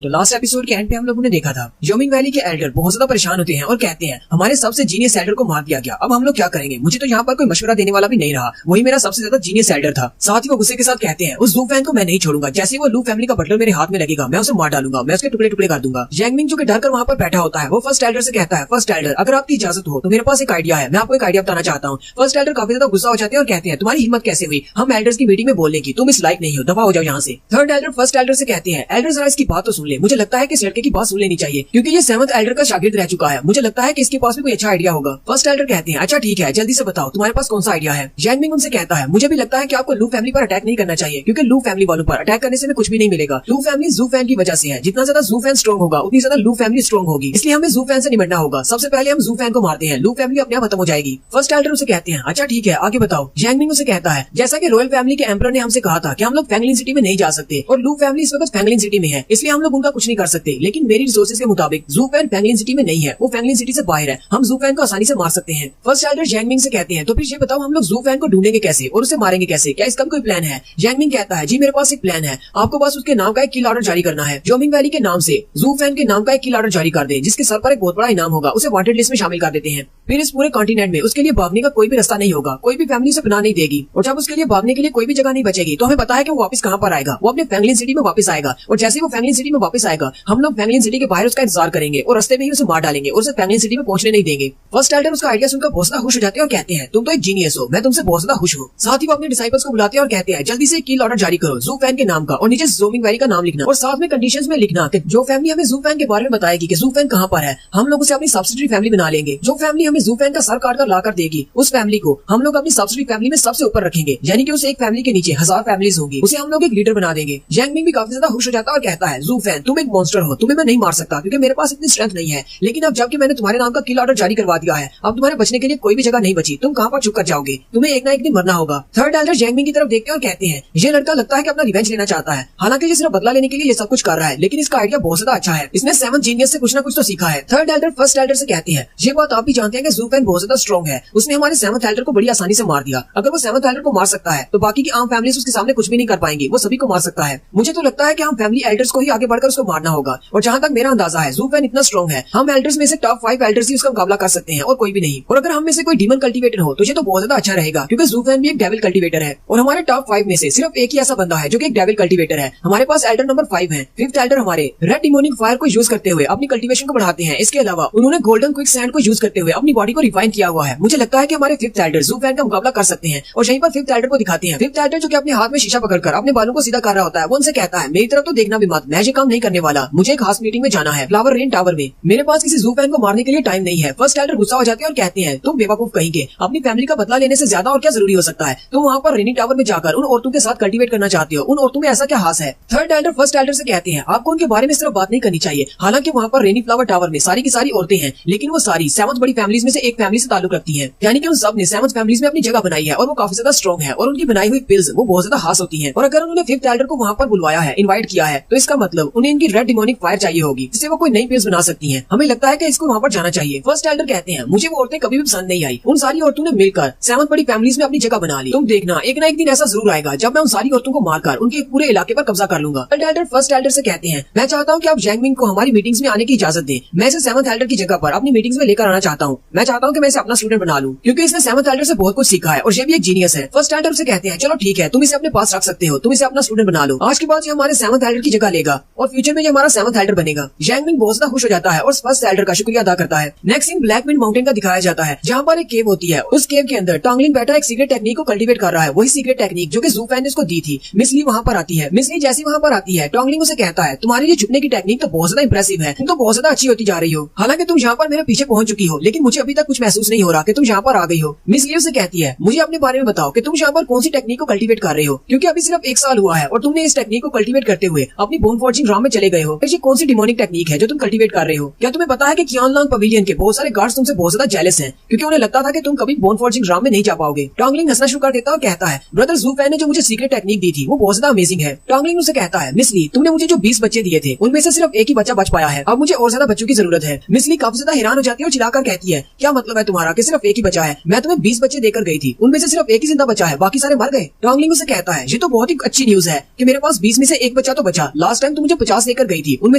तो last episode के and पे हम लोगों ने देखा था योमिंग वैली के एल्डर बहुत ज्यादा परेशान होते हैं और कहते हैं हमारे सबसे जीनियस एल्डर को मार दिया गया, अब हम लोग क्या करेंगे। मुझे तो यहाँ पर कोई मशवरा देने वाला भी नहीं रहा, वही मेरा सबसे ज्यादा जीनियस एल्डर था। साथ ही वो गुस्से के साथ कहते हैं उस जू फैन को मैं नहीं छोड़ूंगा, जैसे ही वो लू फैमिली का बटलर मेरे हाथ में लगेगा मैं उसे मार डालूंगा, मैं उसके टुकड़े टुकड़े कर दूंगा। जैंगमिंग जो कि डर कर वहाँ पर बैठा होता है वो फर्स्ट एल्डर से कहता है फर्स्ट एल्डर अगर आपकी इजाजत हो तो मेरे पास एक आइडिया है, मैं आपको एक आइडिया बताना चाहता हूँ। फर्स्ट एल्डर काफी ज्यादा गुस्सा हो जाते हैं और कहते हैं तुम्हारी हिम्मत कैसे हुई हम एल्डर्स की मीटिंग में बोलने की, तुम इस लायक नहीं हो, दफा हो जाओ यहाँ से। थर्ड एल्डर फर्स्ट एल्डर से कहते हैं एल्डर जरा इसकी बात तो सुन ले, मुझे लगता है कि लड़के की बात सुन लेनी चाहिए क्योंकि ये 7th एल्डर का शागिर्द रह चुका है, मुझे लगता है कि इसके पास भी कोई अच्छा आइडिया होगा। फर्स्ट एल्डर कहते हैं अच्छा ठीक है जल्दी से बताओ तुम्हारे पास कौन सा आइडिया है। जैंगमिंग उनसे कहता है मुझे भी लगता है कि आपको लू फैमिली पर अटैक नहीं करना चाहिए क्योंकि लू फैमिली वालों पर अटैक करने से हमें कुछ भी नहीं मिलेगा। लू फैमिली जू फैन की वजह से है, जितना ज्यादा जू फैन स्ट्रॉन्ग होगा उतनी ज्यादा लू फैमिली स्ट्रॉन्ग होगी, इसलिए हमें जू फैन से निपटना होगा। सबसे पहले हम जू फैन को मारते हैं, लू फैमिली अपने आप खत्म हो जाएगी। फर्स्ट एल्डर उसे कहते हैं अच्छा ठीक है आगे बताओ। जैंगमिंग उसे कहता है जैसा कि रॉयल फैमिली के एम्परर ने हमसे कहा था कि हम लोग फैंगलिन सिटी में नहीं जा सकते और लू फैमिली इस वक्त फैंगलिन सिटी में है, इसलिए हम लोग उनका कुछ नहीं कर सकते। लेकिन मेरी रिसोर्सेज के मुताबिक जू फैन फैंगलिन सिटी में नहीं है, वो फैंगलिन सिटी से बाहर है, हम जू फैन को आसानी से मार सकते हैं। फर्स्ट एल्डर जैंगमिंग से कहते हैं तो फिर ये बताओ हम लोग जू फैन को ढूंढेंगे कैसे और उसे मारेंगे कैसे, क्या इसका भी कोई प्लान है। जैंगमिंग कहता है जी मेरे पास एक प्लान है, आपको बस उसके नाम का एक किल ऑर्डर जारी करना है। योमिंग वैली के नाम से जू फैन के नाम का एक किल ऑर्डर जारी कर दे जिसके सर पर एक बहुत बड़ा इनाम होगा, उसे वांटेड लिस्ट में शामिल कर देते हैं। फिर इस पूरे कॉन्टिनेंट में उसके लिए भागने का कोई भी रास्ता नहीं होगा, कोई भी फैमिली उसे पनाह नहीं देगी और जब उसके लिए भागने के लिए कोई भी जगह नहीं बचेगी तो हमें पता है कि वो वापस कहाँ पर आएगा, वो अपने फैंगलिन सिटी में वापस आएगा और जैसे वो फैंगलिन सिटी में वापस आएगा हम लोग फैंगलिन सिटी के बाहर उसका इंतजार करेंगे और रास्ते में ही उसे मार डालेंगे और उसे फैंगलिन सिटी में पहुंचने नहीं देंगे। फर्स्ट एल्डर उसका आइडिया सुनकर बहुत ज्यादा खुश हो जाते हैं और कहते हैं तुम तो एक जीनियस हो, मैं तुमसे बहुत ज्यादा खुश हूँ। साथ ही वो अपने डिसाइपल्स को बुलाते हैं और कहते हैं जल्दी से किल ऑर्डर जारी करो जू फैन के नाम का और नीचे योमिंग वैली का नाम लिखना और साथ में कंडीशंस में लिखना कि जो फैमिली हमें जू फैन के बारे में बताएगी कि जू फैन कहाँ पर है हम लोग उसे अपनी सब्सिडरी फैमिली बना लेंगे। जो फैमिली हमें जू फैन का सर काट कर लाकर देगी उस फैमिली को हम लोग अपनी सब्सिडरी फैमिली में सबसे ऊपर रखेंगे, यानी कि उस एक फैमिली के नीचे 1000 फैमिलीज होंगी, उसे हम लोग एक लीडर बना देंगे। जैंगमिंग भी काफी ज्यादा खुश हो जाता है और कहता है जू फैन तुम एक मॉन्स्टर हो, तुम्हें मैं नहीं मार सकता क्योंकि मेरे पास इतनी स्ट्रेंथ नहीं है, लेकिन अब जबकि मैंने तुम्हारे नाम का किल ऑर्डर जारी करवा दिया है अब तुम्हारे बचने के लिए कोई भी जगह नहीं बची, तुम कहाँ पर छुप कर जाओगे, तुम्हें एक ना एक दिन मरना होगा। थर्ड एल्डर जैंगमिंग की तरफ देखते हैं और कहते हैं ये लड़का लगता है कि अपना रिवेंज लेना चाहता है, हालांकि ये सिर्फ बदला लेने के लिए ये सब कुछ कर रहा है, लेकिन इसका आइडिया बहुत ज्यादा अच्छा है, इसने 7th जीनियस से कुछ ना कुछ तो सीखा है। थर्ड एल्डर फर्स्ट एल्डर से कहती है ये बात आप भी जानते हैं कि जू फैन बहुत ज्यादा स्ट्रॉन्ग है, उसने हमारे 7th एल्डर को बड़ी आसानी से मार दिया, अगर वो 7th एल्डर को मार सकता है तो बाकी की आम फैमिलीज उसके सामने कुछ भी नहीं कर पाएंगी, वो सभी को मार सकता है। मुझे तो लगता है कि हम फैमिली एल्डर्स को ही आगे बढ़कर उसको मारना होगा और जहाँ तक मेरा अंदाजा है जू फैन इतना स्ट्रॉन्ग है हम एल्डर्स में से टॉप 5 एल्डर्स ही उसका मुकाबला कर सकते हैं और कोई भी नहीं। और अगर हम में से कोई डीमन कल्टीवेटर हो तो ये तो बहुत ज्यादा अच्छा रहेगा क्योंकि जू फैन भी एक डेविल कल्टीवेटर है और हमारे टॉप 5 में से सिर्फ एक ही ऐसा बंदा है जो कि एक डेविल कल्टीवेटर है। हमारे पास एल्डर नंबर 5 है। 5th एल्डर हमारे रेड डिमोनिक फायर को यूज करते हुए अपनी कल्टीवेशन को बढ़ाते हैं, इसके अलावा उन्होंने गोल्डन क्विक सैंड को यूज करते हुए अपनी बॉडी को रिफाइन किया हुआ है। मुझे लगता है कि हमारे 5th एल्डर जू फैन का मुकाबला कर सकते हैं और यहीं पर 5th एल्डर को दिखाते हैं। 5th एल्डर जो कि अपने हाथ में शीशा पकड़कर अपने बालों को सीधा कर रहा होता है वो उनसे कहता है मेरी तरफ तो देखना भी मत, मैं ये काम नहीं करने वाला, मुझे एक खास मीटिंग में जाना है फ्लावर रेन टावर में, मेरे पास किसी जू फैन को मारने के लिए टाइम नहीं है। फर्स्ट एल्डर गुस्सा हो जाते हैं और कहते हैं तुम बेवकूफ कहेंगे, अपनी फैमिली का बदला लेने से ज्यादा और क्या जरूरी हो सकता है, तुम वहाँ पर रेनिंग टावर में जाकर उन औरतों के साथ कल्टीवेट करना चाहते हो, उन औरतों में ऐसा क्या हास है। थर्ड एल्डर फर्स्ट एल्डर से कहते हैं आपको उनके बारे में सिर्फ बात नहीं करनी चाहिए, हालांकि वहाँ पर रेनी फ्लावर टावर में सारी की सारी औरतें हैं लेकिन वो सारी 7th बड़ी फैमिलीज में से एक फैमिली से ताल्लुक रखती है, यानी कि उन सब ने 7th फैमिलीज में अपनी जगह बनाई है और वो काफी ज्यादा स्ट्रॉन्ग है और उनकी बनाई हुई पिल्स वो बहुत ज्यादा हास होती है। और अगर उन्होंने 5th एल्डर को वहाँ पर बुलवाया है, इन्वाइट किया है, तो इसका मतलब उन्हें इनकी रेड डिमोनिक फायर चाहिए होगी जिससे वो कोई नई पिल्स बना सकती है, हमें लगता है कि इसको वहाँ पर जाना चाहिए। फर्स्ट एल्डर कहते हैं मुझे वो औरतें कभी भी पसंद नहीं आई, उन सारी औरतों ने मिलकर 7th बड़ी फैमिलीज में अपनी जगह बना ली, तुम देखना एक ना एक दिन ऐसा जरूर आएगा जब मैं उन सारी औरतों को मारकर उनके पूरे इलाके पर कब्जा कर लूंगा। थर्ड एल्डर फर्स्ट एल्डर से कहते हैं मैं चाहता हूँ कि आप जैंगमिंग को हमारी मीटिंग्स में आने की इजाजत दें, मैं इसे 7th एल्डर की जगह पर अपनी मीटिंग्स में लेकर आना चाहता हूँ, मैं चाहता हूँ कि मैं इसे अपना स्टूडेंट बना लूँ क्योंकि इसने 7th एल्डर से बहुत कुछ सीखा है और ये भी एक जीनियस है। फर्स्ट एल्डर से कहते हैं चलो ठीक है तुम इसे अपने पास रख सकते हो, तुम इसे अपना स्टूडेंट बना लो, आज के बाद ये हमारे 7th एल्डर की जगह लेगा और फ्यूचर में ये हमारा 7th एल्डर बनेगा। जैंगमिंग बहुत ज्यादा खुश हो जाता है और फर्स्ट एल्डर का शुक्रिया अदा करता है। नेक्स्ट सीन ब्लैकविंड माउंटेन का दिखाया जाता है जहाँ पर एक केव होती है, उस केव के अंदर टॉन्गलिन बैठा एक सीक्रेट टेक्निक को कल्टीवेट कर रहा है, वही सीक्रेट टेक्निक जो कि जू फैन ने उसको दी थी। मिसली वहाँ पर आती है, मिसली जैसी वहाँ पर आती है टॉन्गलिन उसे कहता है तुम्हारी ये छुपने की टेक्निक तो बहुत ज्यादा इंप्रेसिव है, तुम तो बहुत ज्यादा अच्छी होती जा रही हो, हालांकि तुम यहाँ पर मेरे पीछे पहुंच चुकी हो लेकिन मुझे अभी तक कुछ महसूस नहीं हो रहा कि तुम यहाँ पर आ गई हो। मिसली उसे कहती है मुझे अपने बारे में बताओ कि तुम यहाँ पर कौन सी टेक्निक को कल्टीवेट कर रहे हो क्योंकि अभी सिर्फ 1 साल हुआ है और तुमने इस टेक्निक को कल्टीवेट करते हुए अपनी बोन फॉर्जिंग राम में चले गए हो, ये कौन सी डिमोनिक टेक्निक है जो तुम कल्टीवेट कर रहे हो। क्या तुम्हें पता है कि कियानलांग पवेलियन के बहुत सारे गार्ड्स तुमसे बहुत ज्यादा जेलस हैं क्योंकि उन्हें लगता था कि तुम कभी बोन फॉर्जिंग राम में नहीं जा पाओगे। टॉन्गलिन हंसना शुरू कर देता और कहता है ब्रदर जू फैन ने जो मुझे सीक्रेट टेक्निक दी थी वो बहुत ज्यादा अमेजिंग है। टॉन्गलिन उसे कहता है मिसली तुमने मुझे जो 20 बच्चे दिए थे उनमें से सिर्फ एक ही बच्चा बच पाया है, अब मुझे और ज्यादा बच्चों की जरूरत है। मिसली काफी ज्यादा हैरान हो जाती है और चिल्लाकर कहती है क्या मतलब है तुम्हारा कि सिर्फ एक ही बचा है, मैं तुम्हें 20 बच्चे देकर गई थी, उनमें से सिर्फ एक ही जिंदा बचा है, बाकी सारे मर गए। टॉन्गलिन उसे कहता है ये तो बहुत ही अच्छी न्यूज है कि मेरे पास 20 में से एक बच्चा तो बचा, लास्ट टाइम तुम मुझे 50 लेकर गई थी उनमें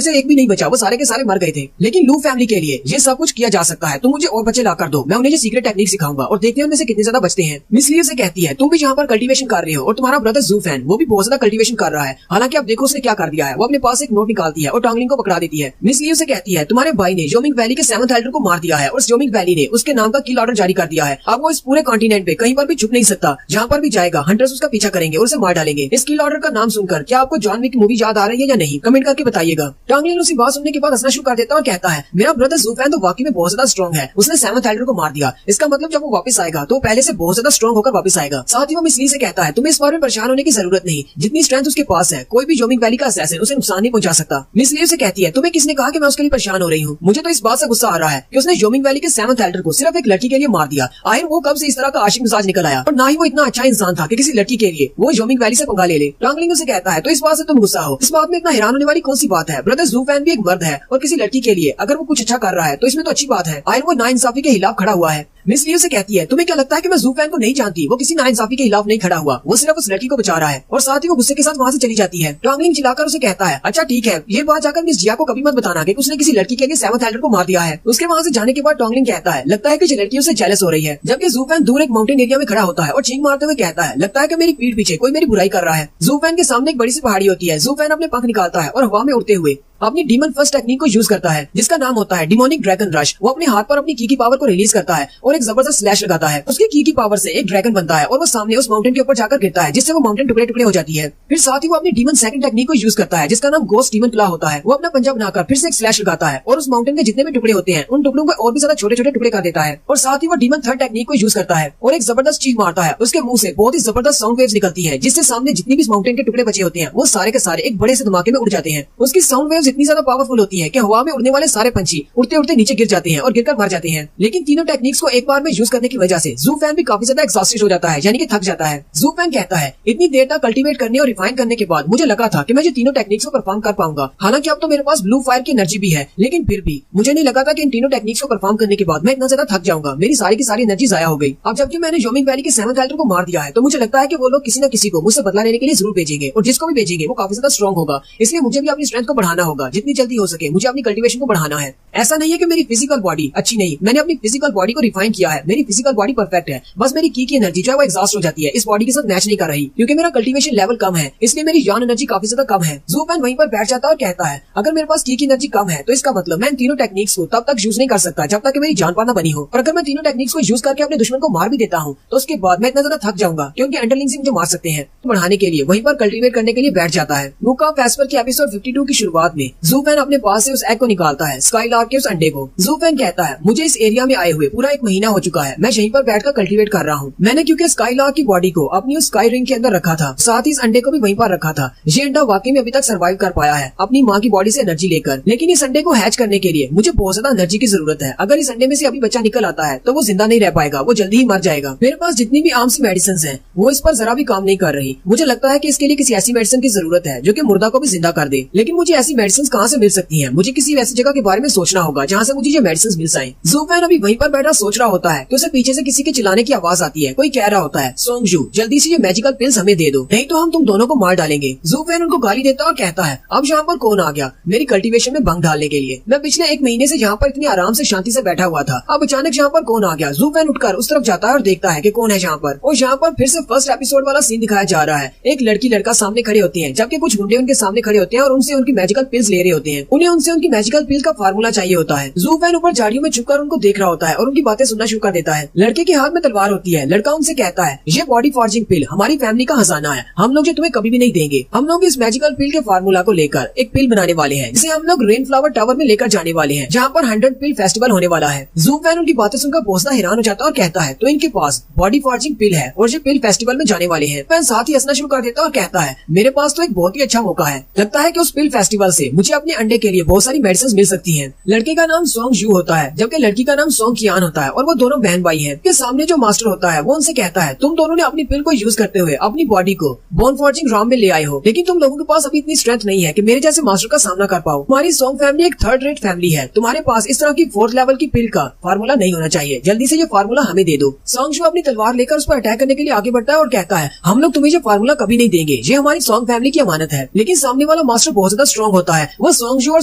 से एक भी नहीं बचा, वो सारे के सारे मर गए थे। लेकिन लू फैमिली के लिए ये सब कुछ किया जा सकता है, तुम मुझे और बच्चे ला कर दो, मैं उन्हें ये सीक्रेट टेक्निक सिखाऊंगा और देखते हैं उनमें से कितने ज्यादा बचते हैं। मिस ली उसे कहती है तुम भी यहाँ पर कल्टीवेशन कर रहे हो और तुम्हारा ब्रदर जू फैन वो भी बहुत ज्यादा कल्टीवेशन कर रहा है। हालांकि अब देखो उसने क्या कर दिया है, वो अपने पास एक नोट निकालती है और टोंगलिंग को पकड़ा देती है। मिस ली उसे कहती है तुम्हारे भाई ने जोमिंग वैली के 7th एल्डर को मार दिया है और जोमिंग वैली ने उसके नाम का किल ऑर्डर जारी कर दिया है। अब वो इस पूरे कॉन्टिनेंट पे कहीं पर भी छुप नहीं सकता, जहाँ पर भी जाएगा हंटर्स उसका पीछा करेंगे और उसे मार डालेंगे। इस किल ऑर्डर का नाम सुनकर क्या आपको जॉन विक मूवी याद आ रही है या नहीं, कमेंट करके बताइएगा। टोंगलिंग उसी बात सुनने के बाद हंसना शुरू कर देता है और कहता है मेरा ब्रदर जू फैन तो वाकई में बहुत ज्यादा स्ट्रॉन्ग है, उसने 7th एल्डर को मार दिया, इसका मतलब जब वो वापस आएगा तो पहले से बहुत ज्यादा स्ट्रॉन्ग होकर वापस आएगा। साथ ही वो मिस ली से कहता है तुम्हें इस बारे में परेशान होने की जरूरत नहीं, जितनी स्ट्रेंथ उसके पास है कोई भी जोमिंग वैली का असैसिन उसे नुकसान नहीं पहुंचा सकता। मिस ली से कहती है तुम्हें किसने कहा कि मैं उसके लिए परेशान हो रही हूँ, मुझे तो इस बात से गुस्सा आ रहा है कि उसने जोमिंग वैली के 7th एल्डर को सिर्फ एक लड़की के लिए मार दिया। आखिर वो कब से इस तरह का आशिक मिजाज निकल आया और ना ही वो इतना अच्छा इंसान था कि किसी लड़की के लिए वो जोमिंग वैली से पंगा ले ले। टोंगलिंग उसे कहता है तो इस बात से तुम गुस्सा हो, इस बात में इतना हैरान होने वाली कौन सी बात है, ब्रदर जू फैन भी एक मर्द है और किसी लड़की के लिए अगर वो कुछ अच्छा कर रहा है तो इसमें तो अच्छी बात है। आखिर वो नाइंसाफी के खिलाफ खड़ा हुआ है। मिस ली उसे कहती है तुम्हें क्या लगता है कि मैं जू फैन को नहीं जानती, वो किसी नाइंसाफी के खिलाफ नहीं खड़ा हुआ, वो सिर्फ उस लड़की को बचा रहा है। और साथ ही वो गुस्से के साथ वहाँ से चली जाती है। टोंगलिंग चिल्लाकर उसे कहता है अच्छा ठीक है, ये बात जाकर मिस जिया को कभी मत बताना कि उसने किसी लड़की के लिए 7th एल्डर को मार दिया है। उसके वहाँ से जाने के बाद टोंगलिंग कहता है लगता है कि लड़की उससे जेलस हो रही है, जबकि जू फैन दूर एक माउंटेन एरिया में खड़ा होता है और चीख मारते हुए कहता है लगता है कि मेरी पीठ पीछे कोई मेरी बुराई कर रहा है। जू फैन के सामने एक बड़ी सी पहाड़ी होती है, जू फैन अपने पंख निकालता है और हवा में उड़ते हुए अपनी डीमन फर्स्ट टेक्निक को यूज करता है जिसका नाम होता है डिमोनिक ड्रैगन रश। वो अपने हाथ पर अपनी की पावर को रिलीज करता है और एक जबरदस्त स्लैश लगाता है। उसकी की पावर से एक ड्रैगन बनता है और वो सामने उस माउंटेन के ऊपर जाकर गिरता है, जिससे वो माउंटेन टुकड़े टुकड़े हो जाती है। फिर साथ ही वो अपनी डीमन सेकंड टेक्निक को यूज करता है जिसका नाम गोस्ट डीमन क्लॉ होता है। वो अपना पंजा बनाकर फिर से एक स्लैश लगाता है और उस माउंटेन के जितने भी टुकड़े होते हैं उन टुकड़ों को और भी ज्यादा छोटे छोटे टुकड़े कर देता है। और साथ ही वो डीमन थर्ड टेक्निक को यूज करता है और एक जबरदस्त चीख मारता है। उसके मुंह से बहुत ही जबरदस्त साउंड वेव्स निकलती है जिससे सामने जितनी भी माउंटेन के टुकड़े बचे होते हैं वो सारे के सारे एक बड़े से धमाके में उड़ जाते हैं। उसकी साउंड वेव्स इतनी ज्यादा पावरफुल होती है कि हवा में उड़ने वाले सारे पंछी उड़ते उड़ते नीचे गिर जाते हैं और गिरकर मर जाते हैं। लेकिन तीनों टेक्निक्स को एक बार में यूज करने की वजह से जू फैन भी काफी ज्यादा एग्जॉस्टेड हो जाता है, यानी कि थक जाता है। जू फैन कहता है इतनी देर तक कल्टीवेट करने और रिफाइन करने के बाद मुझे लगा था कि मैं ये तीनों टेक्निक्स को परफॉर्म कर पाऊंगा। हालांकि अब तो मेरे पास ब्लू फायर की एनर्जी भी है, लेकिन फिर भी मुझे नहीं लगा था कि इन तीनों टेक्निक्स को परफॉर्म करने के बाद मैं इतना ज्यादा थक जाऊंगा, मेरी सारी की सारी एनर्जी जाया हो गई। अब जबकि मैंने जोमिंग वैली के 7th एल्डर को मार दिया है तो मुझे लगता है कि वो लोग किसी न किसी को मुझसे बदला लेने के लिए जरूर भेजेंगे और जिसको भी भेजेंगे वो काफी ज्यादा स्ट्रॉन्ग होगा। इसलिए मुझे भी अपनी स्ट्रेंथ को बढ़ाना होगा, जितनी जल्दी हो सके मुझे अपनी कल्टीवेशन को बढ़ाना है। ऐसा नहीं है कि मेरी फिजिकल बॉडी अच्छी नहीं, मैंने अपनी फिजिकल बॉडी को रिफाइन किया है, मेरी फिजिकल बॉडी परफेक्ट है, बस मेरी की एनर्जी जो है वो एग्जॉस्ट हो जाती है, इस बॉडी के साथ मैच नहीं कर रही क्योंकि मेरा कल्टीवेशन लेवल कम है, इसलिए मेरी जान एनर्जी काफी ज्यादा कम है। जू फैन वहीं पर बैठ जाता है और कहता है अगर मेरे पास की एनर्जी कम है तो इसका मतलब मैं इन तीनों टेक्निक्स को तब तक यूज नहीं कर सकता जब तक कि मेरी जान पाना बनी हो, और अगर मैं तीनों टेक्निक्स को यूज करके अपने दुश्मन को मार भी देता हूँ तो उसके बाद मैं इतना ज्यादा थक जाऊंगा क्योंकि अंडरलिंग्स मुझे मार सकते हैं। बढ़ाने के लिए वहीं पर कल्टीवेट करने के लिए बैठ जाता है। बुक ऑफ एस्पर के एपिसोड 52 की शुरुआत में जू फैन अपने पास से उस एग को निकालता है, स्काईलार्क के उस अंडे को। जू फैन कहता है मुझे इस एरिया में आए हुए पूरा 1 महीना हो चुका है, मैं यहीं पर बैठकर कल्टीवेट कर रहा हूँ। मैंने क्योंकि स्काईलार्क की बॉडी को अपनी उस स्काई रिंग के अंदर रखा था, साथ ही इस अंडे को भी वहीं पर रखा था। ये अंडा वाकई में अभी तक सर्वाइव कर पाया है अपनी माँ की बॉडी से एनर्जी लेकर, लेकिन इस अंडे को हैच करने के लिए मुझे बहुत ज्यादा एनर्जी की जरूरत है। अगर इस अंडे में से अभी बच्चा निकल आता है तो वो जिंदा नहीं रह पाएगा, वो जल्दी ही मर जाएगा। मेरे पास जितनी भी आम सी मेडिसिन है वो इस पर जरा भी काम नहीं कर रही। मुझे लगता है कि इसके लिए किसी ऐसी मेडिसिन की जरूरत है जो कि मुर्दा को भी जिंदा कर दे, लेकिन मुझे ऐसी मेडिसिन कहाँ से मिल सकती है? मुझे किसी ऐसी जगह के बारे में सोचना होगा जहाँ से मुझे ये मेडिसिन मिल जाए। जू फैन अभी वहीं पर बैठा सोच रहा होता है कि उसे पीछे से किसी के चिल्लाने की आवाज आती है। कोई कह रहा होता है सोंगजू जल्दी से ये मैजिकल पिल्स हमें दे दो, नहीं तो हम तुम दोनों को मार डालेंगे। जू फैन उनको गाली देता और कहता है अब यहाँ पर कौन आ गया मेरी कल्टीवेशन में भंग डालने के लिए? मैं पिछले 1 महीने से यहाँ पर इतनी आराम से शांति से बैठा हुआ था, अब अचानक यहाँ पर कौन आ गया? जू फैन उठकर उस तरफ जाता है और देखता है कि कौन है यहाँ पर। और यहाँ पर फिर से फर्स्ट एपिसोड वाला सीन दिखाया जा रहा है। एक लड़की लड़का सामने खड़े होते हैं जबकि कुछ गुंडे उनके सामने खड़े होते हैं और उनसे उनकी मैजिकल पिल्स ले रहे होते हैं। उन्हें उनसे उनकी मैजिकल पिल का फार्मूला चाहिए होता है। जू फैन ऊपर झाड़ियों में छुपकर उनको देख रहा होता है और उनकी बातें सुनना शुरू कर देता है। लड़के के हाथ में तलवार होती है। लड़का उनसे कहता है ये बॉडी फॉर्जिंग पिल हमारी फैमिली का खजाना है, हम लोग ये तुम्हें कभी भी नहीं देंगे। हम लोग इस मैजिकल पिल के फार्मूला को लेकर एक पिल बनाने वाले हैं जिसे हम लोग रेन फ्लावर टावर में लेकर जाने वाले हैं जहाँ पर 100 पिल फेस्टिवल होने वाला है। जू फैन उनकी बातें सुनकर बहुत ज्यादा हैरान हो जाता है और कहता है तो इनके पास बॉडी फॉर्जिंग पिल है और ये पिल फेस्टिवल में जाने वाले हैं। फैन साथ ही हंसना शुरू कर देता है और कहता है मेरे पास तो एक बहुत ही अच्छा मौका है, लगता है कि उस पिल फेस्टिवल से मुझे अपने अंडे के लिए बहुत सारी मेडिसिन मिल सकती हैं। लड़के का नाम सोंग जू होता है जबकि लड़की का नाम सोंग कियान होता है और वो दोनों बहन भाई हैं। के सामने जो मास्टर होता है वो उनसे कहता है तुम दोनों ने अपनी पिल को यूज करते हुए अपनी बॉडी को बोन फॉर्जिंग रॉम में ले आए हो, लेकिन तुम लोगों के पास अभी इतनी स्ट्रेंथ नहीं है कि मेरे जैसे मास्टर का सामना कर पाओ। तुम्हारी सोंग फैमिली एक 3rd रेट फैमिली है, तुम्हारे पास इस तरह की 4th लेवल की पिल का फार्मूला नहीं होना चाहिए, जल्दी से ये फार्मूला हमें दे दो। सोंग जू अपनी तलवार लेकर उस पर अटैक करने के लिए आगे बढ़ता है और कहता है हम लोग तुम्हें ये फार्मूला कभी नहीं देंगे, ये हमारी सोंग फैमिली की अमानत है। लेकिन सामने वाला मास्टर बहुत ज्यादा स्ट्रॉन्ग होता है वो सोंगजू और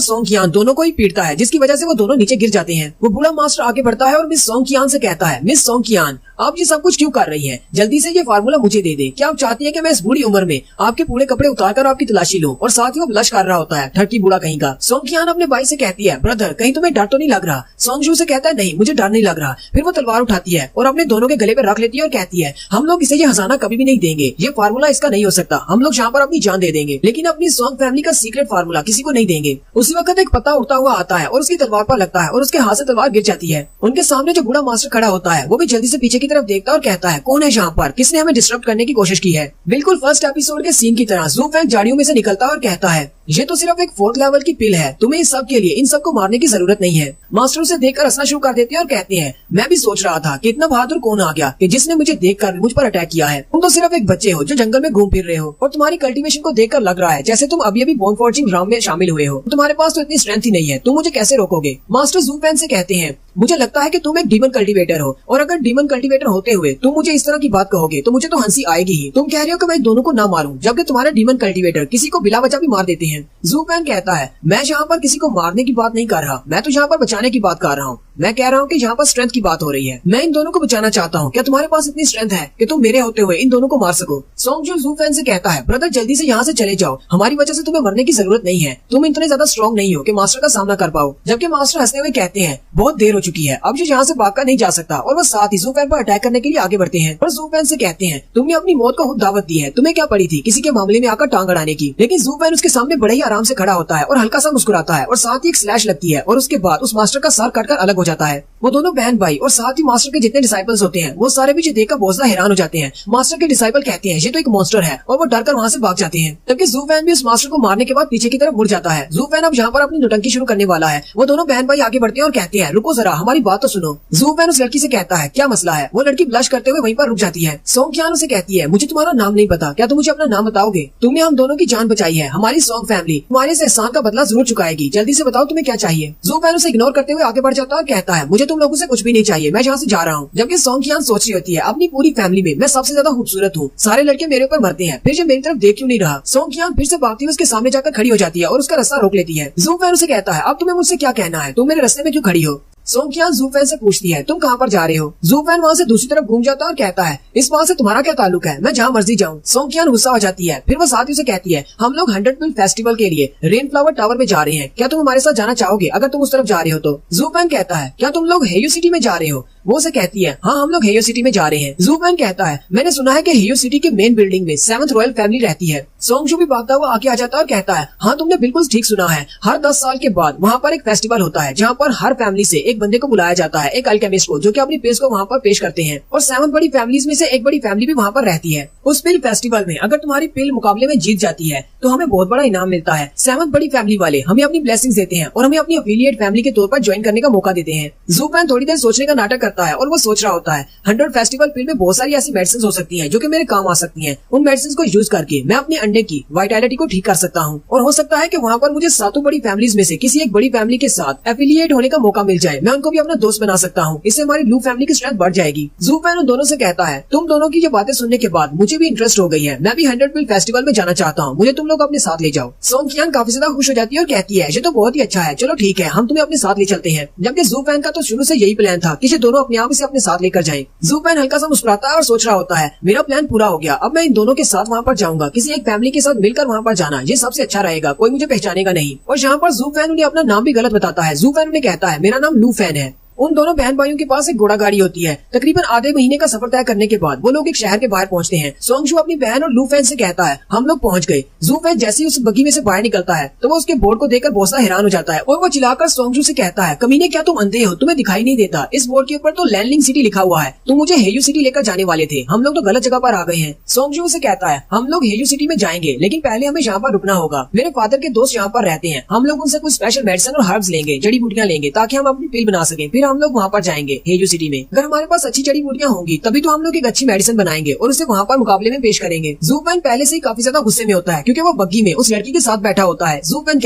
सोंगकियान दोनों को ही पीटता है, जिसकी वजह से वो दोनों नीचे गिर जाते हैं। वो बूढ़ा मास्टर आगे बढ़ता है और मिस सोंगकियान से कहता है, मिस सोंगकियान आप ये सब कुछ क्यों कर रही हैं? जल्दी से ये फार्मूला मुझे दे दे। क्या आप चाहती हैं कि मैं इस बूढ़ी उम्र में आपके पूरे कपड़े उतारकर आपकी तलाशी लूं? और साथ ही वो ब्लश कर रहा होता है, ठरकी बूढ़ा कहीं का। सोंगकियान अपने भाई से कहती है, ब्रदर कहीं तुम्हें डर तो नहीं लग रहा? सोंगजू से कहता है, नहीं मुझे डर नहीं लग रहा। फिर वो तलवार उठाती है और अपने दोनों के गले पे रख लेती है और कहती है, हम लोग इसे ये हंसाना कभी भी नहीं देंगे, ये फार्मूला इसका नहीं हो सकता, हम लोग यहाँ पर अपनी जान दे देंगे, लेकिन अपनी सोंग फैमिली का सीक्रेट फार्मूला किसी को नहीं देंगे। उसी वक्त एक पत्ता उड़ता हुआ आता है और उसकी तलवार पर लगता है और उसके हाथ से तलवार गिर जाती है। उनके सामने जो बूढ़ा मास्टर खड़ा होता है वो भी जल्दी से पीछे की तरफ देखता है और कहता है, कौन है यहाँ पर? किसने हमें डिस्टर्ब करने की कोशिश की है? बिल्कुल फर्स्ट एपिसोड के सीन की तरह ज़ू फैंग झाड़ियों में से निकलता है और कहता है, ये तो सिर्फ एक 4th लेवल की पिल है, तुम्हें इस सब के लिए इन सबको मारने की जरूरत नहीं है। मास्टर उसे देखकर हंसना शुरू कर देते हैं और कहते हैं, मैं भी सोच रहा था कि इतना बहादुर कौन आ गया कि जिसने मुझे देखकर मुझ पर अटैक किया है। तुम तो सिर्फ एक बच्चे हो जो जंगल में घूम फिर रहे हो और तुम्हारी कल्टीवेशन को देखकर लग रहा है जैसे तुम अभी अभी बोन फॉर्जिंग ग्राउंड में शामिल हुए हो। तुम्हारे पास तो इतनी स्ट्रेंथ ही नहीं है, तुम मुझे कैसे रोकोगे? मास्टर ज़ू फैंग से कहते हैं, मुझे लगता है कि तुम एक डीमन कल्टीवेटर हो और अगर डीमन कल्टीवेटर होते हुए तुम मुझे इस तरह की बात कहोगे तो मुझे तो हंसी आएगी ही। तुम कह रहे हो कि मैं दोनों को ना मारूं, जबकि तुम्हारे डीमन कल्टीवेटर किसी को बिला वजह भी मार देते हैं। ज़ू फैंग कहता है, मैं यहाँ पर किसी को मारने की बात नहीं कर रहा, मैं तो यहाँ पर बचाने की बात कर रहा हूँ। मैं कह रहा हूँ कि यहाँ पर स्ट्रेंथ की बात हो रही है, मैं इन दोनों को बचाना चाहता हूँ। क्या तुम्हारे पास इतनी स्ट्रेंथ है कि तुम मेरे होते हुए इन दोनों को मार सको? सोंगजू ज़ू फैंग से कहता है, ब्रदर जल्दी से यहाँ से चले जाओ, हमारी वजह से तुम्हें मरने की जरूरत नहीं है, तुम इतने ज्यादा स्ट्रॉन्ग नहीं हो कि मास्टर का सामना कर पाओ। जबकि मास्टर हंसते हुए कहते हैं, बहुत देर हो चुकी है, अब ये यहाँ से भागकर नहीं जा सकता, और वो साथ ही ज़ू फैंग पर अटैक करने के लिए आगे बढ़ते हैं। और ज़ू फैंग से कहते हैं, तुमने अपनी मौत को खुद दावत दी है, तुम्हें क्या पड़ी थी किसी के मामले में आकर टांग अड़ाने की? लेकिन ज़ू फैंग उसके सामने बड़े ही आराम से खड़ा होता है और हल्का सा मुस्कुराता है और साथ ही एक स्लैश लगती है और उसके बाद उस मास्टर का सर कटकर अलग हो जाता है। वो दोनों बहन भाई और साथ ही मास्टर के जितने डिसाइपल्स होते हैं वो सारे भी देखकर बहुत ज्यादा हैरान हो जाते हैं। मास्टर के डिसाइपल कहते हैं, ये तो एक मॉन्स्टर है, और वो डरकर वहाँ से भाग जाते हैं। जबकि ज़ू फैंग भी उस मास्टर को मारने के बाद पीछे की तरफ मुड़ जाता है। ज़ू फैंग अब यहाँ पर अपनी नौटंकी शुरू करने वाला है। वो दोनों बहन भाई आगे बढ़ते हैं और कहते हैं, रुको जरा, हमारी बात तो सुनो। ज़ू फैंग उस लड़की से कहता है, क्या मसला है? वो लड़की ब्लश करते हुए वहीं पर रुक जाती है। सोंगकियान उसे कहती है, मुझे तुम्हारा नाम नहीं पता, क्या तुम मुझे अपना नाम बताओगे? तुमने हम दोनों की जान बचाई है, हमारी सोंग फैमिली तुम्हारे इस एहसान का बदला जरूर चुकाएगी, जल्दी से बताओ तुम्हें क्या चाहिए? ज़ू फैंग उसे इग्नोर करते हुए आगे बढ़ जाता है और कहता है, मुझे तुम लोगों से कुछ भी नहीं चाहिए, मैं यहाँ से जा रहा हूँ। जबकि सोंगकियान सोच रही होती है, अपनी पूरी फैमिली में मैं सबसे ज्यादा खूबसूरत हूँ, सारे लड़के मेरे ऊपर मरते हैं, फिर ये मेरी तरफ देख क्यों नहीं रहा? सोंगकियान फिर से भागती हुई उसके सामने जाकर खड़ी हो जाती है और उसका रास्ता रोक लेती है। ज़ू फैंग उसे कहता है, अब तुम्हें मुझसे क्या कहना है? तुम मेरे रास्ते में क्यों खड़ी हो? सोंगकियान ज़ू फैंग से पूछती है, तुम कहाँ पर जा रहे हो? ज़ू फैंग वहाँ से दूसरी तरफ घूम जाता है और कहता है, इस बात से तुम्हारा क्या ताल्लुक है? मैं जहाँ मर्जी जाऊँ। सोंगकियान गुस्सा हो जाती है, फिर वो साथ ही उसे कहती है, हम लोग 100 पिल फेस्टिवल के लिए रेन फ्लावर टावर में जा रहे हैं, क्या तुम हमारे साथ जाना चाहोगे अगर तुम उस तरफ जा रहे हो तो? ज़ू फैंग कहता है, क्या तुम लोग हेयू सिटी में जा रहे हो? वो उसे कहती है, हाँ हम लोग हेयो सिटी में जा रहे हैं। ज़ू फैंग कहता है, मैंने सुना है कि हेयो सिटी के मेन बिल्डिंग में 7th रॉयल फैमिली रहती है। सोंगजू भी भागता हुआ आगे आ जाता है और कहता है, हाँ तुमने बिल्कुल ठीक सुना है, हर 10 साल के बाद वहाँ पर एक फेस्टिवल होता है जहाँ पर हर फैमिली से एक बंदे को बुलाया जाता है, एक अल्केमिस्ट को, जो कि अपनी पेश को वहाँ पर पेश करते हैं। और 7 बड़ी फैमिलीज में से एक बड़ी फैमिली भी वहाँ पर रहती है। उस पिल फेस्टिवल में अगर तुम्हारी पिल मुकाबले में जीत जाती है तो हमें बहुत बड़ा इनाम मिलता है। 7 बड़ी फैमिली वाले हमें अपनी ब्लेसिंग्स देते हैं और हमें अपनी अफिलिएट फैमिली के तौर पर ज्वाइन करने का मौका देते हैं। ज़ू फैंग थोड़ी देर सोचने का नाटक करता है और वो सोच रहा होता है, 100 फेस्टिवल पिल में बहुत सारी ऐसी मेडिसिन हो सकती हैं जो कि मेरे काम आ सकती हैं। उन मेडिसिन को यूज करके मैं अपने अंडे की वाइटैलिटी को ठीक कर सकता हूँ और हो सकता है कि वहाँ पर मुझे 7 बड़ी फैमिलीज में से किसी एक बड़ी फैमिली के साथ एफिलिएट होने का मौका मिल जाए। मैं उनको भी अपना दोस्त बना सकता हूँ, इससे हमारी ब्लू फैमिली की स्ट्रेंथ बढ़ जाएगी। ज़ू फैंग उन दोनों से कहता है, तुम दोनों की ये बातें सुनने के बाद मुझे भी इंटरेस्ट हो गई है, मैं भी 100 पिल फेस्टिवल में जाना चाहता हूँ, मुझे तुम लोग अपने साथ ले जाओ। सोंगकियान काफी ज्यादा खुश हो जाती है और कहती है, ये तो बहुत ही अच्छा है, चलो ठीक है, हम तुम्हें अपने साथ ले चलते हैं। जबकि ज़ू फैंग का तो शुरू से यही प्लान था कि ये दोनों अपने आप इसे अपने साथ लेकर जाएं। ज़ू फैंग हल्का सा मुस्कुराता है और सोच रहा होता है, मेरा प्लान पूरा हो गया, अब मैं इन दोनों के साथ वहाँ पर जाऊंगा, किसी एक फैमिली के साथ मिलकर वहाँ पर जाना ये सबसे अच्छा रहेगा, कोई मुझे पहचानेगा नहीं। और यहाँ पर ज़ू फैंग उन्हें अपना नाम भी गलत बताता है। ज़ू फैंग उन्हें कहता है, मेरा नाम लू फैन है। उन दोनों बहन भाइयों के पास एक घोड़ा गाड़ी होती है। तकरीबन आधे महीने का सफर तय करने के बाद वो लोग एक शहर के बाहर पहुंचते हैं। सोंगजू अपनी बहन और लू फैन से कहता है, हम लोग पहुंच गए। ज़ू फैन जैसे ही उस बग्गी में से बाहर निकलता है तो वो उसके बोर्ड को देखकर बहुत सा हैरान हो जाता है और वो चिल्लाकर सोंगजू से कहता है, कमीने क्या तुम अंधे हो, तुम्हें दिखाई नहीं देता? इस बोर्ड के ऊपर तो लैंडलिंग सिटी लिखा हुआ है, तुम मुझे हेयू सिटी लेकर जाने वाले थे, हम लोग तो गलत जगह पर आ गए हैं। सोंगजू से कहता है, हम लोग हेयू सिटी में जाएंगे लेकिन पहले हमें यहाँ पर रुकना होगा, मेरे फादर के दोस्त यहाँ पर रहते हैं, हम लोग उनसे कुछ स्पेशल मेडिसिन और हर्ब्स लेंगे, जड़ी बूटियाँ लेंगे ताकि हम अपनी पिल बना सके, फिर हम लोग वहाँ पर जाएंगे हेजू सिटी में। अगर हमारे पास अच्छी जड़ी बूटियां होंगी तभी तो हम लोग एक अच्छी मेडिसिन बनाएंगे और उसे वहाँ पर मुकाबले में पेश करेंगे। जू फैन पहले से ही काफी ज्यादा गुस्से में होता है क्योंकि वो बग्गी में उस लड़की के साथ बैठा होता है। जू फैन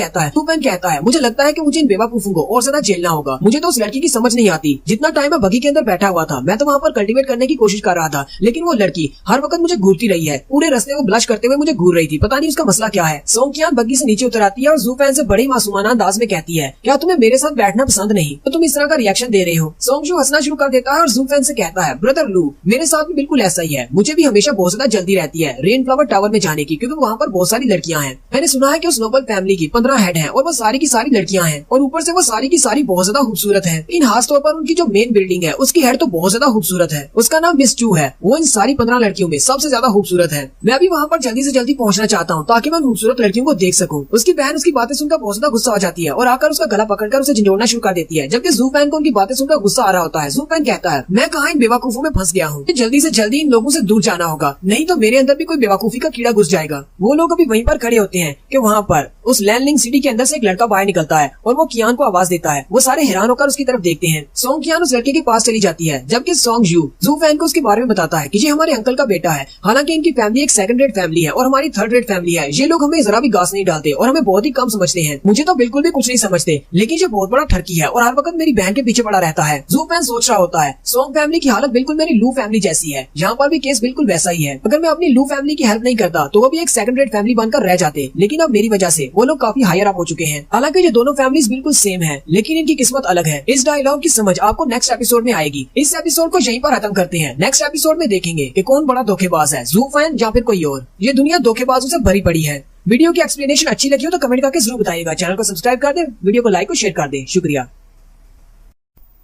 कहता है मुझे लगता है कि मुझे इन बेवकूफों को और ज्यादा झेलना होगा। मुझे तो उस लड़की की समझ नहीं आती। जितना टाइम मैं बग्गी के अंदर बैठा हुआ था मैं तो वहाँ पर कल्टीवेट करने की कोशिश कर रहा था, लेकिन वो लड़की हर वक्त मुझे घूरती रही है। पूरे रास्ते वो ब्लश करते हुए मुझे घूर रही थी। पता नहीं उसका मसला क्या है। सोंग कियान बग्गी से नीचे उतर आती है और जू फैन से बड़ी मासूमाना अंदाज में कहती है, क्या तुम्हें मेरे साथ बैठना पसंद नहीं तो तुम इस तरह का रिएक्शन दे रहे हो। सोंग शू हंसना शुरू कर देता है और जू फैन से कहता है, ब्रदर लू मेरे साथ भी बिल्कुल ऐसा ही है। मुझे भी हमेशा बहुत ज्यादा जल्दी रहती है रेन फ्लावर टावर में जाने की, क्योंकि वहाँ पर बहुत सारी लड़कियां हैं। मैंने सुना है कि उस नोबल फैमिली की 15 हेड हैं और वो सारी की सारी लड़कियां हैं और ऊपर से वो सारी की सारी बहुत ज्यादा खूबसूरत हैं। इन खास तौर पर उनकी जो मेन बिल्डिंग है उसकी हेड तो बहुत ज्यादा खूबसूरत है। उसका नाम मिस चू है। वो इन सारी 15 लड़कियों में सबसे ज्यादा खूबसूरत है। मैं भी वहाँ पर जल्दी से जल्दी पहुँचना चाहता हूँ ताकि मैं खूबसूरत लड़कियों को देख सकूँ। उसकी बहन उसकी बातें सुनकर बहुत ज्यादा गुस्सा हो जाती है और आकर उसका गला पकड़कर उसे झंझोड़ना शुरू कर देती है, जबकि जू फैन को उनकी बातें सुनकर गुस्सा आ रहा होता है। जू फैन कहता है, मैं कहाँ इन बेवकूफों में फंस गया हूँ। जल्दी से जल्दी इन लोगों से दूर जाना होगा, नहीं तो मेरे अंदर भी कोई बेवकूफी का कीड़ा घुस जाएगा। वो लोग अभी वहीं पर खड़े होते हैं कि वहाँ पर उस लैंडलिंग सिटी के अंदर से एक लड़का बाहर निकलता है और वो कियान को आवाज देता है। वो सारे हैरान होकर उसकी तरफ देखते हैं। सोंग कियान उस लड़के के पास चली जाती है, जबकि सोंग जू जू फैन को उसके बारे में बताता है कि ये हमारे अंकल का बेटा है। हालांकि इनकी फैमिली एक सेकंड रेट फैमिली है और हमारी थर्ड रेट फैमिली है। ये लोग हमें जरा भी घास नहीं डालते और हमें बहुत ही कम समझते हैं। मुझे तो बिल्कुल भी कुछ नहीं समझते, लेकिन ये बहुत बड़ा ठरकी है और हर वक्त मेरी बहन के पीछे पड़ा रहता है। जू फैन सोच रहा होता है, सोंग फैमिली की हालत बिल्कुल मेरी लू फैमिली जैसी है। यहाँ पर भी केस बिल्कुल वैसा ही है। अगर मैं अपनी लू फैमिली की हेल्प नहीं करता तो वो भी एक सेकंड रेट फैमिली बनकर रह जाते, लेकिन अब मेरी वजह से वो लोग काफी हायर अप हो चुके हैं। हालांकि ये दोनों फैमिलीज बिल्कुल सेम है, लेकिन इनकी किस्मत अलग है। इस डायलॉग की समझ आपको नेक्स्ट एपिसोड में आएगी। इस एपिसोड को यहीं पर खत्म करते हैं। नेक्स्ट एपिसोड में देखेंगे कि कौन बड़ा धोखेबाज है, जू फैन या फिर कोई और। ये दुनिया धोखेबाजों से भरी पड़ी है। वीडियो की एक्सप्लेनेशन अच्छी लगी हो तो कमेंट करके जरूर बताइएगा। चैनल को सब्सक्राइब कर दे, वीडियो को लाइक और शेयर कर दे। शुक्रिया।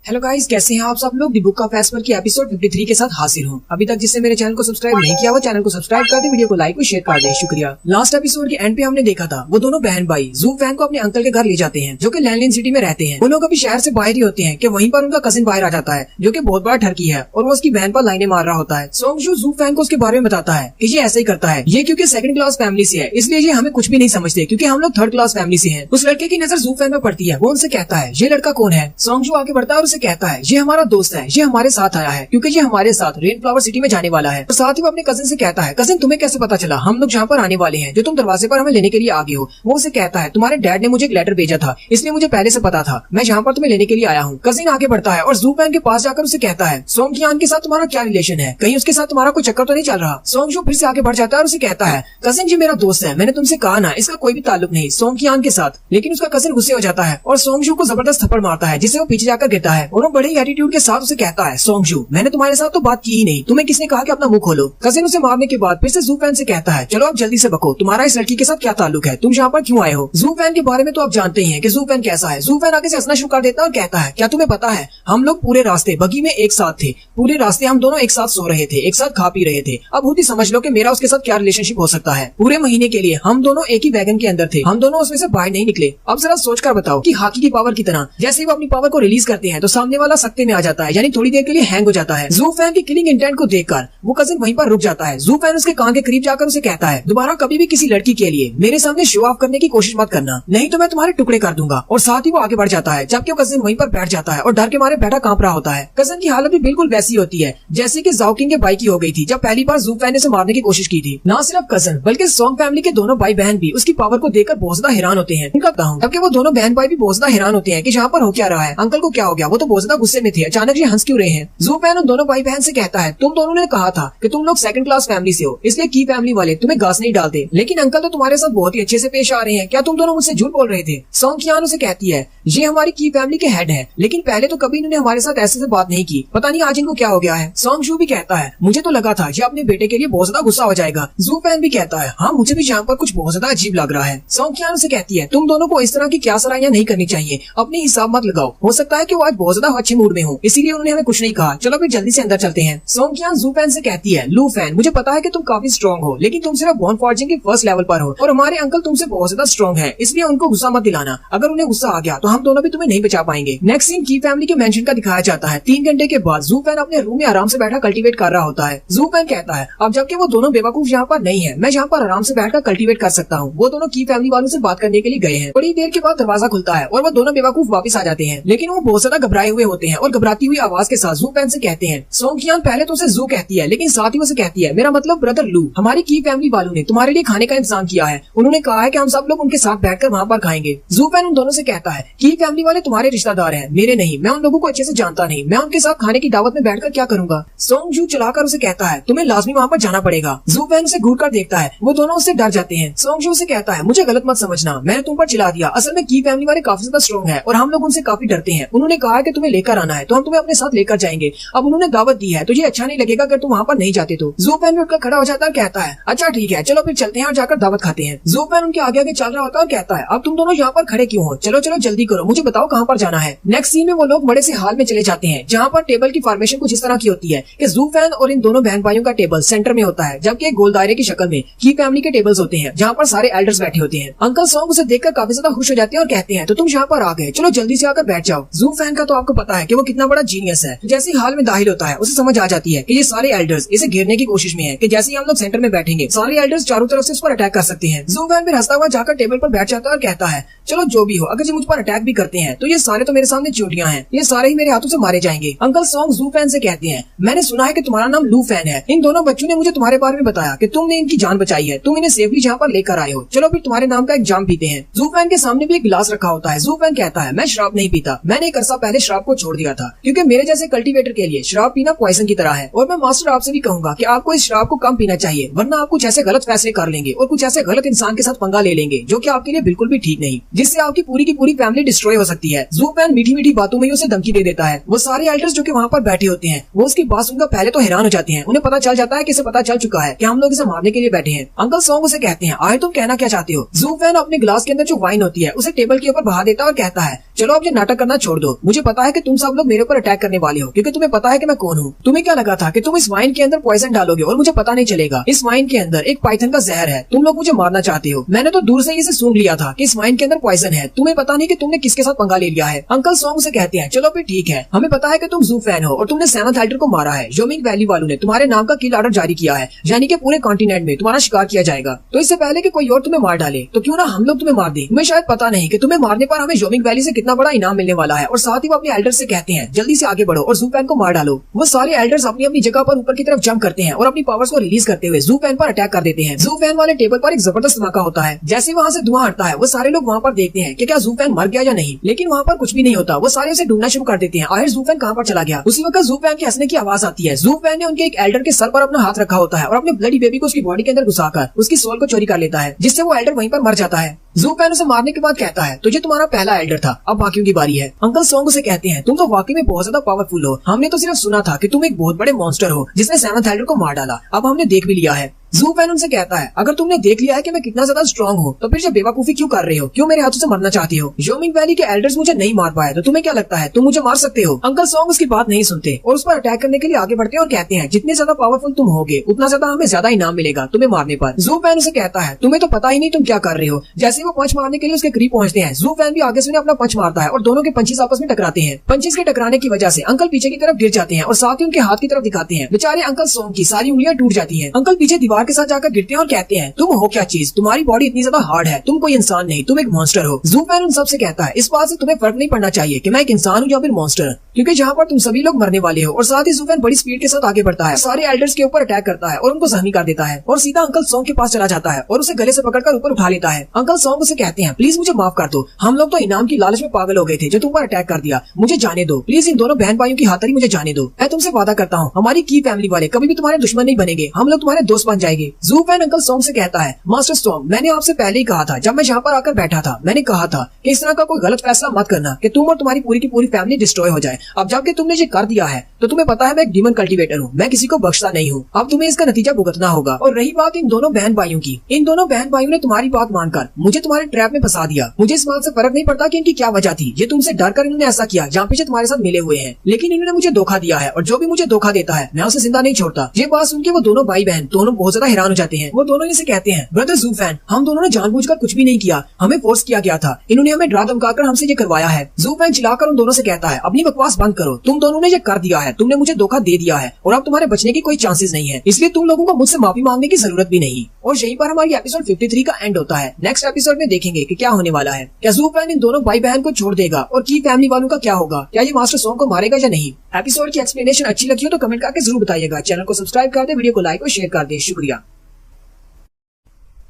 हेलो गाइस, कैसे हैं आप सब लोग। द बुक ऑफ एस्पर की एपिसोड 53 के साथ हाजिर हूँ। अभी तक जिसने मेरे चैनल को सब्सक्राइब नहीं किया वो चैनल को सब्सक्राइब कर दे, वीडियो को लाइक और शेयर कर दे। शुक्रिया। लास्ट एपिसोड के एंड पे हमने देखा था वो दोनों बहन भाई जू फैन को अपने अंकल के घर ले जाते हैं जो कि लैंडलिन सिटी में रहते हैं। वो लोग अभी शहर से बाहर ही होते हैं कि वहीं पर उनका कजिन बाहर आ जाता है जो कि बहुत बड़ा ठरकी है और वो उसकी बहन पर लाइनें मार रहा होता है। सोंग शू जू फैन को उसके बारे में बताता है कि ये ऐसा ही करता है। ये क्योंकि सेकंड क्लास फैमिली से है इसलिए ये हमें कुछ भी नहीं समझते, क्योंकि हम लोग थर्ड क्लास फैमिली से हैं। उस लड़के की नजर जू फैन में पड़ती है। वो उनसे कहता है, ये लड़का कौन है। सोंग शू आगे बढ़ता है और उसे कहता है, ये हमारा दोस्त है। ये हमारे साथ आया है क्योंकि ये हमारे साथ रेन फ्लावर सिटी में जाने वाला है। और साथ ही वो अपने कजिन से कहता है, कजिन तुम्हें कैसे पता चला हम लोग जहाँ पर आने वाले हैं, जो तुम दरवाजे पर हमें लेने के लिए आ गए हो। वो उसे कहता है, तुम्हारे डैड ने मुझे एक लेटर भेजा था इसलिए मुझे पहले से पता था, मैं जहाँ पर तुम्हें लेने के लिए आया हूँ। कजिन आगे बढ़ता है और जू फैन के पास जाकर उसे कहता है, सोंग कियान के साथ तुम्हारा क्या रिलेशन है, कहीं उसके साथ तुम्हारा कोई चक्कर तो नहीं चल रहा। सोंग शू फिर से आगे बढ़ जाता है और उसे कहता है, कजिन जी मेरा दोस्त है, मैंने तुमसे कहा ना इसका कोई भी ताल्लुक नहीं सोंग कियान के साथ। लेकिन उसका कजिन गुस्से हो जाता है और सोंग शू को जबरदस्त थप्पड़ मारता है जिससे वो पीछे जाकर गिरता है और वो बड़े एटीट्यूड के साथ उसे कहता है, सोंग शू मैंने तुम्हारे साथ तो बात की ही नहीं, तुम्हें किसने कहा कि अपना मुंह खोलो। कजिन उसे मारने के बाद फिर से जू फैन से कहता है, चलो अब जल्दी से बको, तुम्हारा इस लड़की के साथ क्या ताल्लुक है, तुम यहाँ पर क्यों आए हो। जू फैन के बारे में तो आप जानते ही हैं कि जू फैन कैसा है। जू फैन आगे से हंसना शुरू कर देता है और कहता है, क्या तुम्हें पता है हम लोग पूरे रास्ते बगी में एक साथ थे, पूरे रास्ते हम दोनों एक साथ सो रहे थे, एक साथ खा पी रहे थे। अब खुद ही समझ लो कि मेरा उसके साथ क्या रिलेशनशिप हो सकता है। पूरे महीने के लिए हम दोनों एक ही वैगन के अंदर थे, हम दोनों उसमें से बाहर नहीं निकले। अब जरा सोच कर बताओ कि हॉकी की पावर की तरह जैसे ही वो अपनी पावर को रिलीज करते हैं तो सामने वाला सख्ते में आ जाता है, यानी थोड़ी देर के लिए हैंग हो जाता है। जू फैन की किलिंग इंटेंट को देखकर वो कजिन वहीं पर रुक जाता है। जू फैन उसके कान के करीब जाकर उसे कहता है, दोबारा कभी भी किसी लड़की के लिए मेरे सामने शो ऑफ करने की कोशिश मत करना, नहीं तो मैं तुम्हारे टुकड़े कर दूंगा। और साथ ही वो आगे बढ़ जाता है, जबकि वो कजिन वहीं पर बैठ जाता है और डर के मारे बैठा कांप रहा होता है। कजिन की हालत भी बिल्कुल वैसी होती है जैसे कि जाओकिंग के भाई की हो गई थी जब पहली बार जू फैन ने उसे मारने की कोशिश की थी। ना सिर्फ कजिन बल्कि सोंग फैमिली के दोनों भाई बहन भी उसकी पावर को देखकर बहुत ज्यादा हैरान होते हैं। उनका बताऊं, जबकि वो दोनों बहन भाई भी बहुत ज्यादा हैरान होते हैं कि यहाँ पर हो क्या रहा है, अंकल को क्या हो गया, वो तो बहुत ज्यादा गुस्से में थे, अचानक ये हंस क्यों रहे हैं। जू फैन उन दोनों भाई बहन से कहता है, तुम दोनों ने कहा था कि तुम लोग सेकंड क्लास फैमिली से हो इसलिए की फैमिली वाले तुम्हें घास नहीं डालते, लेकिन अंकल तो तुम्हारे साथ बहुत ही अच्छे से पेश आ रहे हैं, क्या तुम दोनों मुझसे झूठ बोल रहे थे। सोंग कियान उसे कहती है, ये हमारी की फैमिली के हेड है, लेकिन पहले तो कभी इन्होंने हमारे साथ ऐसे से बात नहीं की, पता नहीं आज इनको क्या हो गया है। सोंग शू भी कहता है, मुझे तो लगा था ये अपने बेटे के लिए बहुत ज्यादा गुस्सा हो जाएगा। जू फैन भी कहता है, हाँ मुझे भी यहाँ पर कुछ बहुत ज्यादा अजीब लग रहा है। सोंग कियान उसे कहती है, तुम दोनों को इस तरह की क्या सराहियां नहीं करनी चाहिए, अपने हिसाब मत लगाओ, हो सकता है कि वो आज बहुत ज्यादा अच्छे मूड में हो इसीलिए उन्होंने हमें कुछ नहीं कहा, चलो फिर जल्दी से अंदर चलते हैं। सोंग कियान जू फैन से कहती है, लू फैन मुझे पता है कि तुम काफी स्ट्रॉन्ग हो, लेकिन तुम सिर्फ बॉन फॉर्जिंग के फर्स्ट लेवल पर हो और हमारे अंकल तुमसे बहुत ज्यादा स्ट्रॉन्ग है, इसलिए उनको गुस्सा मत दिलाना, अगर उन्हें गुस्सा आ गया तो हम दोनों भी तुम्हें नहीं बचा पाएंगे। नेक्स्ट सीन की फैमिली के मेंशन का दिखाया जाता है। 3 घंटे के बाद जू फैन अपने रूम में आराम से बैठा कल्टीवेट कर रहा होता है। जू फैन कहता है, अब जबकि वो दोनों बेवकूफ यहाँ पर नहीं है, मैं यहाँ पर आराम से बैठकर कल्टीवेट कर सकता हूँ। वो दोनों की फैमिली वालों से बात करने के लिए गए हैं। थोड़ी देर के बाद दरवाजा खुलता है और वो दोनों बेवकूफ वापस आ जाते हैं, लेकिन वो बहुत ज्यादा घबरा घबराए हुए होते हैं और घबराती हुई आवाज के साथ जू फैन से कहते हैं। सोंगकियान पहले तो उसे जू कहती है, लेकिन साथ ही उसे कहती है मेरा मतलब ब्रदर लू, हमारी की फैमिली वालों ने तुम्हारे लिए खाने का इंतजाम किया है। उन्होंने कहा है कि हम सब लोग उनके साथ बैठकर वहाँ पर खाएंगे। जू फैन उन दोनों से कहता है की फैमिली वाले तुम्हारे रिश्तेदार हैं, मेरे नहीं। मैं उन लोगों को अच्छे से जानता नहीं, मैं उनके साथ खाने की दावत में बैठकर क्या करूंगा। सोंग जू चलाकर उसे कहता है तुम्हें लाजमी वहाँ पर जाना पड़ेगा। जू फैन उसे घूर कर देखता है, वो दोनों उससे डर जाते हैं। सोंग जू उसे कहता है मुझे गलत मत समझना, मैंने तुम पर चिल्ला दिया। असल में की फैमिली वाले काफी ज्यादा स्ट्रॉन्ग है और हम लोग उनसे काफी डरते हैं। उन्होंने कहा कि तुम्हें लेकर आना है तो हम तुम्हें अपने साथ लेकर जाएंगे। अब उन्होंने दावत दी है तो ये अच्छा नहीं लगेगा अगर तुम वहाँ पर नहीं जाते तो। जू फैन भी उठकर खड़ा हो जाता है और कहता है अच्छा ठीक है, चलो फिर चलते हैं और जाकर दावत खाते हैं। जू फैन उनके आगे आगे चल रहा होता है और कहता है अब तुम दोनों यहाँ पर खड़े क्यों हो, चलो चलो जल्दी करो, मुझे बताओ कहाँ पर जाना है। नेक्स्ट सीन में वो लोग बड़े से हाल में चले जाते हैं जहाँ पर टेबल की फॉर्मेशन कुछ इस तरह की होती है कि जू फैन और इन दोनों बहन भाइयों का टेबल सेंटर में होता है, जबकि एक गोल दायरे की शक्ल में की फैमिली के टेबल्स होते हैं जहाँ पर सारे एल्डर्स बैठे होते हैं। अंकल सॉन्ग उसे देखकर काफी ज्यादा खुश हो जाते हैं और कहते हैं तो तुम यहाँ पर आ गए, चलो जल्दी से आकर बैठ जाओ। जू फैन का तो आपको पता है कि वो कितना बड़ा जीनियस है। जैसे ही हाल में दाखिल होता है उसे समझ आ जाती है कि ये सारे एल्डर्स इसे घेरने की कोशिश में है कि जैसे ही हम लोग सेंटर में बैठेंगे सारे एल्डर्स चारों तरफ से उस पर अटैक कर सकते हैं। जू फैन भी हंसता हुआ जाकर टेबल पर बैठ जाता है और कहता है चलो जो भी हो, अगर ये मुझ पर अटैक भी करते हैं तो ये सारे तो मेरे सामने चोटियां हैं, ये सारे ही मेरे हाथों से मारे जाएंगे। अंकल सॉन्ग जू फैन से कहते हैं मैंने सुना है कि तुम्हारा नाम लू फैन है। इन दोनों बच्चों ने मुझे तुम्हारे बारे में बताया कि तुमने इनकी जान बचाई है, तुम इन्हें सेफली जहाँ पर लेकर आए हो। चलो फिर तुम्हारे नाम का एक जाम पीते हैं। जू फैन के सामने भी एक गिलास रखा होता है। जू फैन कहता है मैं शराब नहीं पीता, मैंने एक अरसा पहले शराब को छोड़ दिया था क्योंकि मेरे जैसे कल्टीवेटर के लिए शराब पीना पॉइजन की तरह है। और मैं मास्टर आपसे भी कहूंगा कि आपको इस शराब को कम पीना चाहिए, वरना आप कुछ ऐसे गलत फैसले कर लेंगे और कुछ ऐसे गलत इंसान के साथ पंगा ले लेंगे जो कि आपके लिए बिल्कुल भी ठीक नहीं, जिससे आपकी पूरी की पूरी फैमिली डिस्ट्रॉय हो सकती है। जू फैन मीठी मीठी बातों में ही उसे धमकी दे देता है। वो सारे एल्डर्स जो कि वहाँ पर बैठे होते हैं वो उसकी बात सुनकर पहले तो हैरान हो जाते हैं। उन्हें पता चल जाता है कि इसे पता चल चुका है कि हम लोग इसे मारने के लिए बैठे हैं। अंकल सॉन्ग उसे कहते हैं आए तुम कहना क्या चाहते हो। जू फैन अपने ग्लास के अंदर जो वाइन होती है उसे टेबल के ऊपर बहा देता है और कहता है चलो अब ये नाटक करना छोड़ दो, मुझे पता है कि तुम सब लोग मेरे ऊपर अटैक करने वाले हो क्योंकि तुम्हें पता है कि मैं कौन हूँ। तुम्हें क्या लगा था कि तुम इस वाइन के अंदर पॉइजन डालोगे और मुझे पता नहीं चलेगा। इस वाइन के अंदर एक पाइथन का जहर है, तुम लोग मुझे मारना चाहते हो। मैंने तो दूर से इसे सूंघ लिया था कि इस वाइन के अंदर पॉइजन है, तुम्हें पता नहीं कि तुमने किसके साथ पंगा ले लिया है। अंकल सॉन्ग से कहते हैं चलो फिर ठीक है, हमें पता है कि तुम जू फैन हो और तुमने 7th एल्डर को मारा है। योमिंग वैली वालों ने तुम्हारे नाम का किल ऑर्डर जारी किया है, यानी कि पूरे कॉन्टिनेंट में तुम्हारा शिकार किया जाएगा। तो इससे पहले कि कोई और तुम्हें मार डाले तो क्यों ना हम लोग तुम्हें मार दें। तुम्हें शायद पता नहीं कि तुम्हें मारने पर हमें योमिंग वैली से कितना बड़ा इनाम मिलने वाला है। और साथ ही वो अपने एल्डर्स से कहते हैं जल्दी से आगे बढ़ो और जू फैन को मार डालो। वो सारे एल्डर्स अपनी अपनी जगह पर ऊपर की तरफ जंप करते हैं और अपनी पावर्स को रिलीज करते हुए जू फैन पर अटैक कर देते हैं। जू फैन वाले टेबल पर एक जबरदस्त धमाका होता है। जैसे वहाँ से धुआं हटता है वो सारे लोग वहाँ पर देखते हैं कि क्या जू फैन मर गया या नहीं, लेकिन वहाँ पर कुछ भी नहीं होता। वो सारे उसे ढूंढना शुरू कर देते हैं आखिर जू फैन कहाँ पर चला गया। उसी वक्त जू फैन के हंसने की आवाज आती है। जू फैन ने उनके एक एल्डर के सर पर अपना हाथ रखा होता है और अपने ब्लडी बेबी को उसकी बॉडी के अंदर घुसाकर उसकी सोल को चोरी कर लेता है, जिससे वो एल्डर वहीं पर मर जाता है। जू फैन उसे मारने के बाद कहता है तो ये तुम्हारा पहला एल्डर था, अब बाकियों की बारी है। अंकल सॉन्ग उसे कहते हैं तुम तो वाकई में बहुत ज्यादा पावरफुल हो, हमने तो सिर्फ सुना था कि तुम एक बहुत बड़े मॉन्स्टर हो जिसने 7th एल्डर को मार डाला, अब हमने देख भी लिया है। जू फैन उनसे कहता है अगर तुमने देख लिया है कि मैं कितना ज्यादा स्ट्रॉन्ग हूँ तो फिर ये बेवकूफी क्यों कर रहे हो, क्यों मेरे हाथों से मरना चाहती हो। योमिंग वैली के एल्डर्स मुझे नहीं मार पाए तो तुम्हें क्या लगता है तुम मुझे मार सकते हो। अंकल सॉन्ग उसकी बात नहीं सुनते और उस पर अटैक करने के लिए आगे बढ़ते हैं और कहते हैं जितने ज्यादा पावरफुल तुम होगे उतना ज्यादा हमें ज्यादा इनाम मिलेगा तुम्हें मारने पर। जू फैन उसे कहता है तुम्हें तो पता ही नहीं तुम क्या कर रहे हो। जैसे वो पंच मारने के लिए उसके करीब पहुंचते हैं जू फैन भी आगे से अपना पंच मारता है और दोनों के पंचेस आपस में टकराते हैं। पंचेस के टकराने की वजह से अंकल पीछे की तरफ गिर जाते हैं और साथ ही उनके हाथ की तरफ दिखाते हैं। बेचारे अंकल सॉन्ग की सारी उंगलियां टूट जाती है। अंकल पीछे दीवार के साथ जाकर गिरते हैं और कहते हैं तुम हो क्या चीज, तुम्हारी बॉडी इतनी ज्यादा हार्ड है, तुम कोई इंसान नहीं, तुम एक मॉन्स्टर हो। जू फैन उन सबसे कहता है इस बात से तुम्हें फर्क नहीं पड़ना चाहिए कि मैं एक इंसान हूँ या फिर मॉन्स्टर, क्योंकि जहाँ पर तुम सभी लोग मरने वाले हो। और साथ ही जू फैन बड़ी स्पीड के साथ आगे बढ़ता है, सारे एल्डर्स के ऊपर अटैक करता है और उनको जख्मी कर देता है और सीधा अंकल सॉन्ग के पास चला जाता है और उसे गले से पकड़कर ऊपर उठा लेता है। अंकल सॉन्ग उसे कहते हैं प्लीज मुझे माफ कर दो, हम लोग तो इनाम की लालच में पागल हो गए थे जो तुम पर अटैक कर दिया, मुझे जाने दो प्लीज, इन दोनों बहन भाइयों की हाथरी मुझे जाने दो। मैं तुमसे वादा करता हूँ हमारी की फैमिली वाले कभी भी तुम्हारे दुश्मन नहीं बनेंगे, हम लोग तुम्हारे दोस्त बन जाएंगे। जू फैन अंकल सॉन्ग से कहता है मास्टर सॉन्ग मैंने आपसे पहले ही कहा था, जब मैं यहाँ पर आकर बैठा था मैंने कहा था कि इस तरह का कोई गलत फैसला मत करना कि तुम और तुम्हारी पूरी की पूरी फैमिली डिस्ट्रॉय हो जाए। अब जबकि तुमने ये कर दिया है तो तुम्हें पता है मैं एक डीमन कल्टीवेटर हूँ, मैं किसी को बख्शता नहीं हूँ, अब तुम्हें इसका नतीजा भुगतना होगा। और रही बात इन दोनों बहन भाइयों की, इन दोनों बहन भाइयों ने तुम्हारी बात मानकर मुझे तुम्हारे ट्रैप में फंसा दिया। मुझे इस बात से फर्क नहीं पड़ता कि इनकी क्या वजह थी, ये तुमसे डर कर इन्होंने ऐसा किया जहाँ पीछे तुम्हारे साथ मिले हुए हैं, लेकिन इन्होंने मुझे धोखा दिया है और जो भी मुझे धोखा देता है मैं उसे जिंदा नहीं छोड़ता। ये बात सुन के वो दोनों भाई बहन दोनों बहुत ज्यादा हैरान हो जाते हैं। वो दोनों इसे कहते हैं, ब्रदर ज़ूफैन, हम दोनों ने जानबूझकर कुछ भी नहीं किया, हमें फोर्स किया गया था, इन्होंने हमें डरा धमकाकर हमसे ये करवाया है। ज़ूफैन चिल्लाकर उन दोनों से कहता है, अपनी बकवास बंद करो, तुम दोनों ने ये कर दिया है, तुमने मुझे धोखा दे दिया है और अब तुम्हारे बचने की कोई चांसेस नहीं है, इसलिए तुम लोगों को मुझसे माफी मांगने की जरूरत भी नहीं। और यहीं पर हमारी एपिसोड 53 का एंड होता है। नेक्स्ट एपिसोड में देखेंगे कि क्या होने वाला है। क्या ज़ूफैन इन दोनों भाई बहन को छोड़ देगा और की फैमिली वालों का क्या होगा? क्या ये मास्टर सॉन्ग को मारेगा या नहीं? एपिसोड की एक्सप्लेनेशन अच्छी लगी हो तो कमेंट करके जरूर बताइएगा। चैनल को सब्सक्राइब कर दे, वीडियो को लाइक और शेयर कर दे। शुक्रिया।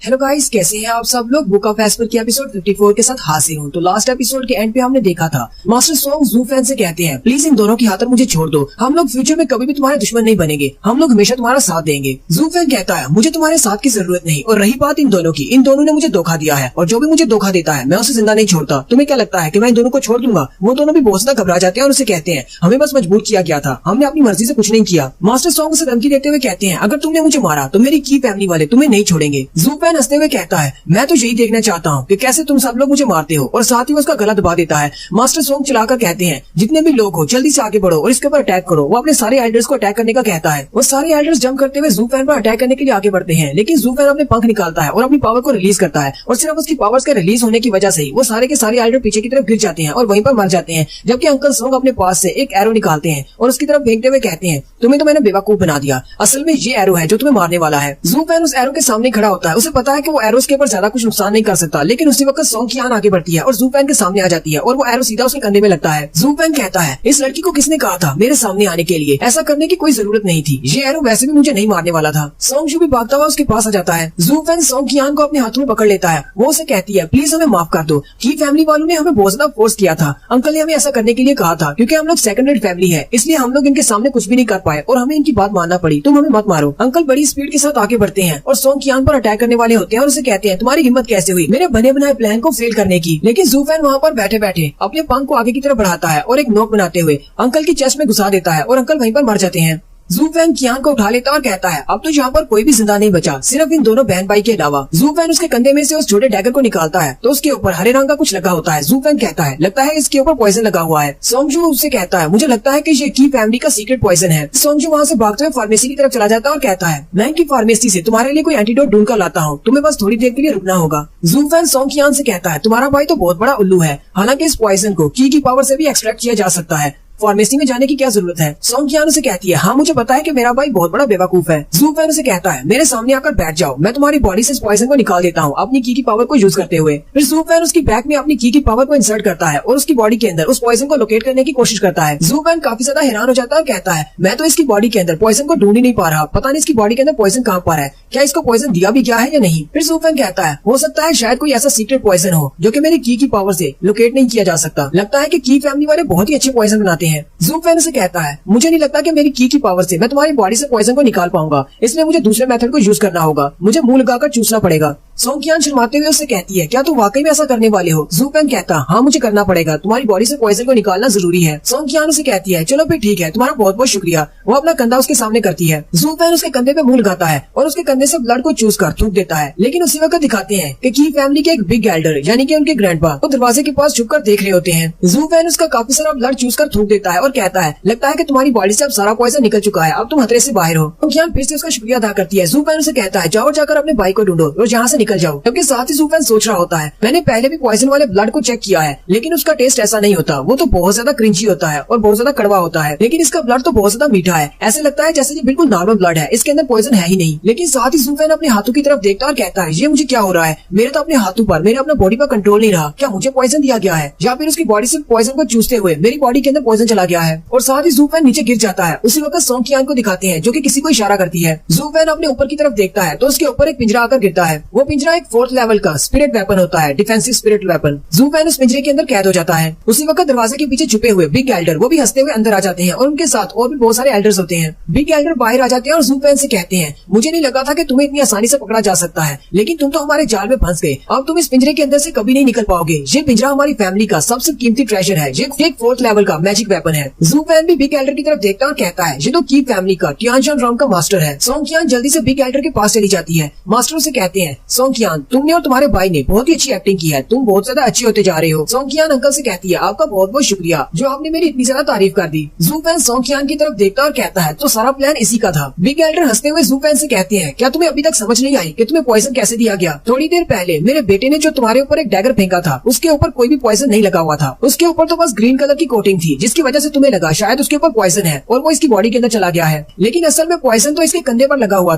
हेलो गाइस, कैसे हैं आप सब लोग? बुक ऑफ एस्पर की एपिसोड 54 के साथ हाजिर हूँ। तो लास्ट एपिसोड के एंड पे हमने देखा था मास्टर सॉन्ग ज़ूफैन से कहते हैं, प्लीज इन दोनों की खातिर मुझे छोड़ दो, हम लोग फ्यूचर में कभी भी तुम्हारे दुश्मन नहीं बनेंगे, हम लोग हमेशा तुम्हारा साथ देंगे। ज़ूफैन कहता है, मुझे तुम्हारे साथ की जरूरत नहीं, और रही बात इन दोनों की, इन दोनों ने मुझे धोखा दिया है और जो भी मुझे धोखा देता है मैं उसे जिंदा नहीं छोड़ता। तुम्हें क्या लगता है कि मैं इन दोनों को छोड़ दूंगा? वो दोनों भी बहुत ज्यादा घबरा जाते हैं और उसे कहते हैं, हमें बस मजबूर किया गया था, हमने अपनी मर्जी से कुछ नहीं किया। मास्टर सॉन्ग उसे धमकी देते हुए कहते हैं, अगर तुमने मुझे मारा तो मेरी की फैमिली वाले तुम्हें नहीं छोड़ेंगे। ज़ूफैन हंसते हुए कहता है, मैं तो यही देखना चाहता हूँ कि कैसे तुम सब लोग मुझे मारते हो, और साथ ही उसका गला दबा देता है। मास्टर सॉन्ग चलाकर कहते हैं, जितने भी लोग हो जल्दी से आगे बढ़ो और इसके ऊपर अटैक करो। वो अपने सारे एल्डर्स को अटैक करने का कहता है। वो सारे एल्डर्स जंप करते हुए ज़ूफैन पर अटैक करने के लिए आगे बढ़ते हैं, लेकिन ज़ूफैन अपने पंख निकालता है और अपनी पावर को रिलीज करता है, और सिर्फ उसकी पावर्स के रिलीज होने की वजह से ही वो सारे के सारे एल्डर पीछे की तरफ गिर जाते हैं और वहीं पर मर जाते हैं। जबकि अंकल सॉन्ग अपने पास से एक एरो निकालते हैं और उसकी तरफ फेंकते हुए कहते हैं, तुम्हें तो मैंने बेवकूफ बना दिया, असल में ये एरो है जो तुम्हें मारने वाला है। ज़ूफैन उस एरो के सामने खड़ा होता है। उसे पता है कि वो एरो के ऊपर ज्यादा कुछ नुकसान नहीं कर सकता, लेकिन उसी वक्त सॉन्ग की आन आगे बढ़ती है और ज़ूफैन के सामने आ जाती है और वो एरो सीधा उसके कंधे में लगता है। ज़ूफैन कहता है, इस लड़की को किसने कहा था मेरे सामने आने के लिए? ऐसा करने की कोई जरूरत नहीं थी, ये एरो वैसे भी मुझे नहीं मारने वाला था। सॉन्ग भी भागता हुआ उसके पास आ जाता है। ज़ूफैन सॉन्ग की आन को अपने हाथों में पकड़ लेता है। वो उसे कहती है, प्लीज हमें माफ कर दो, की फैमिली वालों ने हमें बहुत ज्यादा फोर्स किया था, अंकल ने हमें ऐसा करने के लिए कहा था क्योंकि हम लोग सेकंड रेट फैमिली है, इसलिए हम लोग इनके सामने कुछ भी नहीं कर पाए और हमें इनकी बात मानना पड़ी, तुम हमें मत मारो। अंकल बड़ी स्पीड के साथ आगे बढ़ते हैं और सॉन्ग की आन पर अटैक करने वाले होते हैं और उसे कहते हैं, तुम्हारी हिम्मत कैसे हुई मेरे बने बनाए प्लान को फेल करने की? लेकिन ज़ूफैन वहाँ पर बैठे बैठे अपने पंख को आगे की तरफ बढ़ाता है और एक नोक बनाते हुए अंकल की चेस्ट में घुसा देता है और अंकल वहीं पर मर जाते हैं। ज़ूफैन कियान को उठा लेता और कहता है, अब तो यहाँ पर कोई भी जिंदा नहीं बचा, सिर्फ इन दोनों बहन भाई के अलावा। ज़ूफैन उसके कंधे में से उस छोटे डैगर को निकालता है तो उसके ऊपर हरे रंग का कुछ लगा होता है। ज़ूफैन कहता है, लगता है इसके ऊपर पॉइजन लगा हुआ है। सोंगजू उससे कहता है, मुझे लगता है कि ये की फैमिली का सीक्रेट पॉइजन है। सोंगजू वहाँ से भागते हुए फार्मेसी की तरफ चला जाता है और कहता है, मैं इनकी फार्मेसी से तुम्हारे लिए कोई एंटीडोट ढूंढ कर लाता हूँ, तुम्हें बस थोड़ी देर के लिए रुकना होगा। ज़ूफैन सोंग कियान से कहता है, तुम्हारा भाई तो बहुत बड़ा उल्लू है, हालांकि इस पॉइजन को की पावर से भी एक्सट्रैक्ट किया जा सकता है, फार्मेसी में जाने की क्या जरूरत है? सोंग कियान उसे कहती है, हाँ मुझे पता है कि मेरा भाई बहुत बड़ा बेवकूफ है। ज़ूफैन उसे कहता है, मेरे सामने आकर बैठ जाओ, मैं तुम्हारी बॉडी से इस पॉइजन को निकाल देता हूँ अपनी की पावर को यूज करते हुए। फिर ज़ूफैन उसकी बैक में अपनी की पावर को इंसर्ट करता है और उसकी बॉडी के अंदर उस पॉइजन को लोकेट करने की कोशिश करता है। ज़ूफैन काफी ज्यादा हैरान हो जाता है और कहता है, मैं तो इसकी बॉडी के अंदर पॉइजन को ढूंढ ही नहीं पा रहा, पता नहीं इसकी बॉडी के अंदर पॉइजन कहाँ पर है, क्या इसको पॉइजन दिया भी गया है या नहीं? फिर ज़ूफैन कहता है, हो सकता है शायद कोई ऐसा सीक्रेट पॉइजन हो जो कि मेरी की पावर से लोकेट नहीं किया जा सकता, लगता है कि की फैमिली वाले बहुत ही अच्छे पॉइजन बनाते हैं। ज़ूफैन कहता है, मुझे नहीं लगता कि मेरी की पावर से मैं तुम्हारी बॉडी से पॉइजन को निकाल पाऊंगा, इसलिए मुझे दूसरे मेथड को यूज करना होगा, मुझे मुंह लगाकर चूसना पड़ेगा। सोंग कियान शर्माते हुए उससे कहती है, क्या तुम वाकई में ऐसा करने वाले हो? ज़ूफैन कहता, हाँ मुझे करना पड़ेगा, तुम्हारी बॉडी से पॉइजन को निकालना जरूरी है। सोंग कियान उसे कहती है, चलो फिर ठीक है, तुम्हारा बहुत बहुत शुक्रिया। वो अपना कंधा उसके सामने करती है। ज़ूफैन उसके कंधे पे मुंह लगाता है और उसके कंधे से ब्लड को चूस कर थूक देता है, लेकिन उसी वक्त दिखाते हैं कि की फैमिली के एक बिग एल्डर यानी कि उनके ग्रैंडपा वो दरवाजे के पास छुपकर देख रहे होते हैं। ज़ूफैन उसका काफी सारा ब्लड चूस कर थूक देता है और कहता है, लगता है कि तुम्हारी बॉडी से अब सारा पॉइजन निकल चुका है, अब तुम खतरे से बाहर हो। सोंग कियान फिर से उसका शुक्रिया अदा करती है। ज़ूफैन उसे कहता है, जाओ जाकर अपने भाई को ढूंढो और यहाँ से निकल जाओ। जबकि साथ ही ज़ूफैन सोच रहा होता है, मैंने पहले भी पॉइजन वाले ब्लड को चेक किया है, लेकिन उसका टेस्ट ऐसा नहीं होता, वो तो बहुत ज्यादा क्रिंची होता है और बहुत ज्यादा कड़वा होता है, लेकिन इसका ब्लड तो बहुत ज्यादा मीठा है, ऐसे लगता है जैसे ये बिल्कुल नॉर्मल ब्लड है, इसके अंदर पॉइजन है ही नहीं। लेकिन साथ ही ज़ूफैन अपने हाथों की तरफ देखता और कहता है, ये मुझे क्या हो रहा है, मेरे तो अपने हाथों पर, मेरे अपना बॉडी पर कंट्रोल नहीं रहा, क्या मुझे पॉइजन दिया गया है या फिर उसकी बॉडी से पॉइजन को चूसते हुए मेरी बॉडी के अंदर पॉइजन चला गया है? और साथ ही ज़ूफैन नीचे गिर जाता है। उसी वक्त सोंग कियान को दिखाते हैं जो कि किसी को इशारा करती है। ज़ूफैन अपने ऊपर की तरफ देखता है तो उसके ऊपर एक पिंजरा आकर गिरता है। वो पिंजरा एक 4th लेवल का स्पिरिट वेपन होता है, डिफेंसिव स्पिरिट वेपन। ज़ूफैन उस पिंजरे के अंदर कैद हो जाता है। उसी वक्त दरवाजे के पीछे छुपे हुए बिग एल्डर वो भी हंसते हुए अंदर आ जाते हैं और उनके साथ और भी बहुत सारे एल्डर्स होते हैं। बिग एल्डर बाहर आ जाते हैं और ज़ूफैन से कहते हैं, मुझे नहीं लगा था कि तुम्हें इतनी आसानी से पकड़ा जा सकता है, लेकिन तुम तो हमारे जाल में फंस गए, अब तुम इस पिंजरे के अंदर से कभी नहीं निकल पाओगे। ये पिंजरा हमारी फैमिली का सबसे कीमती ट्रेजर है, ये एक 4th लेवल का मैजिक वेपन है। ज़ूफैन भी बिग एल्डर की तरफ देखता और कहता है, ये तो की फैमिली का टियानशान राउंड का मास्टर है। सोंग कियान जल्दी से बिग एल्डर के पास चली जाती है। मास्टर उसे कहते हैं, सोंग सोंगकियान, तुमने और तुम्हारे भाई ने बहुत ही अच्छी एक्टिंग की है, तुम बहुत ज्यादा अच्छे होते जा रहे हो। सोंगकियान अंकल से कहती है, आपका बहुत बहुत शुक्रिया जो आपने मेरी इतनी ज्यादा तारीफ कर दी। ज़ूफेन सोंगकियान की तरफ देखता और कहता है, तो सारा प्लान इसी का था। बिग एल्डर हंसते हुए ज़ूफेन से कहते हैं, क्या तुम्हें अभी तक समझ नहीं आई कि तुम्हें पॉइजन कैसे दिया गया? थोड़ी देर पहले मेरे बेटे ने जो तुम्हारे ऊपर एक डैगर फेंका था, उसके ऊपर कोई भी पॉइजन नहीं लगा हुआ था, उसके ऊपर तो बस ग्रीन कलर की कोटिंग थी, जिसकी वजह से तुम्हें लगा शायद उसके ऊपर पॉइजन है और वो इसकी बॉडी के अंदर चला गया है, लेकिन असल में पॉइजन तो इसके कंधे पर लगा हुआ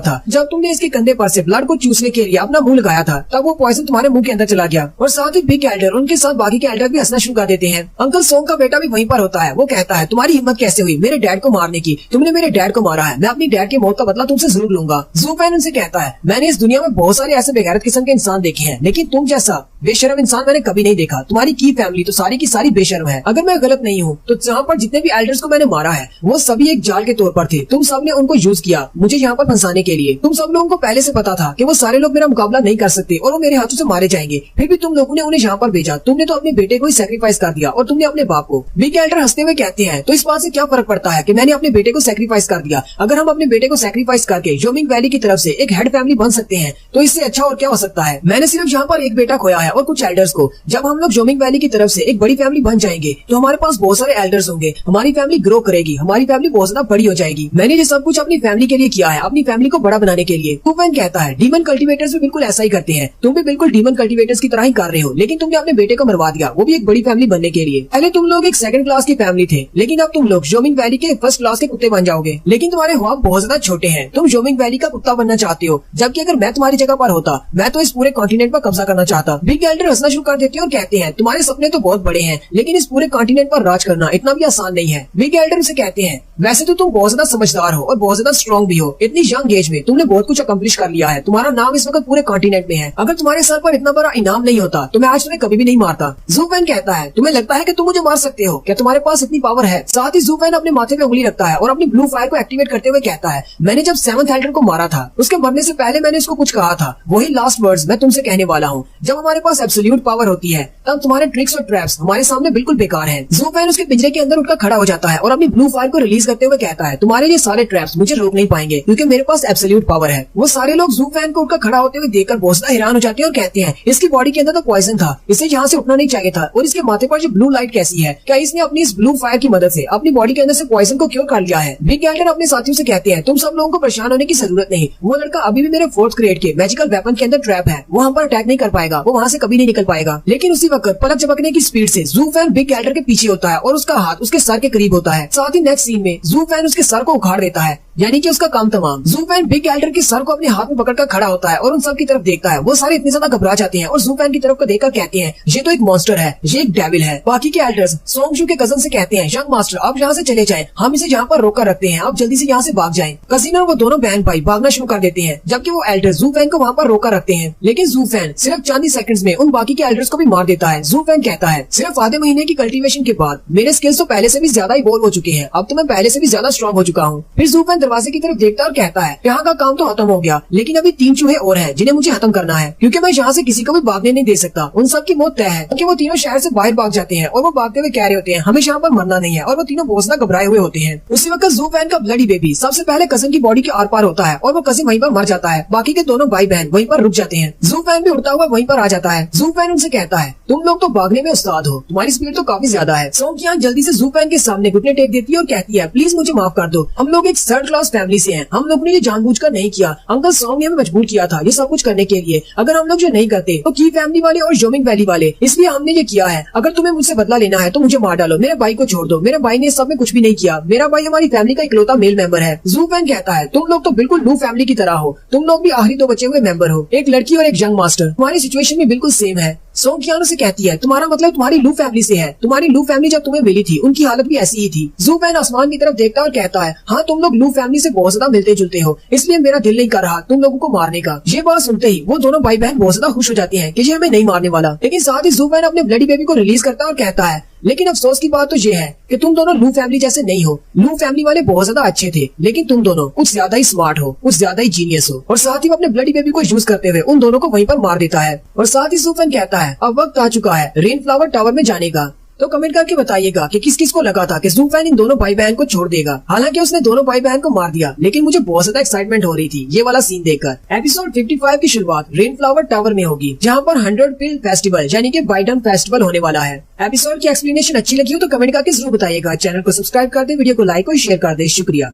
था। जब तुमने इसके कंधे पर से ब्लड को चूसने के लिए अपना मुंह लगाया था, तब वो पॉइजन तुम्हारे मुंह के अंदर चला गया। और साथ ही बिग एल्डर उनके साथ बाकी के एल्डर भी हंसना शुरू कर देते हैं। अंकल सोंग का बेटा भी वहीं पर होता है। वो कहता है, तुम्हारी हिम्मत कैसे हुई मेरे डैड को मारने की? तुमने मेरे डैड को मारा है, मैं अपनी डैड की मौत का बदला तुमसे जरूर लूंगा। ज़ूफेन उनसे कहता है, मैंने इस दुनिया में बहुत सारे ऐसे बेगैरत किस्म के इंसान देखे हैं, लेकिन तुम जैसा बेशर्म इंसान मैंने कभी नहीं देखा। तुम्हारी की फैमिली तो सारी की सारी बेशर्म है। अगर मैं गलत नहीं हूँ तो जहाँ पर जितने भी एल्डर्स को मैंने मारा है वो सभी एक जाल के तौर पर थे। तुम सब ने उनको यूज किया मुझे यहाँ पर फंसाने के लिए। तुम सब लोगों को पहले से पता था कि वो सारे लोग मेरा मुकाबला नहीं कर सकते और वो मेरे हाथों से मारे जाएंगे, फिर भी तुम लोगों ने उन्हें यहाँ पर भेजा। तुमने तो अपने बेटे को ही सैक्रिफाइस कर दिया और तुमने अपने बाप को। बिग एल्डर हंसते हुए कहते हैं, तो इस बात से क्या फर्क पड़ता है कि मैंने अपने बेटे को सैक्रिफाइस कर दिया? अगर हम अपने बेटे को सैक्रिफाइस करके योमिंग वैली की तरफ से एक हेड फैमिली बन सकते हैं तो इससे अच्छा और क्या हो सकता है? मैंने सिर्फ यहाँ पर एक बेटा खोया है और कुछ एल्डर्स को। जब हम लोग योमिंग वैली की तरफ से एक बड़ी फैमिली बन जाएंगे तो हमारे पास बहुत सारे एल्डर्स होंगे, हमारी फैमिली ग्रो करेगी, हमारी फैमिली बहुत ज्यादा बड़ी हो जाएगी। मैंने ये सब कुछ अपनी फैमिली के लिए किया है, अपनी फैमिली को बड़ा बनाने के लिए। ज़ूफेन कहता है, डीमन कल्टीवेटर्स भी बिल्कुल ऐसा ही करते हैं, तुम भी बिल्कुल डीमन कल्टीवेटर्स की तरह ही कर रहे हो, लेकिन तुमने अपने बेटे को मरवा दिया, वो भी एक बड़ी फैमिली बनने के लिए। पहले तुम लोग एक सेकंड क्लास की फैमिली थे, लेकिन अब तुम लोग योमिंग वैली के फर्स्ट क्लास के कुत्ते बन जाओगे। लेकिन तुम्हारे ख्वाब बहुत ज्यादा छोटे हैं, तुम योमिंग वैली का कुत्ता बनना चाहते हो, जबकि अगर मैं तुम्हारी जगह पर होता मैं तो इस पूरे कॉन्टिनेंट पर कब्जा करना चाहता। बिग एल्डर हंसना शुरू कर देते हैं और कहते हैं, तुम्हारे सपने तो बहुत बड़े हैं, लेकिन इस पूरे कॉन्टिनेंट पर राज करना इतना भी आसान नहीं है। बिग एल्डर उसे कहते हैं, वैसे तो तुम बहुत ज्यादा समझदार हो और बहुत ज्यादा स्ट्रॉन्ग भी हो, इतनी यंग एज में तुमने बहुत कुछ अकम्प्लिश कर लिया है, तुम्हारा नाम इस वक्त पूरे कॉन्टिनेंट में है। अगर तुम्हारे सर पर इतना बड़ा इनाम नहीं होता तो मैं आज तुम्हें कभी भी नहीं मारता। ज़ूफेन कहता है, तुम्हें लगता है कि तुम मुझे मार सकते हो? क्या तुम्हारे पास इतनी पावर है? साथ ही ज़ूफेन अपने माथे पे उंगली रखता है और अपनी ब्लू फायर को एक्टिवेट करते हुए कहता है, मैंने जब 7th एल्डर को मारा था उसके मरने से पहले मैंने इसको कुछ कहा था, वही लास्ट वर्ड्स मैं तुमसे कहने वाला हूँ। जब हमारे पास एब्सोल्यूट पावर होती है तब तुम्हारे ट्रिक्स और ट्रैप्स हमारे सामने बिल्कुल बेकार हैं। ज़ूफेन उसके पिंजरे के अंदर उठकर खड़ा हो जाता है और अपनी ब्लू फायर को रिलीज करते हुए कहता है, तुम्हारे ये सारे ट्रैप्स मुझे रोक नहीं पाएंगे क्योंकि मेरे पास एब्सोल्यूट पावर है। वो सारे लोग ज़ूफेन को उठकर खड़ा होते हुए देखकर बहुत ज्यादा हैरान हो जाते हैं और कहते हैं, इसकी बॉडी के अंदर तो पॉइजन था, इसे यहाँ से उठना नहीं चाहिए था, और इसके माथे पर जो ब्लू लाइट कैसी है? क्या इसने अपनी इस ब्लू फायर की मदद से अपनी बॉडी के अंदर से पॉइजन को क्योर कर लिया है? बिग एल्डर अपने साथियों से कहते हैं, तुम सब लोगों को परेशान होने की जरूरत नहीं, वो लड़का अभी भी मेरे 4th ग्रेड के मैजिकल वेपन के अंदर ट्रैप है, वो हम पर अटैक नहीं कर पाएगा, वो वहाँ से कभी नहीं निकल पाएगा। लेकिन उसी वक्त पलक झपकने की स्पीड से ज़ूफेन बिग एल्डर के पीछे होता है और उसका हाथ उसके सर के करीब होता है। साथ ही नेक्स्ट सीन में ज़ूफेन उसके सर को उखाड़ देता है, यानी कि उसका काम तमाम। ज़ूफेन बिग एल्डर के सर को अपने हाथ में पकड़कर खड़ा होता है और उन सब की तरफ देखता है। वो सारे इतने ज्यादा घबरा जाते हैं और ज़ूफेन की तरफ को देखकर कहते हैं, ये तो एक मॉन्स्टर है, ये एक डेविल है। बाकी के एल्डर्स सोंगशू के कजन से कहते हैं, यंग मास्टर आप यहाँ से चले जाएं, हम इसे यहाँ पर रोक कर रखते हैं, आप जल्दी से यहाँ से भाग जाएं। कजिन और वो दोनों बहन भाई भागना शुरू कर देते हैं, जबकि वो एल्डर ज़ूफेन को वहाँ पर रोक कर रखते हैं। लेकिन ज़ूफेन सिर्फ चंद ही सेकंड्स में उन बाकी के एल्डर्स को भी मार देता है। ज़ूफेन कहता है, सिर्फ आधे महीने की कल्टीवेशन के बाद मेरे स्किल्स तो पहले से भी ज्यादा इवॉल्व हो चुके हैं, अब तो मैं पहले से भी ज्यादा स्ट्रॉन्ग हो चुका हूँ। फिर ज़ूफेन दरवाजे की तरफ देखता और कहता है, यहाँ का काम तो खत्म हो गया, लेकिन अभी 3 चूहे और हैं जिन्हें मुझे खत्म करना है, क्योंकि मैं यहाँ से किसी को भी भागने नहीं दे सकता। उन सब की मौत तय है क्योंकि वो तीनों शहर से बाहर भाग जाते हैं और वो भागते हुए कह रहे होते हैं, हमें यहाँ पर मरना नहीं है, और वो तीनों बहुत ज्यादा घबराए हुए होते हैं। उसी वक्त ज़ूफेन का ब्लडी बेबी सबसे पहले कजिन की बॉडी के आर पार होता है और वो कजिन वहीं पर मर जाता है। बाकी के दोनों भाई बहन वहीं पर रुक जाते हैं। ज़ूफेन भी उड़ता हुआ वहीं पर आ जाता है। ज़ूफेन उनसे कहता है, तुम लोग तो भागने में उस्ताद हो, तुम्हारी स्पीड तो काफी ज्यादा है। सोंगकियान जल्दी से ज़ूफेन के सामने घुटने टेक देती है और कहती है, प्लीज मुझे माफ कर दो, हम लोग एक 3rd क्लास फैमिली से हैं, हम लोग ने ये जानबूझकर नहीं किया, अंकल सॉन्ग ने हमें मजबूर किया था ये सब कुछ करने के लिए। अगर हम लोग जो नहीं करते तो की फैमिली वाले और योमिंग वैली वाले, इसलिए हमने ये किया है। अगर तुम्हें मुझसे बदला लेना है तो मुझे मार डालो, मेरे भाई को छोड़ दो, मेरे भाई ने इस सब में कुछ भी नहीं किया, मेरा भाई हमारी फैमिली का इकलौता मेल मेंबर है। ज़ूफेन कहता है, तुम लोग तो बिल्कुल लू फैमिली की तरह हो, तुम लोग भी आखिरी 2 बचे हुए मेंबर हो, एक लड़की और एक यंग मास्टर, तुम्हारी सिचुएशन भी बिल्कुल सेम है। सोंगकियान से कहती है, तुम्हारा मतलब तुम्हारी लू फैमिली से है, तुम्हारी लू फैमिली जब तुम्हें मिली थी उनकी हालत भी ऐसी ही थी। ज़ूफेन आसमान की तरफ देखता और कहता है, हाँ तुम लोग लू फैमिली से बहुत ज्यादा मिलते जुलते हो, इसलिए मेरा दिल नहीं कर रहा तुम लोगों को मारने का। ये बात सुनते ही वो दोनों भाई बहन बहुत ज्यादा खुश हो जाती हैं कि ये हमें नहीं मारने वाला। लेकिन साथ ही ज़ूफेन अपने ब्लडी बेबी को रिलीज करता है और कहता है, लेकिन अफसोस की बात तो ये है कि तुम दोनों लू फैमिली जैसे नहीं हो। लू फैमिली वाले बहुत ज्यादा अच्छे थे, लेकिन तुम दोनों कुछ ज्यादा ही स्मार्ट हो, कुछ ज्यादा ही जीनियस हो। और साथ ही वो अपने ब्लडी बेबी को यूज करते हुए उन दोनों को वहीं पर मार देता है। और साथ ही ज़ूफेन कहता है, अब वक्त आ चुका है रेन फ्लावर टावर में जाने का। तो कमेंट करके बताइएगा कि किस किस को लगा था कि ज़ूफैन इन दोनों भाई बहन को छोड़ देगा। हालांकि उसने दोनों भाई बहन को मार दिया, लेकिन मुझे बहुत ज्यादा एक्साइटमेंट हो रही थी ये वाला सीन देखकर। एपिसोड 55 की शुरुआत रेनफ्लावर टावर में होगी, जहाँ पर 100 पिल फेस्टिवल यानी कि बाइडन फेस्टिवल होने वाला है। एपिसोड की एक्सप्लेनेशन अच्छी लगी हो तो कमेंट करके जरूर बताइएगा। चैनल को सब्सक्राइब कर दे, वीडियो को लाइक और शेयर कर दे। शुक्रिया।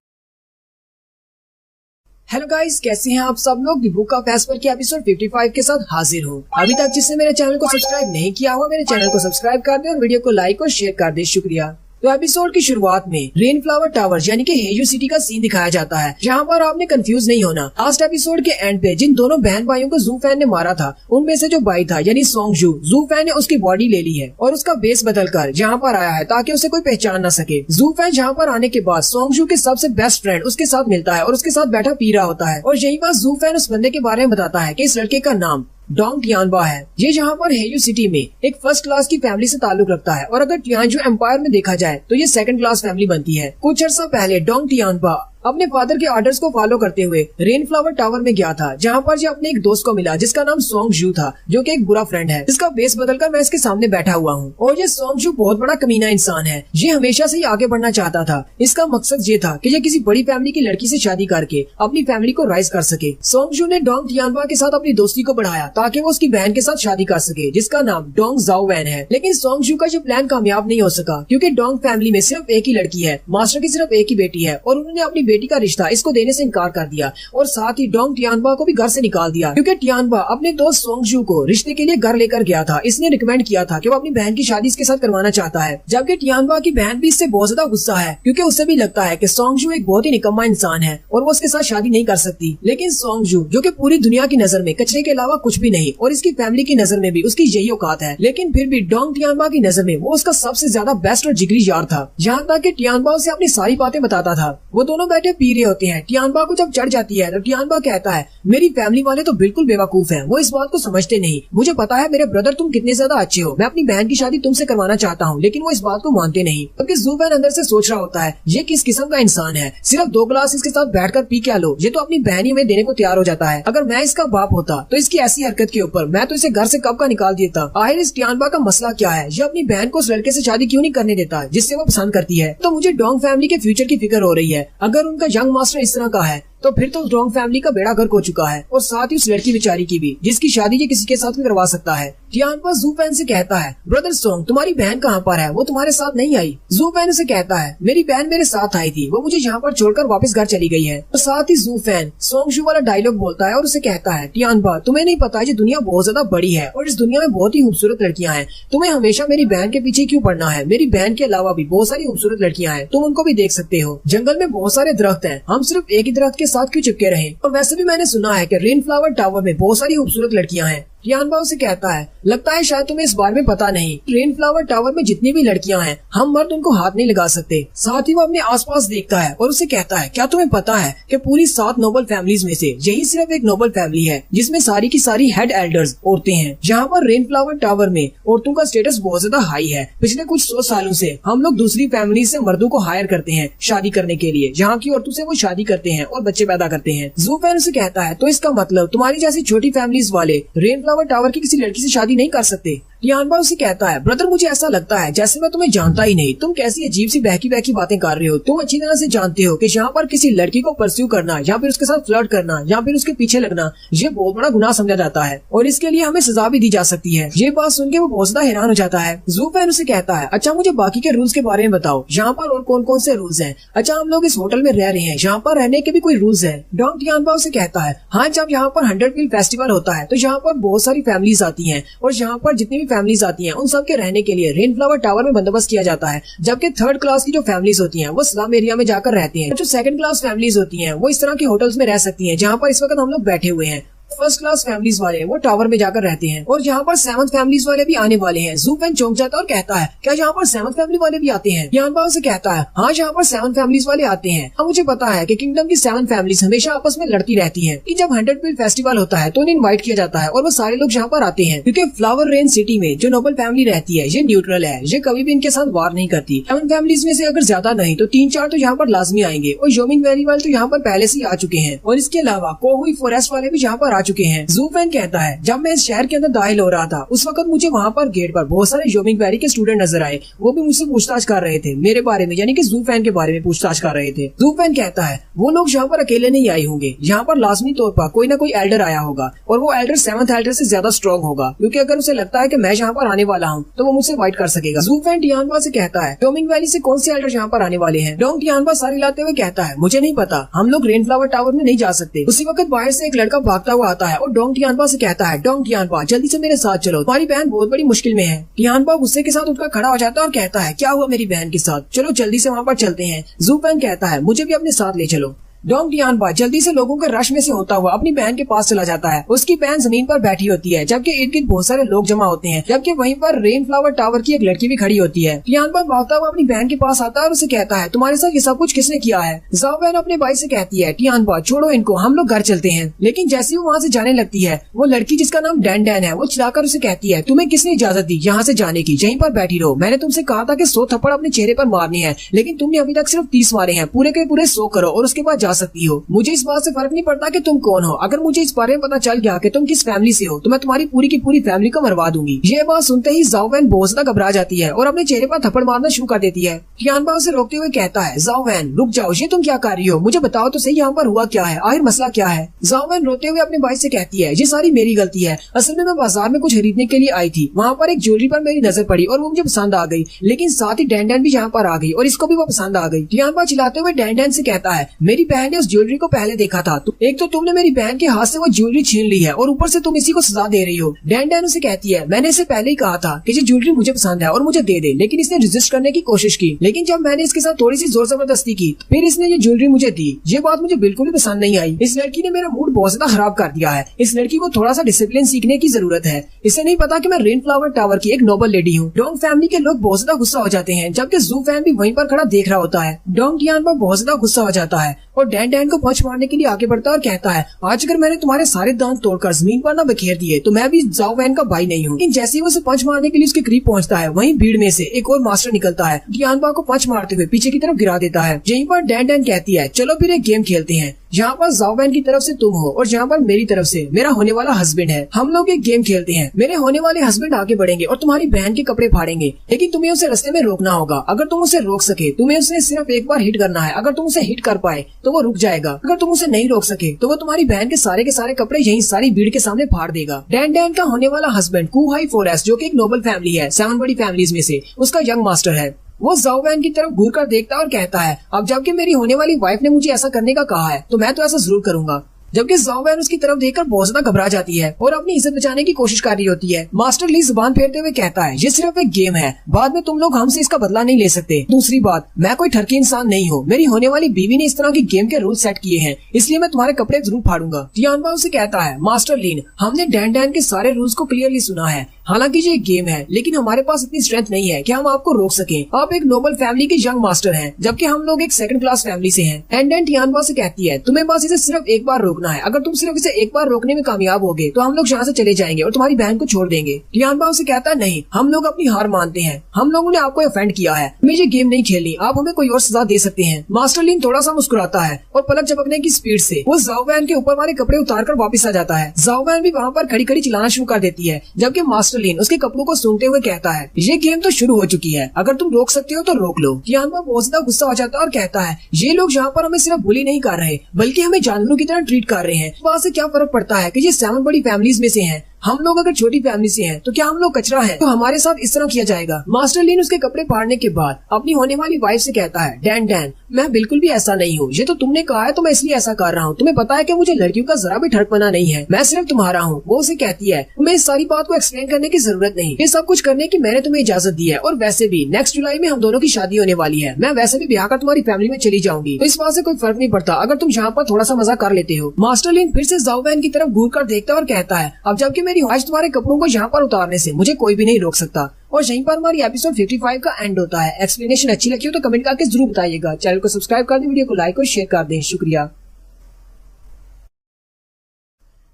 हेलो गाइस, कैसे हैं आप सब लोग। द बुक ऑफ एस्पर के एपिसोड 55 के साथ हाजिर हूँ। अभी तक जिसने मेरे चैनल को सब्सक्राइब नहीं किया हुआ, मेरे चैनल को सब्सक्राइब कर दे और वीडियो को लाइक और शेयर कर दे। शुक्रिया। तो एपिसोड की शुरुआत में रेनफ्लावर टावर यानी कि हेयू सिटी का सीन दिखाया जाता है, जहाँ पर आपने कंफ्यूज नहीं होना। लास्ट एपिसोड के एंड पे जिन दोनों बहन भाइयों को ज़ूफैन ने मारा था, उनमें से जो भाई था यानी सोंगजू, ज़ूफैन ने उसकी बॉडी ले ली है और उसका बेस बदलकर यहाँ पर आया है ताकि उसे कोई पहचान न सके। ज़ूफैन यहाँ पर आने के बाद सोंगजू के सबसे बेस्ट फ्रेंड उसके साथ मिलता है और उसके साथ बैठा पी रहा होता है, और यही बात ज़ूफैन उस बंदे के बारे में बताता है कि इस लड़के का नाम डोंग टियानबा है। ये यहाँ पर हेयू सिटी में एक फर्स्ट क्लास की फैमिली से ताल्लुक रखता है, और अगर टियानजू एम्पायर में देखा जाए तो ये सेकंड क्लास फैमिली बनती है। कुछ अर्सा पहले डोंग टियानबा अपने फादर के ऑर्डर्स को फॉलो करते हुए रेनफ्लावर टावर में गया था, जहाँ पर ये अपने एक दोस्त को मिला जिसका नाम सोंगजू था, जो कि एक बुरा फ्रेंड है। इसका बेस बदलकर मैं इसके सामने बैठा हुआ हूँ, और ये सोंगजू बहुत बड़ा कमीना इंसान है। ये हमेशा से ही आगे बढ़ना चाहता था। इसका मकसद ये था कि ये किसी बड़ी फैमिली की लड़की से शादी करके अपनी फैमिली को राइज कर सके। सोंगजू ने डोंग टियानबा के साथ अपनी दोस्ती को बढ़ाया ताकि वो उसकी बहन के साथ शादी कर सके, जिसका नाम डोंग ज़ाओवैन है। लेकिन सोंगजू का ये प्लान कामयाब नहीं हो सका, क्योंकि डोंग फैमिली में सिर्फ एक ही लड़की है, मास्टर की सिर्फ एक ही बेटी है, और उन्होंने अपनी बेटी का रिश्ता इसको देने से इनकार कर दिया, और साथ ही डोंग टियानबा को भी घर से निकाल दिया, क्योंकि टियानबा अपने दोस्त सोंगजू को रिश्ते के लिए घर लेकर गया था। इसने रिकमेंड किया था कि वो अपनी बहन की शादी इसके साथ करवाना चाहता है, जबकि टियानबा की बहन भी इससे बहुत ज्यादा गुस्सा है, क्योंकि उसे भी लगता है कि सोंगजू एक बहुत ही निकम्मा इंसान है और वो उसके साथ शादी नहीं कर सकती। लेकिन सोंगजू, जो कि पूरी दुनिया की नजर में कचरे के अलावा कुछ भी नहीं, और इसकी फैमिली की नजर में भी उसकी यही औकात है, लेकिन फिर भी डोंग टियानबा की नजर में वो उसका सबसे ज्यादा बेस्ट और जिगरी यार था। यहाँ तक कि टियानबा उसे अपनी सारी बातें बताता था। वो दोनों बैठे पी रहे होते हैं। टियानबा को जब चढ़ जाती है तो टियानबा कहता है, मेरी फैमिली वाले तो बिल्कुल बेवकूफ हैं, वो इस बात को समझते नहीं। मुझे पता है मेरे ब्रदर तुम कितने ज्यादा अच्छे हो, मैं अपनी बहन की शादी तुमसे करवाना चाहता हूँ, लेकिन वो इस बात को मानते नहीं। क्योंकि ज़ूफैन अंदर से सोच रहा होता है, ये किस किस्म का इंसान है, सिर्फ 2 गिलास इसके साथ बैठकर पी क्या लो, ये तो अपनी बहन ही में देने को तैयार हो जाता है। अगर मैं इसका बाप होता तो इसकी ऐसी हरकत के ऊपर मैं तो इसे घर से कब का निकाल देता। आखिर इस टियानबा का मसला क्या है, ये अपनी बहन को उस लड़के से शादी क्यों नहीं करने देता जिससे वो पसंद करती है। तो मुझे डोंग फैमिली के फ्यूचर की फिक्र हो रही है। अगर उनका यंग मास्टर इस तरह का है तो फिर तो डोंग फैमिली का बेड़ा गर्क हो चुका है, और साथ ही उस लड़की बेचारी की भी, जिसकी शादी ये किसी के साथ भी करवा सकता है। टियानबा ज़ूफैन से कहता है, ब्रदर सोंग, तुम्हारी बहन कहाँ पर है, वो तुम्हारे साथ नहीं आई। ज़ूफैन उसे कहता है, मेरी बहन मेरे साथ आई थी, वो मुझे यहाँ पर छोड़कर वापस घर चली गई है। और साथ ही ज़ूफैन सोंगजू वाला डायलॉग बोलता है और उसे कहता है, टियानबा, तुम्हें नहीं पता ये दुनिया बहुत ज्यादा बड़ी है और इस दुनिया में बहुत ही खूबसूरत लड़कियाँ हैं, तुम्हें हमेशा मेरी बहन के पीछे क्यों पड़ना है। मेरी बहन के अलावा भी बहुत सारी खूबसूरत लड़कियाँ हैं, तुम उनको भी देख सकते हो। जंगल में बहुत सारे दरख्त हैं, हम सिर्फ एक ही दरख्त के साथ क्यों चिपके रहे। और वैसे भी मैंने सुना है कि रेनफ्लावर टावर में बहुत सारी खूबसूरत लड़कियां हैं। टियानबा उसे कहता है, लगता है शायद तुम्हें इस बारे में पता नहीं, रेनफ्लावर टावर में जितनी भी लड़कियां हैं, हम मर्द उनको हाथ नहीं लगा सकते। साथ ही वो अपने आसपास देखता है और उसे कहता है, क्या तुम्हें पता है कि पूरी 7 नोबल फैमिलीज में से यही सिर्फ एक नोबल फैमिली है जिसमें सारी की सारी हेड एल्डर्स औरतें हैं। जहाँ पर रेनफ्लावर टावर में औरतों का स्टेटस बहुत ज्यादा हाई है। पिछले कुछ 100 सालों से हम लोग दूसरी फैमिली से मर्दों को हायर करते हैं शादी करने के लिए, जहाँ की औरतों से वो शादी करते हैं और बच्चे पैदा करते हैं। ज़ूफैन उसे कहता है, तो इसका मतलब तुम्हारी जैसी छोटी फैमिलीज वाले रेनफ्लावर टावर की किसी लड़की से शादी नहीं कर सकते। टियानबा उसे कहता है, ब्रदर मुझे ऐसा लगता है जैसे मैं तुम्हें जानता ही नहीं, तुम कैसी अजीब सी बहकी बहकी बातें कर रहे हो। तुम अच्छी तरह से जानते हो कि यहाँ पर किसी लड़की को परस्यू करना या फिर उसके साथ फ्लर्ट करना या फिर उसके पीछे लगना ये बहुत बड़ा गुनाह समझा जाता है और इसके लिए हमें सजा भी दी जा सकती है। ये बात सुन के वो बहुत ज्यादा हैरान हो जाता है। ज़ूफैन उसे कहता है, अच्छा मुझे बाकी के रूल्स के बारे में बताओ, यहाँ पर और कौन कौन से रूल्स हैं। अच्छा हम लोग इस होटल में रह रहे हैं, यहाँ पर रहने के भी कोई रूल्स है। डोंग टियानबा उसे कहता है, हाँ जब यहाँ पर 100 पिल फेस्टिवल होता है तो यहाँ पर बहुत सारी फैमिलीज आती है, और यहाँ पर जितनी भी फैमिलीज आती है सबके रहने के लिए रेनफ्लावर टावर में बंदोबस्त किया जाता है। जबकि 3rd क्लास की जो फैमिलीज होती हैं वो स्लम एरिया में जाकर रहती हैं। जो 2nd क्लास फैमिलीज होती हैं वो इस तरह के होटल्स में रह सकती हैं जहाँ पर इस वक्त हम लोग बैठे हुए हैं। फर्स्ट क्लास फैमिलीज वाले वो टावर में जाकर रहते हैं, और यहाँ पर 7th फैमिलीज वाले भी आने वाले हैं। ज़ूफैन चौंक जाता है और कहता है, क्या यहाँ पर 7th फैमिली वाले भी आते हैं। टियानबा से कहता है, हाँ यहाँ पर 7 फैमिलीज वाले आते हैं। अब मुझे पता है कि किंगडम की 7 फैमिलीज हमेशा आपस में लड़ती रहती हैं कि जब 100 पिल फेस्टिवल होता है तो उन्हें इन्वाइट किया जाता है और वो सारे लोग यहाँ पर आते हैं, क्योंकि फ्लावर रेन सिटी में जो नोबल फैमिली रहती है ये न्यूट्रल है, ये कभी भी इनके साथ वार नहीं करती। 7 फैमिलीज में से अगर ज्यादा नहीं तो 3-4 तो यहाँ पर लाजमी आएंगे, और योमिंग वैली वाले तो यहाँ पर पहले से ही आ चुके हैं, और इसके अलावा कोहुई फॉरेस्ट वाले भी यहाँ पर आ चुके हैं। जू फैन कहता है जब मैं इस शहर के अंदर दाखिल हो रहा था उस वक्त मुझे वहाँ पर गेट पर बहुत सारे योमिंग वैली के स्टूडेंट नजर आए। वो भी मुझसे पूछताछ कर रहे थे मेरे बारे में, यानी कि जू फैन के बारे में पूछताछ कर रहे थे। जू फैन कहता है वो लोग यहाँ पर अकेले नहीं आए होंगे, यहाँ पर लाजमी तौर पर कोई ना कोई एल्डर आया होगा और वो एल्डर 7th एल्डर से ज्यादा स्ट्रॉन्ग होगा, क्योंकि अगर उसे लगता है कि मैं यहाँ पर आने वाला हूँ तो वो मुझसे फाइट कर सकेगा। जू फैन टियानबा से कहता है योमिंग वैली से कौन से एल्डर यहाँ पर आने वाले हैं। डोंग टियानबा सारी लाते हुए कहता है मुझे नहीं पता, हम लोग रेनफ्लावर टावर में नहीं जा सकते। उसी वक्त बाहर से एक लड़का भागता हुआ आता है और डोंग टियानबा से कहता है डोंग टियानबा जल्दी से मेरे साथ चलो, तुम्हारी बहन बहुत बड़ी मुश्किल में है। टियानबा गुस्से के साथ उठकर खड़ा हो जाता है और कहता है क्या हुआ मेरी बहन के साथ, चलो जल्दी से वहाँ पर चलते हैं। जू फैन कहता है मुझे भी अपने साथ ले चलो। डोंग टियानबा जल्दी से लोगों के रश में से होता हुआ अपनी बहन के पास चला जाता है। उसकी बहन जमीन पर बैठी होती है जबकि इर्द गिर्द बहुत सारे लोग जमा होते हैं, जबकि वहीं पर रेनफ्लावर टावर की एक लड़की भी खड़ी होती है। टियानबा भागता हुआ अपनी बहन के पास आता है और उसे कहता है तुम्हारे साथ ये सब कुछ किसने किया है। जाओ बहन अपने भाई से कहती है टियानबा छोड़ो इनको, हम लोग घर चलते हैं। लेकिन जैसे ही वो वहाँ से जाने लगती है वो लड़की जिसका नाम डैन डैन है वो चिल्लाकर उसे कहती है तुम्हें किसने इजाजत दी यहाँ से जाने की, यहीं पर बैठी रहो। मैंने तुमसे कहा था कि 100 थप्पड़ अपने चेहरे पर मारने हैं, लेकिन तुमने अभी तक सिर्फ 30 मारे हैं। पूरे के पूरे 100 करो और उसके बाद जा सकती हो। मुझे इस बात से फर्क नहीं पड़ता कि तुम कौन हो, अगर मुझे इस बारे में पता चल गया कि तुम किस फैमिली से हो तो मैं तुम्हारी पूरी की पूरी फैमिली को मरवा दूंगी। ये बात सुनते ही जाओ वैन बहुत ज्यादा घबरा जाती है और अपने चेहरे पर थप्पड़ मारना शुरू कर देती है। टियानबा उसे रोकते हुए कहता है जाओ वैन रुक जाओ, ये तुम क्या कर रही हो, मुझे बताओ तो सही यहाँ पर हुआ क्या है, आखिर मसला क्या है। जाओ वैन रोते हुए अपने भाई से कहती है ये सारी मेरी गलती है, असल में मैं बाजार में कुछ खरीदने के लिए आई थी, वहाँ पर एक ज्वेलरी पर मेरी नजर पड़ी और वो मुझे पसंद आ गई, लेकिन साथ ही डैन डैन भी यहाँ पर आ गई और इसको भी वो पसंद आ गई। टियानबा चिल्लाते हुए डैन डैन से कहता है मेरी बहन ने उस ज्वेलरी को पहले देखा था, एक तो तुमने मेरी बहन के हाथ से वो ज्वेलरी छीन ली है और ऊपर से तुम इसी को सजा दे रही हो। डैन डैन उसे कहती है मैंने इसे पहले ही कहा था कि ये ज्वेलरी मुझे पसंद है और मुझे दे दे, लेकिन इसने रेजिस्ट करने की कोशिश की, लेकिन जब मैंने इसके साथ थोड़ी सी जोर जबरदस्ती की फिर इसने ये ज्वेलरी मुझे दी। ये बात मुझे बिल्कुल भी पसंद नहीं आई, इस लड़की ने मेरा मूड बहुत ज्यादा खराब कर दिया है। इस लड़की को थोड़ा सा डिसिप्लिन सीखने की जरूरत है, इसे नहीं पता कि मैं रेनफ्लावर टावर की एक नोबल लेडी हूँ। डोंग फैमिली के लोग बहुत ज्यादा गुस्सा हो जाते हैं जबकि जू फैन भी वहीं पर खड़ा देख रहा होता है। डोंग टियानबा बहुत ज्यादा गुस्सा हो जाता है और डैन डैन को पंच मारने के लिए आगे बढ़ता है और कहता है आज अगर मैंने तुम्हारे सारे दांत तोड़कर जमीन पर न बिखेर दिए तो मैं भी जाओ वैन का भाई नहीं हूँ। लेकिन जैसे ही वो उसे पंच मारने के लिए उसके करीब पहुंचता है वहीं भीड़ में से एक और मास्टर निकलता है, टियानबा को पंच मारते हुए पीछे की तरफ गिरा देता है। यहीं पर डैन डैन कहती है चलो फिर एक गेम खेलते हैं, यहाँ पर जाओ वैन की तरफ से तुम हो और यहाँ पर मेरी तरफ से मेरा होने वाला हस्बैंड है। हम लोग एक गेम खेलते हैं, मेरे होने वाले हस्बैंड आगे बढ़ेंगे और तुम्हारी बहन के कपड़े फाड़ेंगे, लेकिन तुम्हें उसे रास्ते में रोकना होगा। अगर तुम उसे रोक सके तुम्हें उसे सिर्फ एक बार हिट करना है, अगर तुम उसे हिट कर पाए तो वो रुक जाएगा, अगर तुम उसे नहीं रोक सके तो वो तुम्हारी बहन के सारे कपड़े यही सारी भीड़ के सामने फाड़ देगा। डैन डैन का होने वाला हस्बैंड कू हाई फोरेस्ट जो कि एक नोबल फैमिली है, 7 बड़ी फैमिलीज में से उसका यंग मास्टर है। वो जाओ वैन की तरफ घूर कर देखता है और कहता है अब जबकि मेरी होने वाली वाइफ ने मुझे ऐसा करने का कहा है तो मैं तो ऐसा जरूर करूंगा। जबकि जाओ वैन उसकी तरफ देखकर बहुत ज्यादा घबरा जाती है और अपनी इज्जत बचाने की कोशिश कर रही होती है। मास्टर ली जुबान फेरते हुए कहता है ये सिर्फ एक गेम है, बाद में तुम लोग हमसे इसका बदला नहीं ले सकते। दूसरी बात मैं कोई ठरकी इंसान नहीं हूँ, मेरी होने वाली बीवी ने इस तरह की गेम के रूल सेट किए हैं, इसलिए मैं तुम्हारे कपड़े जरूर फाड़ूंगा। टियानबा उसे कहता है मास्टर लीन हमने डैन डैन के सारे रूल्स को क्लियरली सुना है, हालांकि ये एक गेम है लेकिन हमारे पास इतनी स्ट्रेंथ नहीं है कि हम आपको रोक सकें। आप एक नोबल फैमिली के यंग मास्टर हैं जबकि हम लोग एक 2nd क्लास फैमिली से हैं। एंड डैन टियानबा से कहती है तुम्हें बस इसे सिर्फ एक बार रोकना है, अगर तुम सिर्फ इसे एक बार रोकने में कामयाब होगे तो हम लोग यहाँ से चले जाएंगे और तुम्हारी बहन को छोड़ देंगे। टियानबा उसे कहता है नहीं, हम लोग अपनी हार मानते हैं, हम लोगों ने आपको ऑफेंड किया है, हमें ये गेम नहीं खेलनी, आप हमें कोई और सजा दे सकते हैं। मास्टर लीन थोड़ा सा मुस्कुराता है और पलक झपकने की स्पीड से वो जाओ वैन के ऊपर वाले कपड़े उतार कर वापिस आ जाता है। जाओ वैन भी वहाँ पर खड़ी खड़ी चिल्लाना शुरू कर देती है जबकि मास्टर लीन उसके कपड़ों को सुनते हुए कहता है ये गेम तो शुरू हो चुकी है, अगर तुम रोक सकते हो तो रोक लो। टियानबा बहुत ज्यादा गुस्सा हो जाता है और कहता है ये लोग यहाँ पर हमें सिर्फ बुली नहीं कर रहे बल्कि हमें जानवरों की तरह ट्रीट कर रहे हैं, वहाँ से क्या फर्क पड़ता है कि ये 7 बड़ी फैमिलीज में से हैं, हम लोग अगर छोटी फैमिली से हैं तो क्या हम लोग कचरा हैं, तो हमारे साथ इस तरह किया जाएगा। मास्टर लीन उसके कपड़े फाड़ने के बाद अपनी होने वाली वाइफ से कहता है डैन डैन मैं बिल्कुल भी ऐसा नहीं हूँ, ये तो तुमने कहा है तो मैं इसलिए ऐसा कर रहा हूँ, तुम्हें पता है कि मुझे लड़कियों का जरा भी ठरकपना नहीं है, मैं सिर्फ तुम्हारा हूँ। वो उसे कहती है तुम्हें इस सारी बात को एक्सप्लेन करने की जरूरत नहीं, ये सब कुछ करने की मैंने तुम्हें इजाजत दी है और वैसे भी नेक्स्ट जुलाई में हम दोनों की शादी होने वाली है, मैं वैसे भी ब्याह कर तुम्हारी फैमिली में चली जाऊंगी, तो इस बात से कोई फर्क नहीं पड़ता अगर तुम यहाँ पर थोड़ा सा मजा कर लेते हो। मास्टर लीन फिर से जाओ वैन की तरफ घूर कर देखता है और कहता है अब जबकि मेरी वाइफ तुम्हारे कपड़ों को यहाँ पर उतारने से मुझे कोई भी नहीं रोक सकता। और यहीं पर हमारी एपिसोड 55 का एंड होता है। एक्सप्लेनेशन अच्छी लगी हो तो कमेंट करके जरूर बताइएगा। चैनल को सब्सक्राइब कर दें, वीडियो को लाइक और शेयर कर दें। शुक्रिया।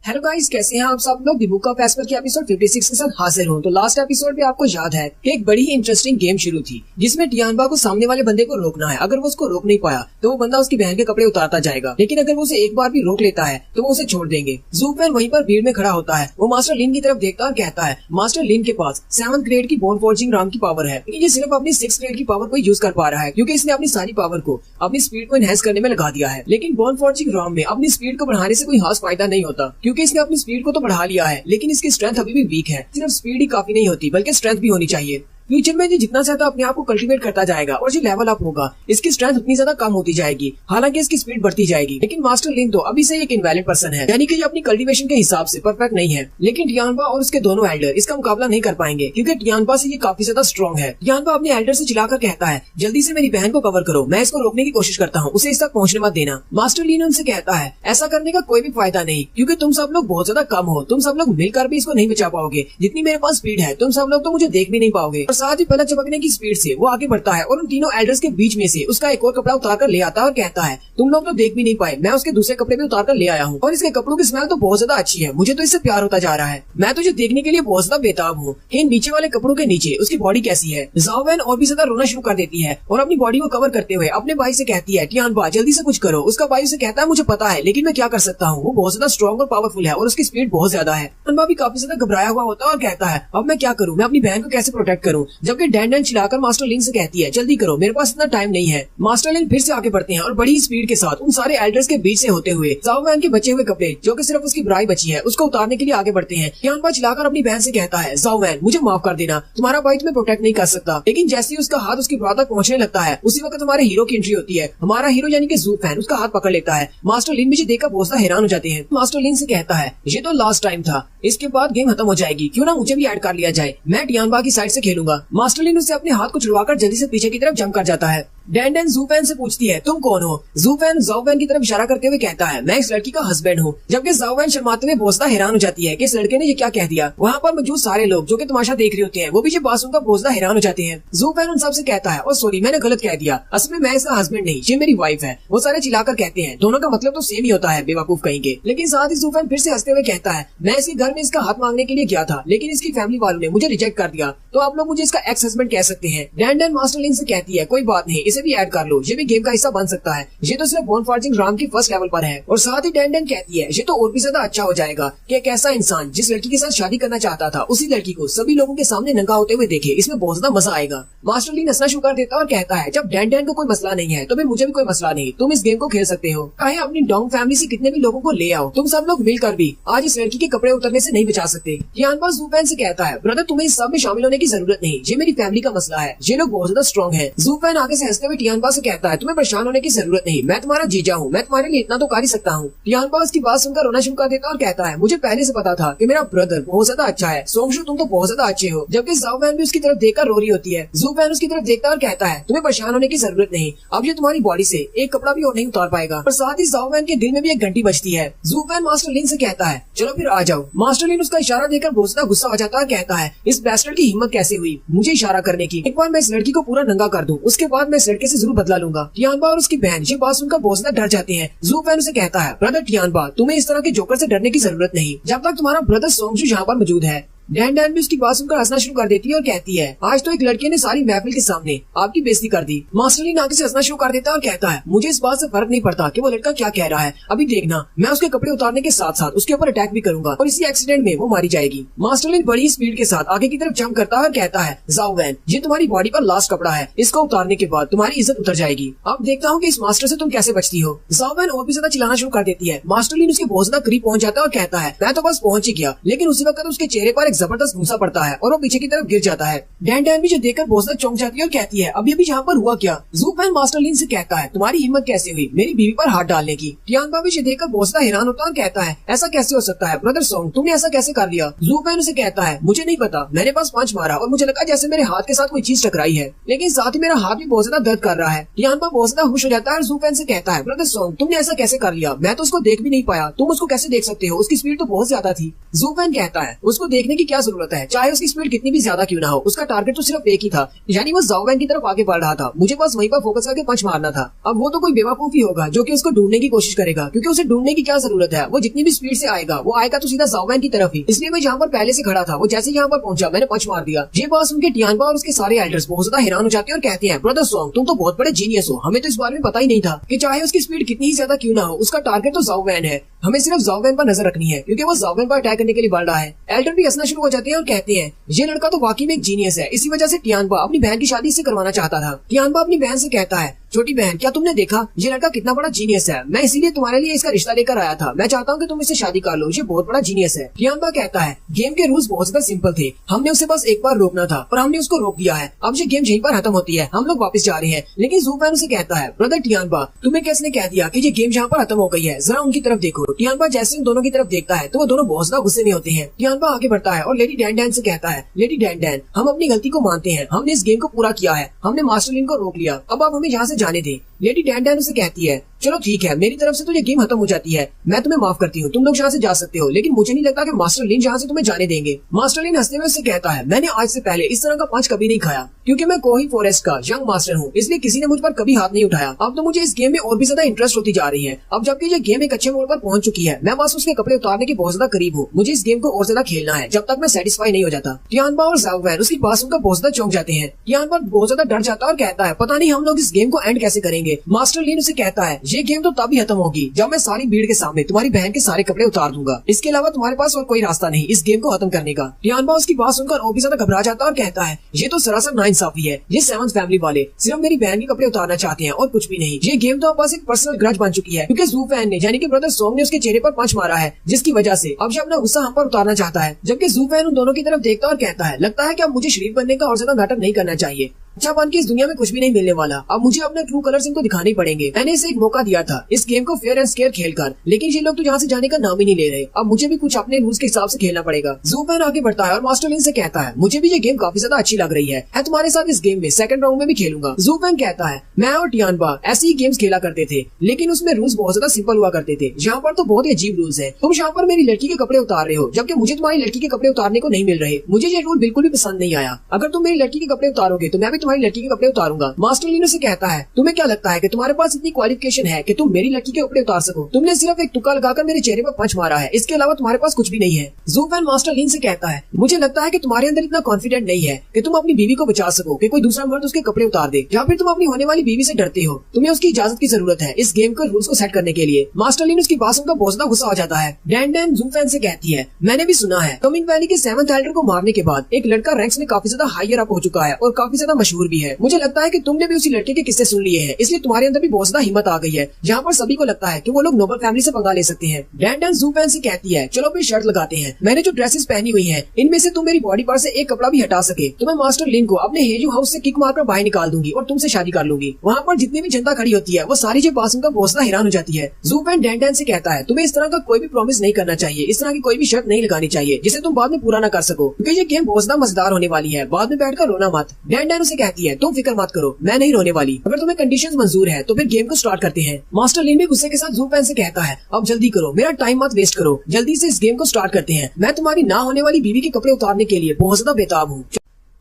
हेलो गाइस, कैसे हैं आप सब लोग। द बुक ऑफ एस्पर के एपिसोड 56 के साथ हाजिर हूं। तो लास्ट एपिसोड में आपको याद है कि एक बड़ी ही इंटरेस्टिंग गेम शुरू थी जिसमें टियानबा को सामने वाले बंदे को रोकना है। अगर वो उसको रोक नहीं पाया तो वो बंदा उसकी बहन के कपड़े उतारता जाएगा, लेकिन अगर वो उसे एक बार भी रोक लेता है तो वो उसे छोड़ देंगे। ज़ूफेन वहीं पर भीड़ में खड़ा होता है। वो मास्टर लिन की तरफ देखता और कहता है, मास्टर लिन के पास 7th ग्रेड की बोन फॉर्जिंग राम की पावर है, लेकिन ये सिर्फ अपनी 6th ग्रेड की पावर को यूज कर पा रहा है क्योंकि इसने अपनी सारी पावर को अपनी स्पीड को एनहेंस करने में लगा दिया है। लेकिन बोन फॉर्जिंग राम में अपनी स्पीड को बढ़ाने से कोई खास फायदा नहीं होता क्योंकि इसने अपनी स्पीड को तो बढ़ा लिया है, लेकिन इसकी स्ट्रेंथ अभी भी वीक है। सिर्फ स्पीड ही काफी नहीं होती बल्कि स्ट्रेंथ भी होनी चाहिए। फ्यूचर में ये जितना ज्यादा अपने आप को कल्टीवेट करता जाएगा और जो लेवल अप होगा इसकी स्ट्रेंथ उतनी ज्यादा कम होती जाएगी, हालांकि इसकी स्पीड बढ़ती जाएगी। लेकिन मास्टर लिन तो अभी से एक इनवैलिड पर्सन है, यानी कि ये अपनी कल्टीवेशन के हिसाब से परफेक्ट नहीं है। लेकिन टियानबा और उसके दोनों एल्डर इसका मुकाबला नहीं कर पाएंगे क्योंकि टियानबा से ये काफी ज्यादा स्ट्रॉन्ग है। टियानबा अपने एल्डर से चिल्लाकर कहता है, जल्दी से मेरी बहन को कवर करो, मैं इसको रोकने की कोशिश करता हूँ, उसे इस तक पहुँचने मत देना। मास्टर लिन उनसे कहता है, ऐसा करने का कोई भी फायदा नहीं क्योंकि तुम सब लोग बहुत ज्यादा कम हो, तुम सब लोग मिलकर भी इसको नहीं बचा पाओगे। जितनी मेरे पास स्पीड है तुम सब लोग तो मुझे देख भी नहीं पाओगे। और साथ ही पलक झपकने की स्पीड से वो आगे बढ़ता है और उन तीनों एल्डर्स के बीच में से उसका एक और कपड़ा उतार कर ले आता है और कहता है, तुम लोग तो देख भी नहीं पाए, मैं उसके दूसरे कपड़े भी उतार कर ले आया हूँ और इसके कपड़ों की स्मेल तो बहुत ज्यादा अच्छी है, मुझे तो इससे प्यार होता जा रहा है। मैं तुझे देखने के लिए बहुत ज्यादा बेताब हूँ कि इन नीचे वाले कपड़ों के नीचे उसकी बॉडी कैसी है। ज़ाओवैन और भी ज्यादा रोना शुरू कर देती है और अपनी बॉडी को कवर करते हुए अपने भाई से कहती है, टियानबा जल्दी से कुछ करो। उसका भाई उसे कहता है, मुझे पता है लेकिन मैं क्या कर सकता हूँ, वो बहुत ज्यादा स्ट्रॉन्ग और पावरफुल है और उसकी स्पीड बहुत ज्यादा है। टियानबा भी काफी ज्यादा घबराया हुआ होता है और कहता है, अब मैं क्या करूँ, मैं अपनी बहन को कैसे प्रोटेक्ट करूँ। जबकि डैन चिल्लाकर मास्टर लिन से कहती है, जल्दी करो, मेरे पास इतना टाइम नहीं है। मास्टर लिन फिर से आगे बढ़ते हैं और बड़ी स्पीड के साथ उन सारे एल्डर्स के बीच से होते हुए ज़ाओवैन के बचे हुए कपड़े जो कि सिर्फ उसकी ब्राई बची है उसको उतारने के लिए आगे बढ़ते हैं। टियानबा चिल्लाकर अपनी बहन से कहता है, ज़ाओवैन मुझे माफ कर देना, तुम्हारा भाई तुम्हें प्रोटेक्ट नहीं कर सकता। लेकिन जैसे ही उसका हाथ उसकी ब्रा तक पहुंचने लगता है उसी वक्त हमारे हीरो की एंट्री होती है। हमारा हीरो यानी कि ज़ूफेन उसका हाथ पकड़ लेता है। मास्टर लिन मुझे देखकर बहुत हैरान हो जाते हैं। मास्टर लिन से कहता है, ये तो लास्ट टाइम था, इसके बाद गेम खत्म हो जाएगी, क्यों ना मुझे भी ऐड कर लिया जाए, मैं टियानबा की साइड से खेलूंगा। मास्टर लिन उससे अपने हाथ को छुड़वाकर जल्दी से पीछे की तरफ जंप कर जाता है। डैन ज़ूफेन से पूछती है, तुम कौन हो। ज़ूफेन ज़ाओवैन की तरफ इशारा करते हुए कहता है, मैं इस लड़की का हस्बैंड हूँ। जबकि ज़ाओवैन शर्माते हुए बहुत हैरान हो जाती है कि इस लड़के ने ये क्या कह दिया। वहाँ पर मौजूद सारे लोग जो कि तमाशा देख रहे होते हैं वो भी ये बात सुनकर बहुत हैरान हो जाते हैं। ज़ूफेन उन सबसे कहता है, और सॉरी मैंने गलत कह दिया, असल में मैं इसका हस्बैंड नहीं, ये मेरी वाइफ है। वो सारे चिल्लाकर कहते हैं, दोनों का मतलब तो सेम ही होता है, बेवकूफ कहेंगे। लेकिन साथ ही ज़ूफेन फिर से हंसते हुए कहता है, मैं इसके घर में इसका हाथ मांगने के लिए गया था लेकिन इसकी फैमिली वालों ने मुझे रिजेक्ट कर दिया, तो आप लोग मुझे इसका एक्स हस्बैंड कह सकते हैं। डैन मास्टर लिन से कहती है, कोई बात नहीं, इसे भी ऐड कर लो, ये भी गेम का हिस्सा बन सकता है, ये तो सिर्फ बोन फॉर्जिंग राम की फर्स्ट लेवल पर है। और साथ ही डैन कहती है, ये तो और भी ज्यादा अच्छा हो जाएगा कि एक ऐसा इंसान जिस लड़की के साथ शादी करना चाहता था उसी लड़की को सभी लोगों के सामने नंगा होते हुए देखे, इसमें बहुत ज्यादा मजा आएगा। मास्टर लिन हंसना शुरू कर देता और कहता है, जब डैन को कोई मसला नहीं है तो फिर मुझे भी कोई मसला नहीं, तुम इस गेम को खेल सकते हो, चाहे अपनी डोंग फैमिली से कितने भी लोगों को ले आओ, तुम सब लोग मिलकर भी आज इस लड़की के कपड़े उतरने से नहीं बचा सकते। टियानबा ज़ूफेन से कहता है, ब्रदर तुम्हें इस सब में शामिल होने की जरूरत नहीं, ये मेरी फैमिली का मसला है, ये लोग बहुत ज्यादा स्ट्रॉन्ग है। ज़ूफेन आगे से हंसते हुए टियानबा से कहता है, तुम्हें परेशान होने की जरूरत नहीं, मैं तुम्हारा जीजा हूँ, मैं तुम्हारे लिए इतना तो कर ही सकता हूँ। टियानबा उसकी बात सुनकर रोना शुरू कर देता और कहता है, मुझे पहले से पता था कि मेरा ब्रदर बहुत ज्यादा अच्छा है, सोंगशु तुम तो बहुत ज्यादा अच्छे हो। जबकि ज़ाओवैन भी उसकी तरफ देखकर रो रही होती है। ज़ूफेन उसकी तरफ देखता और कहता है, तुम्हें परेशान होने की जरूरत नहीं, अब ये तुम्हारी बॉडी से एक कपड़ा भी और नहीं उतार पाएगा। और साथ ही ज़ाओवैन के दिल में भी एक घंटी बजती है। ज़ूफेन मास्टर लिन से कहता है, चलो फिर आ जाओ। मास्टर लिन उसका इशारा देकर बहुत ज्यादा गुस्सा हो जाता है, कहता है, इस बैस्टर्ड की हिम्मत कैसे हुई मुझे इशारा करने की, एक बार मैं इस लड़की को पूरा नंगा कर दूं, उसके बाद मैं इस लड़के से जरूर बदला लूंगा। टियानबा और उसकी बहन ये बात सुनकर बहुत ज्यादा डर जाते हैं। ज़ूफेन उसे कहता है, ब्रदर टियानबा तुम्हें इस तरह के जोकर से डरने की जरूरत नहीं, जब तक तुम्हारा ब्रदर सोंगशु यहाँ पर मौजूद है। डैन भी उसकी बात सुनकर हंसना शुरू कर देती है और कहती है, आज तो एक लड़के ने सारी महफिल के सामने आपकी बेइज्जती कर दी। मास्टर लिन आगे से हंसना शुरू कर देता है और कहता है, मुझे इस बात से फर्क नहीं पड़ता कि वो लड़का क्या कह रहा है, अभी देखना मैं उसके कपड़े उतारने के साथ साथ उसके ऊपर अटैक भी करूंगा और इसी एक्सीडेंट में वो मारी जाएगी। मास्टर लिन बड़ी स्पीड के साथ आगे की तरफ जंप करता है और कहता है, ज़ाओवैन ये तुम्हारी बॉडी पर लास्ट कपड़ा है, इसको उतारने के बाद तुम्हारी इज्जत उतर जाएगी, अब देखता हूँ कि इस मास्टर से तुम कैसे बचती हो। ज़ाओवैन और भी ज्यादा चिल्लाना शुरू कर देती है। मास्टर लिन उसके बहुत ज्यादा करीब पहुंच जाता है और कहता है, मैं तो बस पहुंच ही गया, लेकिन उसी वक्त उसके चेहरे पर एक जबरदस्त घूंसा पड़ता है और वो पीछे की तरफ गिर जाता है। डैन भी जो देखकर बहुत ज्यादा चौंक जाती है और कहती है, अभी अभी यहाँ पर हुआ क्या। ज़ूफेन मास्टर लिन से कहता है, तुम्हारी हिम्मत कैसे हुई मेरी बीवी पर हाथ डालने की। टियानबा भी देखकर बहुत ज्यादा हैरान होता है और कहता है, ऐसा कैसे हो सकता है ब्रदर सोंग, तुमने ऐसा कैसे कर लिया। ज़ूफेन उसे कहता है, मुझे नहीं पता, मैंने बस पंच मारा और मुझे लगा जैसे मेरे हाथ के साथ कोई चीज टकराई है, लेकिन साथ ही मेरा हाथ भी बहुत ज्यादा दर्द कर रहा है। टियानबा बहुत ज्यादा खुश हो जाता है और ज़ूफेन से कहता है, ब्रदर सोंग तुमने ऐसा कैसे कर लिया, मैं तो उसको देख भी नहीं पाया, तुम उसको कैसे देख सकते हो, उसकी स्पीड तो बहुत ज्यादा थी। ज़ूफेन कहता है, उसको देखने की की क्या जरूरत है, चाहे उसकी स्पीड कितनी भी ज्यादा क्यों ना हो, उसका टारगेट तो सिर्फ एक ही था, यानी वो ज़ाओ वैन की तरफ आगे बढ़ रहा था। मुझे बस वहीं पर फोकस करके पंच मारना था। अब वो तो कोई बेवकूफ ही होगा जो कि उसको ढूंढने की कोशिश करेगा, क्योंकि उसे ढूंढने की क्या जरूरत है, वो जितनी भी स्पीड से आएगा वो आएगा तो सीधा ज़ाओ वैन की तरफ ही। इसलिए मैं जहाँ पर पहले से खड़ा था वो जैसे यहाँ पर पहुंचा मैंने पंच मार दिया। ये बात सुन के टियानबा और उसके सारे एल्डर्स बहुत ज्यादा हैरान हो जाते हैं और कहते हैं, ब्रदर सॉन्ग तुम तो बहुत बड़े जीनियस हो, हमें तो इस बारे में पता ही नहीं था कि चाहे उसकी स्पीड कितनी ही ज्यादा क्यों ना हो, उसका टारगेट तो ज़ाओ वैन है। हमें सिर्फ ज़ाओ वैन पर नजर रखनी है, क्योंकि वो ज़ाओ वैन पर अटैक करने के लिए बढ़ रहा है। एल्डर भी हंसना शुरू हो जाते हैं और कहते हैं, ये लड़का तो वाकई में एक जीनियस है, इसी वजह से टियानबा अपनी बहन की शादी इससे करवाना चाहता था। टियानबा अपनी बहन से कहता है, छोटी बहन क्या तुमने देखा ये लड़का कितना बड़ा जीनियस है, मैं इसीलिए तुम्हारे लिए इसका रिश्ता लेकर आया था, मैं चाहता हूँ कि तुम इससे शादी कर लो, ये बहुत बड़ा जीनियस है। टियानबा कहता है, गेम के रूल्स बहुत ज्यादा सिंपल थे, हमने उसे बस एक बार रोकना था और हमने उसको रोक दिया है, अब ये गेम यहीं पर खत्म होती है, हम लोग वापस जा रहे हैं। लेकिन ज़ू वैन उसे कहता है, ब्रदर टियानबा तुम्हें किसने कह दिया कि ये गेम यहाँ पर खत्म हो गई है, जरा उनकी तरफ देखो। टियानबा जैसे उन दोनों की तरफ देखता है तो वो दोनों बहुत ज्यादा गुस्से में होते हैं। टियानबा आगे बढ़ता है और लेडी डैन डैन से कहता है, लेडी डैन डैन हम अपनी गलती को मानते हैं, हमने इस गेम को पूरा किया है, हमने मास्टर लिन को रोक लिया, अब आप हमें यहाँ से जाने दें। लेडी डैन डैन उसे कहती है, चलो ठीक है, मेरी तरफ से तो ये गेम खत्म हो जाती है, मैं तुम्हें माफ करती हूँ, तुम लोग यहाँ से जा सकते हो, लेकिन मुझे नहीं लगता कि मास्टर लिन यहाँ से तुम्हें जाने देंगे। मास्टर लिन हंसते हुए उससे कहता है, मैंने आज से पहले इस तरह का पंच कभी नहीं खाया, क्योंकि मैं कोही फॉरेस्ट का यंग मास्टर हूँ, इसलिए किसी ने मुझ पर कभी हाथ नहीं उठाया। अब तो मुझे इस गेम में और भी ज्यादा इंटरेस्ट होती जा रही है। अब जबकि ये गेम एक अच्छे मोड़ पर पहुंच चुकी है, मैं बस उसके कपड़े उतारने के बहुत ज्यादा करीब हूँ, मुझे इस गेम को और ज्यादा खेलना है जब तक मैं सेटिस्फाई नहीं हो जाता। टियानबा और ज़ाओ वैन उसकी बात सुनकर बहुत ज्यादा चौंक जाते हैं। टियानबा बहुत ज्यादा डर जाता है और कहता है, पता नहीं हम लोग इस गेम को एंड कैसे करेंगे। मास्टर लिन उसे कहता है, ये गेम तो तभी खत्म होगी जब मैं सारी भीड़ के सामने तुम्हारी बहन के सारे कपड़े उतार दूंगा, इसके अलावा तुम्हारे पास और कोई रास्ता नहीं इस गेम को खत्म करने का। टियानबा उसकी बात सुनकर और भी ज्यादा घबरा जाता है और कहता है, ये तो सरासर नाइंसाफी है, ये सेवंथ फैमिली वाले सिर्फ मेरी बहन के कपड़े उतारना चाहते हैं और कुछ भी नहीं। ये गेम तो अब बस एक पर्सनल ग्रज बन चुकी है, क्योंकि ज़ू वैन ने यानी कि ब्रदर सॉन्ग ने उसके चेहरे पर पंच मारा है, जिसकी वजह से अब ये अपना गुस्सा हम पर उतारना चाहता है। जबकि ज़ू वैन उन दोनों की तरफ देखता और कहता है, लगता है कि अब मुझे शरीफ बनने का और ज्यादा नाटक नहीं करना चाहिए, अच्छा बन के इस दुनिया में कुछ भी नहीं मिलने वाला, अब मुझे अपने ट्रू कलर्स इनको दिखाने ही पड़ेंगे। मैंने इसे एक मौका दिया था इस गेम को फेयर एंड स्केयर खेलकर, लेकिन ये लोग तो यहाँ से जाने का नाम ही नहीं ले रहे, अब मुझे भी कुछ अपने रूल्स के हिसाब से खेलना पड़ेगा। ज़ू वैन आगे बढ़ता है और मास्टर लिन से कहता है, मुझे भी ये गेम काफी ज्यादा अच्छी लग रही है, मैं तुम्हारे साथ इस गेम में सेकंड राउंड में भी खेलूंगा। ज़ू वैन कहता है, मैं और टियानबा ऐसे ही गेम्स खेला करते थे, लेकिन उसमें रूल्स बहुत ज्यादा सिंपल हुआ करते थे, यहाँ पर तो बहुत ही अजीब रूल्स है, तुम यहाँ पर मेरी लड़की के कपड़े उतार रहे हो जबकि मुझे तुम्हारी लड़की के कपड़े उतारने को नहीं मिल रहे, मुझे ये रूल बिल्कुल भी पसंद नहीं आया, अगर तुम मेरी लड़की के कपड़े उतारोगे तो मैं भी तुम्हारी लड़की के कपड़े उतारूंगा। मास्टर लिन से कहता है, तुम्हें क्या लगता है कि तुम्हारे पास इतनी क्वालिफिकेशन है कि तुम मेरी लड़की के कपड़े उतार सको, तुमने सिर्फ एक तुक्का लगाकर मेरे चेहरे पर पंच मारा है, इसके अलावा तुम्हारे पास कुछ भी नहीं है। ज़ू वैन मास्टर लिन से कहता है, मुझे लगता है कि तुम्हारे अंदर इतना कॉन्फिडेंट नहीं है कि तुम अपनी बीवी को बचा सको कि कोई दूसरा मर्द उसके कपड़े उतार दे, या फिर तुम अपनी होने वाली बीवी से डरते हो, तुम्हें उसकी इजाजत की जरूरत है इस गेम के रूल्स को सेट करने के लिए। मास्टर लिन उसकी बात सुनकर बहुत ज्यादा गुस्सा हो जाता है। डैन डैन ज़ू वैन से कहती है, मैंने भी सुना है कमिंग वैली के सेवंथ एल्डर को मारने के बाद एक लड़का रैंक्स में काफी ज्यादा हायर अप हो चुका है और काफी ज्यादा मशहूर भी है, मुझे लगता है कि तुमने भी उसी लड़के के किस्से सुन लिए हैं, इसलिए तुम्हारे अंदर भी बहुत ज्यादा हिम्मत आ गई है, जहाँ पर सभी को लगता है कि वो लोग नोबल फैमिली से पंगा ले सकते हैं। डैन डैन ज़ू वैन से कहती है, चलो फिर शर्त लगाते हैं, मैंने जो ड्रेसेस पहनी हुई हैं इनमें से तुम मेरी बॉडी पार्ट से एक कपड़ा भी हटा सके तो मैं मास्टर लिन को अपने हेजू हाउस से किक मारकर बाहर निकाल दूंगी और तुमसे शादी कर लूंगी। वहाँ पर जितनी भी जनता खड़ी होती है वो सारी जो बात सुनकर बहुत ज्यादा हैरान हो जाती है। ज़ू वैन डैन डैन से कहता है, तुम्हें इस तरह का कोई भी प्रॉमिस नहीं करना चाहिए, इस तरह की कोई भी शर्त नहीं लगानी चाहिए जिसे तुम बाद में पूरा न कर सको, क्योंकि ये गेम बहुत ज्यादा मजेदार होने वाली है, बाद में बैठकर रोना मत। डैन डैन उसे कहती है, तुम फिक्र मत करो, मैं नहीं रोने वाली, अगर तुम्हें कंडीशंस मंजूर है तो फिर गेम को स्टार्ट करते हैं। मास्टर लिन भी गुस्से के साथ ज़ू वैन से कहता है, अब जल्दी करो, मेरा टाइम मत वेस्ट करो, जल्दी से इस गेम को स्टार्ट करते हैं, मैं तुम्हारी ना होने वाली बीवी के कपड़े उतारने के लिए बहुत ज्यादा बेताब हूँ।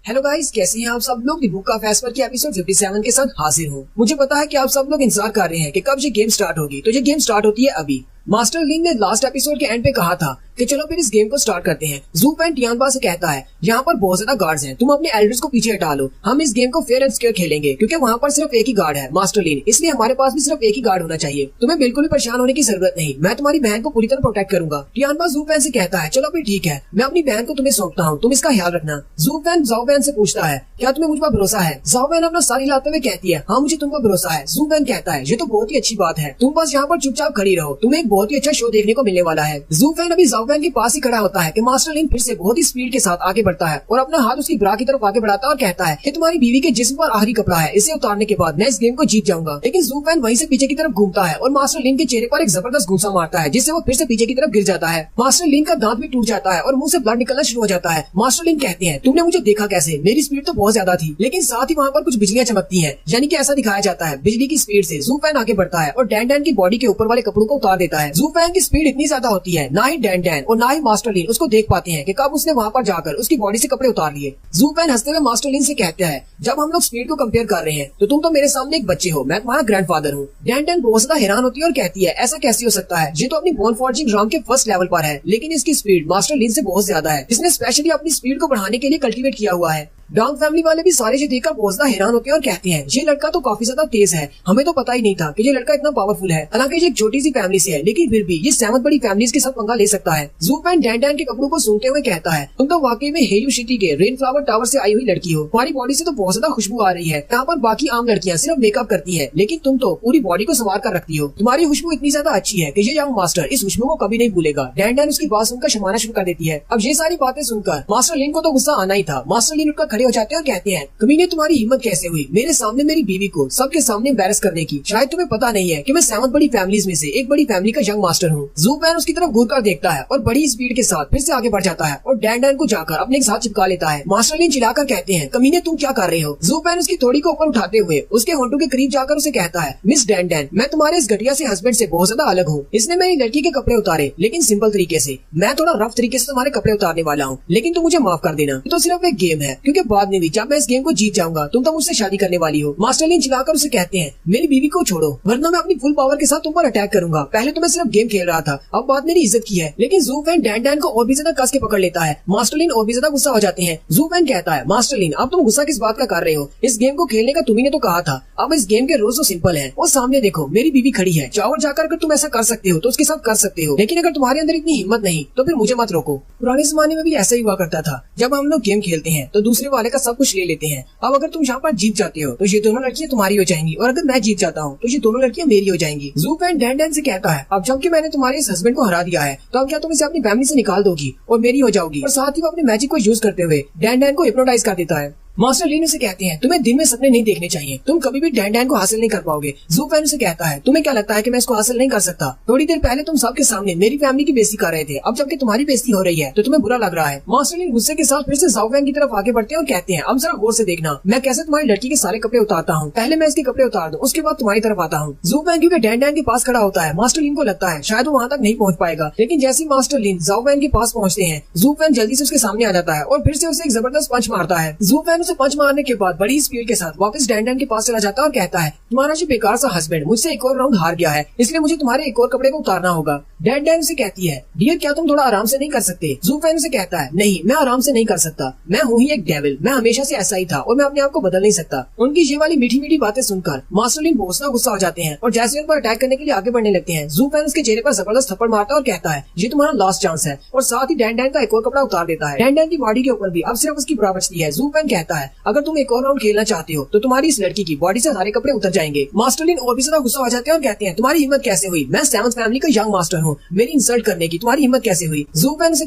हेलो गाइस, कैसे हैं आप सब लोग। द बुक ऑफ एस्पर के एपिसोड 57 के साथ हाजिर हूँ। मुझे पता है कि आप सब लोग इंतजार कर रहे हैं कि कब ये गेम स्टार्ट होगी, तो ये गेम स्टार्ट होती है अभी। मास्टर लिन ने लास्ट एपिसोड के एंड पे कहा था कि चलो फिर इस गेम को स्टार्ट करते हैं। ज़ू वैन टियानबा से कहता है, यहाँ पर बहुत ज्यादा गार्ड्स हैं, तुम अपने एल्डर्स को पीछे हटा लो, हम इस गेम को फेयर एंड स्क्योर खेलेंगे, क्योंकि वहाँ पर सिर्फ एक ही गार्ड है मास्टर लिन, इसलिए हमारे पास भी सिर्फ एक ही गार्ड होना चाहिए, तुम्हें बिल्कुल भी परेशान होने की जरूरत नहीं, मैं तुम्हारी बहन को पूरी तरह प्रोटेक्ट करूंगा। टियानबा ज़ू वैन से कहता है, चलो फिर ठीक है, मैं अपनी बहन को तुम्हें सौंपता हूँ, तुम इसका ख्याल रखना। ज़ू वैन ज़ाओ वैन से पूछता है, क्या तुम्हें मुझ पर भरोसा है। ज़ाओ वैन अपना सारी हिलाते हुए कहती है, हाँ मुझे तुम पर भरोसा है। ज़ू वैन कहता है, ये तो बहुत ही अच्छी बात है, तुम बस यहाँ पर चुपचाप खड़ी रहो, तुम्हें एक बहुत ही अच्छा शो देखने को मिलने वाला है। ज़ू वैन अभी ज़ाओ वैन के पास ही खड़ा होता है कि मास्टर लिन फिर से बहुत ही स्पीड के साथ आगे बढ़ता है और अपना हाथ उसकी ब्रा की तरफ आगे बढ़ाता है और कहता है कि तुम्हारी बीवी के जिस्म पर आखिरी कपड़ा है, इसे उतारने के बाद मैं इस गेम को जीत जाऊंगा। लेकिन ज़ू वैन वहीं से पीछे की तरफ घूमता है और मास्टर लिन के चेहरे पर एक जबरदस्त घूंसा मारता है, जिससे वो फिर से पीछे की तरफ गिर जाता है। मास्टर लिन का दांत भी टूट जाता है और मुंह से ब्लड निकलना शुरू हो जाता है। मास्टर लिन कहते हैं, तुमने मुझे देखा कैसे, मेरी स्पीड तो बहुत ज्यादा थी, लेकिन साथ ही वहाँ पर कुछ बिजलियां चमकती हैं, यानी कि ऐसा दिखाया जाता है बिजली की स्पीड से। ज़ू वैन आगे बढ़ता है और डैन डैन की बॉडी के ऊपर वाले कपड़ों को उतार देता है। जू फैन की स्पीड इतनी ज्यादा होती है, ना ही डैन और ना ही मास्टर लिन उसको देख पाते हैं कि कब उसने वहाँ पर जाकर उसकी बॉडी से कपड़े उतार लिए। जू फैन हंसते हुए मास्टर लिन से कहता है, जब हम लोग स्पीड को कंपेयर कर रहे हैं तो तुम तो मेरे सामने एक बच्चे हो, मैं तुम्हारा ग्रैंडफादर हूँ। डैन बहुत ज्यादा हैरान होती है और कहती है, ऐसा कैसे हो सकता है, ये तो अपनी बोन फॉर्जिंग राम के फर्स्ट लेवल पर है, लेकिन इसकी स्पीड मास्टर लिन से बहुत ज्यादा है। इसने स्पेशली अपनी स्पीड को बढ़ाने के लिए कल्टीवेट किया हुआ है। डॉग फैमिली वाले भी सारे ये देखकर बहुत ज्यादा हैरान होते हैं और कहते हैं, ये लड़का तो काफी ज्यादा तेज है, हमें तो पता ही नहीं था कि ये लड़का इतना पावरफुल है। हालांकि ये एक छोटी सी फैमिली से है, लेकिन फिर भी ये 7 बड़ी फैमिलीज के साथ पंगा ले सकता है। जू फैन डैन के कपड़ों को सूंघते हुए कहता है, तुम तो वाकई में हेलियो सिटी के रेन फ्लावर टावर से आई हुई लड़की हो, तुम्हारी बॉडी से तो बहुत ज्यादा खुशबू आ रही है। यहाँ पर बाकी आम लड़कियाँ सिर्फ मेकअप करती है, लेकिन तुम तो पूरी बॉडी को संवार कर रखती हो। तुम्हारी खुशबू इतनी ज्यादा अच्छी है कि ये यंग मास्टर इस खुशबू को कभी नहीं भूलेगा। डैन उसकी बात सुनकर शमाना शुरू कर देती है। अब ये सारी बातें सुनकर मास्टर लिन को तो गुस्सा आना ही था। मास्टर लिन उठकर खड़े हो जाते हैं और कहते हैं, कमीने तुम्हारी हिम्मत कैसे हुई मेरे सामने मेरी बीवी को सबके सामने एम्बैरस करने की। शायद तुम्हें पता नहीं है कि मैं 7 बड़ी फैमिलीज में से एक बड़ी फैमिली का यंग मास्टर हूँ। जू फैन उसकी तरफ घूर कर देखता है और बड़ी स्पीड के साथ फिर से आगे बढ़ जाता है और डैन को जाकर अपने साथ चिपका लेता है। मास्टर लिन चिल्लाकर कहते हैं, कमीने तुम क्या कर रहे हो। जू फैन उसकी थोड़ी को ऊपर उठाते हुए उसके होंठों के करीब जाकर उसे कहता है, मिस डैन मैं तुम्हारे इस घटिया से हस्बैंड से बहुत ज्यादा अलग हूँ। इसने मेरी लड़की के कपड़े उतारे, लेकिन सिंपल तरीके से। मैं थोड़ा रफ तरीके से तुम्हारे कपड़े उतारने वाला हूँ, लेकिन तुम मुझे माफ कर देना। तो सिर्फ एक गेम है, क्योंकि बाद में भी जब मैं इस गेम को जीत जाऊंगा तुम तो मुझसे शादी करने वाली हो। मास्टर लिन चिल्लाकर उसे कहते हैं, मेरी बीवी को छोड़ो वरना मैं अपनी फुल पावर के साथ तुम पर अटैक करूंगा। पहले तो मैं सिर्फ गेम खेल रहा था, अब बात मेरी इज्जत की है। लेकिन जू फैन डैन को और भी ज्यादा कस के पकड़ लेता है। मास्टर लिन और भी ज्यादा गुस्सा हो जाते हैं। जू फैन कहता है, मास्टर लिन अब तुम गुस्सा किस बात का कर रहे हो, इस गेम को खेलने का तुम्ही ने तो कहा था। अब इस गेम के रूल्स तो सिंपल है। और सामने देखो मेरी बीवी खड़ी है, चाहो जाकर अगर तुम ऐसा कर सकते हो तो उसके साथ कर सकते हो, लेकिन अगर तुम्हारे अंदर इतनी हिम्मत नहीं तो फिर मुझे मत रोको। पुराने जमाने में भी ऐसा ही हुआ करता था, जब हम लोग गेम खेलते हैं तो दूसरे वाले का सब कुछ ले लेते हैं। अब अगर तुम यहाँ पर जीत जाते हो तो ये दोनों लड़कियां तुम्हारी हो जाएंगी, और अगर मैं जीत जाता हूँ तो ये दोनों लड़कियां मेरी हो जाएंगी। जू फैन डैन से कहता है, अब जबकि मैंने तुम्हारे इस हस्बैंड को हरा दिया है तो अब क्या तुम इसे अपनी फैमिली से निकाल दोगी और मेरी हो जाओगी। और साथ ही वो अपने मैजिक को यूज करते हुए डैन को हिप्नोटाइज कर देता है। मास्टर लिन उसे कहते हैं, तुम्हें दिन में सपने नहीं देखने चाहिए, तुम कभी भी डैन को हासिल नहीं कर पाओगे। जू फैन उसे कहता है, तुम्हें क्या लगता है कि मैं इसको हासिल नहीं कर सकता। थोड़ी देर पहले तुम सबके सामने मेरी फैमिली की बेइज्जती कर रहे थे, अब जबकि तुम्हारी बेइज्जती हो रही है तो तुम्हें बुरा लग रहा है। मास्टर लिन गुस्से के साथ फिर से जू फैन की तरफ आगे बढ़ते हैं और कहते हैं, अब जरा गौर से देखना मैं कैसे तुम्हारी लड़की के सारे कपड़े उतारता हूँ। पहले मैं इसके कपड़े उतार दूं, उसके बाद तुम्हारी तरफ आता हूँ। जू फैन क्योंकि डैन के पास खड़ा होता है, मास्टर लिन को लगता है शायद वो वहाँ तक नहीं पहुँच पाएगा, लेकिन जैसे मास्टर लिन जू फैन के पास पहुँचते हैं, जू फैन जल्दी से उसके सामने आ जाता है और फिर से उसे एक जबरदस्त पंच मारता है। जू फैन उसे पंच मारने के बाद बड़ी स्पीड के साथ वापस डैन के पास चला जाता है और कहता है, तुम्हारा जो बेकार सा हस्बैंड मुझसे एक और राउंड हार गया है, इसलिए मुझे तुम्हारे एक और कपड़े को उतारना होगा। डैन से कहती है, डियर क्या तुम थोड़ा आराम से नहीं कर सकते। जू फैन से कहता है, नहीं मैं आराम से नहीं कर सकता, मैं हूँ ही एक डेविल, मैं हमेशा से ऐसा ही था और मैं अपने आप को बदल नहीं सकता। उनकी ये वाली मीठी मीठी बातें सुनकर मास्टर लिन बहुत गुस्सा हो जाते हैं और जैसे उन पर अटैक करने के लिए आगे बढ़ने लगते हैं, जू फैन उसके चेहरे पर जबरदस्त थप्पड़ मारता है और कहता है, ये तुम्हारा लास्ट चांस है, और साथ ही डैन का एक और कपड़ा उतार देता है। डैन की बॉडी के ऊपर भी अब सिर्फ उसकी बरा बचती है। जू फैन कहता है, अगर तुम एक और राउंड खेलना चाहते हो तो तुम्हारी इस लड़की की बॉडी से सारे कपड़े उतर जाएंगे। मास्टर लिन और भी ज्यादा गुस्सा हो जाते हैं और कहते हैं, तुम्हारी हिम्मत कैसे हुई, मैं 7th फैमिली का यंग मास्टर हूँ, मेरी इंसल्ट करने की तुम्हारी हिम्मत कैसे हुई। जू फैन से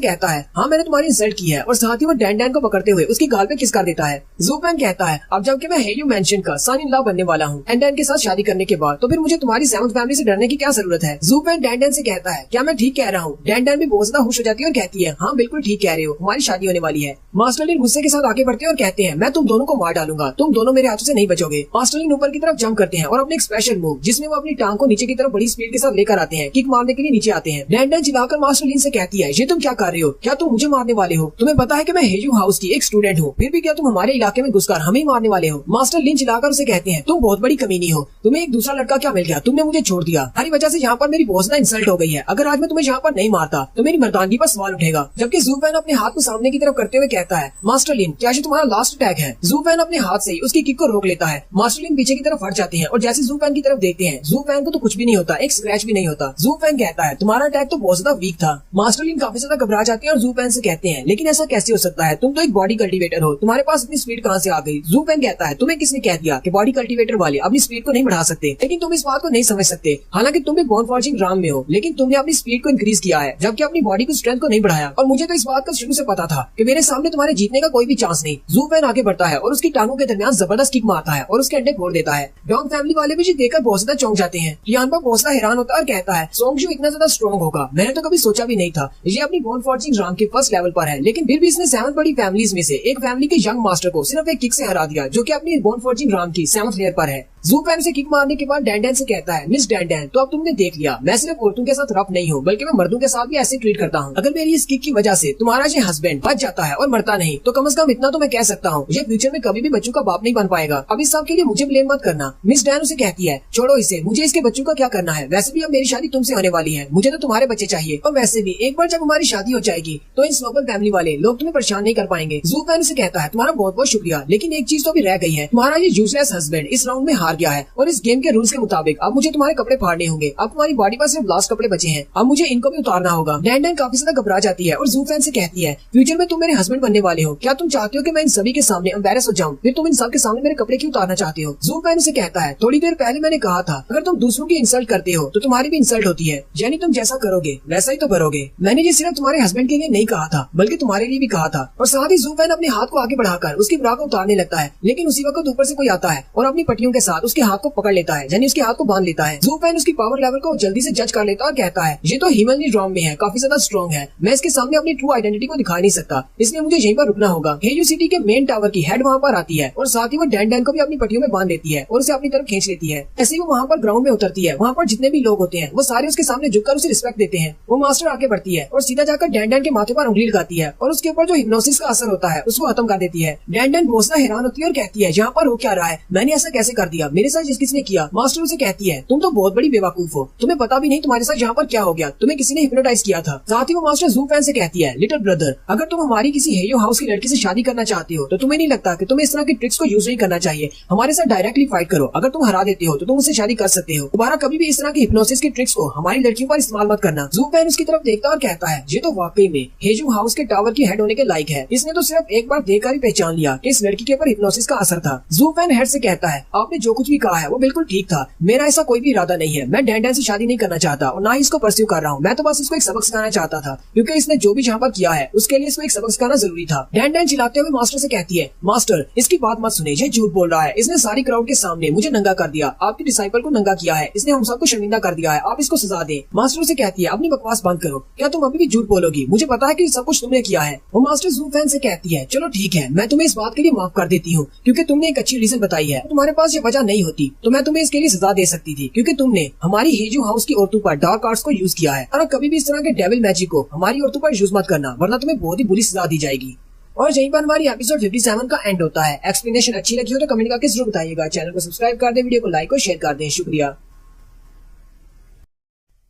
कहता है, हाँ मैंने तुम्हारी इंसल्ट की है, और साथ ही वो डैन को पकड़ते हुए उसकी गाल पे किस कर देता है। जू फैन कहता है, अब जबकि मैं हेलियो मैंशन का सन इन लॉ बनने वाला हूँ डैन के साथ शादी करने के बाद, तो फिर मुझे तुम्हारी 7th फैमिली से डरने की क्या जरूरत है। जू फैन डैन से कहता है, क्या मैं ठीक कह रहा हूँ। डैन भी बहुत ज्यादा खुश हो जाती है और कहती है, हाँ बिल्कुल ठीक कह रहे हो, हमारी शादी होने वाली है। मास्टर लिन गुस्से के साथ आगे बढ़ते हैं और कहते हैं, मैं तुम दोनों को मार डालूंगा, तुम दोनों मेरे हाथों से नहीं बचोगे। मास्टर लिन ऊपर की तरफ जंप करते हैं और अपने एक स्पेशल मूव जिसमें वो अपनी टांग को नीचे की तरफ बड़ी स्पीड के साथ लेकर आते हैं, किक मारने के लिए नीचे आते हैं। डैन चिल्लाकर मास्टर लिन से कहती है, ये तुम क्या कर रहे हो, क्या तुम मुझे मारने वाले हो, तुम्हें पता है कि मैं हेजू हाउस की एक स्टूडेंट हूँ, फिर भी क्या तुम हमारे इलाके में घुसकर हमें मारने वाले हो। मास्टर लिन चिल्लाकर उसे कहते हैं, तुम बहुत बड़ी कमीनी हो, तुम्हें एक दूसरा लड़का क्या मिल गया, तुमने मुझे छोड़ दिया, हरी वजह से यहाँ पर मेरी बहुत ज्यादा इंसल्ट हो गई है, अगर आज मैं तुम्हें यहाँ पर नहीं मारता तो मेरी मर्दानगी पर सवाल उठेगा। जबकि जू फैन अपने हाथ को सामने की तरफ करते हुए कहता है, मास्टर लिन क्या ये तुम्हारा लास्ट अटैक है। जू फैन अपने हाथ से उसकी किक को रोक लेता है। मास्टर लिन पीछे की तरफ हट जाते हैं और जैसे जू फैन की तरफ देखते हैं, जू फैन को तो कुछ भी नहीं होता, एक स्क्रैच भी नहीं होता। जू फैन कहता है, तुम्हारा अटैक तो बहुत ज्यादा वीक था। मास्टर लिन काफी ज्यादा घबरा जाते हैं और जू फैन से कहते हैं, लेकिन ऐसा कैसे हो सकता है, तुम तो एक बॉडी कल्टीवेटर हो, तुम्हारे पास इतनी स्पीड कहाँ से आ गई। जू फैन कहता है, तुम्हें किसने कह दिया कि बॉडी कल्टीवेटर वाले अपनी स्पीड को नहीं बढ़ा सकते, लेकिन तुम इस बात को नहीं समझ सकते। हालांकि तुम भी बोन फॉर्जिंग राम में हो, लेकिन तुमने अपनी स्पीड को इंक्रीज किया है जबकि अपनी बॉडी की स्ट्रेंथ को नहीं बढ़ाया, और मुझे तो इस बात का शुरू से पता था कि मेरे सामने तुम्हारे जीतने का कोई भी चांस नहीं। जू फैन आगे बढ़ता है और उसकी टांगों के दरमियान जबरदस्त किक मारता है और उसके अंडे फोड़ देता है। डॉग फैमिली वाले भी देखकर बहुत ज्यादा चौंक जाते हैं। रियान पर बहुत ज्यादा हैरान होता है और कहता है, सोंगजू इतना ज्यादा स्ट्रॉन्ग होगा, मैंने तो कभी सोचा भी नहीं था। ये अपनी बोन फॉर्जिंग राम के फर्स्ट लेवल पर है, लेकिन फिर भी इसने 7 बड़ी फैमिलीज में से एक फैमिली के यंग मास्टर को सिर्फ एक किक से हरा दिया, जो कि अपनी बोन फॉर्जिंग राम की 7th लेयर पर है। जू फैन से किक मारने के बाद डैंडन से कहता है, मिस डैंडन, तो अब तुमने देख लिया, मैं सिर्फ औरतों के साथ रफ नहीं हूँ, बल्कि मैं मर्दों के साथ भी ऐसे ट्रीट करता हूँ। अगर मेरी इस किक की वजह से तुम्हारा ये हस्बैंड बच जाता है और मरता नहीं, तो कम से कम इतना तो मैं कह सकता हूँ, ये फ्यूचर में कभी भी बच्चों का बाप नहीं बन पाएगा। अब इस सब के लिए मुझे ब्लेम मत करना। मिस डैन उसे कहती है, छोड़ो इसे, मुझे इसके बच्चों का क्या करना है, वैसे भी अब मेरी शादी तुमसे होने वाली है, मुझे तो तुम्हारे बच्चे चाहिए, और वैसे भी एक बार जब हमारी शादी हो जाएगी तो इन स्नोबल फैमिली वाले लोग तुम्हें परेशान नहीं कर पाएंगे। जू फैन उसे कहता है, तुम्हारा बहुत बहुत शुक्रिया, लेकिन एक चीज तो भी रह गई है, तुम्हारा ये यूजलेस हस्बैंड इस राउंड में हार गया है और इस गेम के रूल्स के मुताबिक अब मुझे तुम्हारे कपड़े फाड़ने होंगे। अब तुम्हारी बॉडी पर सिर्फ लास्ट कपड़े बचे हैं, अब मुझे इनको भी उतारना होगा। डैंडन काफी ज्यादा घबरा जाती है और जू फैन से कहती है, फ्यूचर में तुम मेरे हस्बैंड बनने वाले हो, क्या तुम चाहते हो कि मैं इन सभी के सामने एम्बैरेस हो जाऊं, फिर तुम इन सब के सामने मेरे कपड़े क्यों उतारना चाहते हो। जू फैन से कहता है, थोड़ी देर पहले मैंने कहा था, अगर तुम दूसरों की इंसल्ट करते हो तो तुम्हारी भी इंसल्ट होती है, यानी तुम जैसा करोगे वैसा ही तो भरोगे। मैंने ये सिर्फ तुम्हारे हस्बैंड के लिए नहीं कहा था, बल्कि तुम्हारे लिए भी कहा था। और साथ ही जू फैन अपने हाथ को आगे बढ़ाकर उसकी ब्रा को उतारने लगता है, लेकिन उसी वक्त ऊपर से कोई आता है और अपनी पट्टियों के साथ उसके हाथ को पकड़ लेता है, यानी उसके हाथ को बांध लेता है। जू फैन उसकी पावर लेवल को जल्दी से जज कर लेता है और कहता है, ये तो ह्यूमनली ड्रॉम में है, काफी ज्यादा स्ट्रॉन्ग है, मैं इसके सामने अपनी ट्रू आइडेंटिटी को दिखा नहीं सकता, इसलिए मुझे यहीं पर रुकना होगा। हेयू सिटी के मेन टावर की हेड वहाँ पर आती है और साथ ही वो डैंडन को भी अपनी पट्टियों में बांध देती है और उसे अपनी तरफ खींच लेती है। ऐसे ही वो वहाँ पर ग्राउंड में उतरती है, वहाँ पर जितने भी लोग होते हैं वो सारे उसके सामने झुककर उसे रिस्पेक्ट देते हैं। वो मास्टर आगे बढ़ती है और सीधा जाकर डैंडन के माथे पर उंगली लगाती है और उसके ऊपर जो हिप्नोसिस का असर होता है उसको खत्म कर देती है। डैंडन बहुत ज्यादा हैरान होती है और कहती है, यहाँ पर हो क्या रहा है, मैंने ऐसा कैसे कर दिया, मेरे साथ किसने किया। मास्टर उसे कहती है, तुम तो बहुत बड़ी बेवकूफ हो, तुम्हें पता भी नहीं तुम्हारे साथ यहाँ पर क्या हो गया, तुम्हें किसी ने हिप्नोटाइज किया था। साथ ही वो मास्टर जू फैन से कहती है, लिटिल ब्रदर, अगर तुम हमारी किसी हेयो हाउस की लड़की से शादी करना चाहते हो तो तुम्हें नहीं लगता कि तुम्हें इस तरह की ट्रिक्स को यूज नहीं करना चाहिए, हमारे साथ डायरेक्टली फाइट करो, अगर तुम हरा देते हो तो तुम उससे शादी कर सकते हो, दोबारा कभी भी इस तरह की हिप्नोसिस की ट्रिक्स को हमारी लड़कियों पर इस्तेमाल मत करना। जू फैन उसकी तरफ देखता और कहता है, ये तो वाकई में हेजू हाउस के टावर की हेड होने के लायक है, इसने तो सिर्फ एक बार देखकर ही पहचान लिया कि इस लड़की के ऊपर हिप्नोसिस का असर था। जू फैन हेड से कहता है, आपने जो कुछ भी कहा है वो बिल्कुल ठीक था, मेरा ऐसा कोई भी इरादा नहीं है, मैं डैंडन से शादी नहीं करना चाहता और ना ही इसको परस्यू कर रहा हूँ, मैं तो बस इसको एक सबक सिखाना चाहता था, क्योंकि इसने जो भी यहाँ पर किया है उसके लिए इसको एक सबक सिखाना जरूरी था। डैंडन चिल्लाते हुए मास्टर से कहती है, मास्टर इसकी बात मत सुने, ये झूठ बोल रहा है, इसने सारी क्राउड के सामने मुझे नंगा कर दिया, आपके डिसाइपल को नंगा किया है, इसने हम सबको शर्मिंदा कर दिया है, आप इसको सजा दें। मास्टर से कहती है, अपनी बकवास बंद करो, क्या तुम अभी भी झूठ बोलोगी, मुझे पता है कि सब कुछ तुमने किया है। वो मास्टर जू फैन से कहती है, चलो ठीक है, मैं तुम्हें इस बात के लिए माफ कर देती हूँ, क्योंकि तुमने एक अच्छी रीजन बताई है, तुम्हारे पास ये वजह नहीं होती तो मैं तुम्हें इसके लिए सजा दे सकती थी, क्योंकि तुमने हमारी हेजू हाउस की औरतों पर डार्क आर्ट्स को यूज किया है, और कभी भी इस तरह के डेविल मैजिक को हमारी औरतों पर यूज मत करना, वरना तुम्हें बहुत ही बुरी सजा दी जाएगी। और यहीं पर हमारी एपिसोड 57 का एंड होता है। एक्सप्लेनेशन अच्छी लगी हो तो कमेंट करके जरूर बताइएगा, चैनल को सब्सक्राइब कर दें, वीडियो को लाइक और शेयर कर दें, शुक्रिया।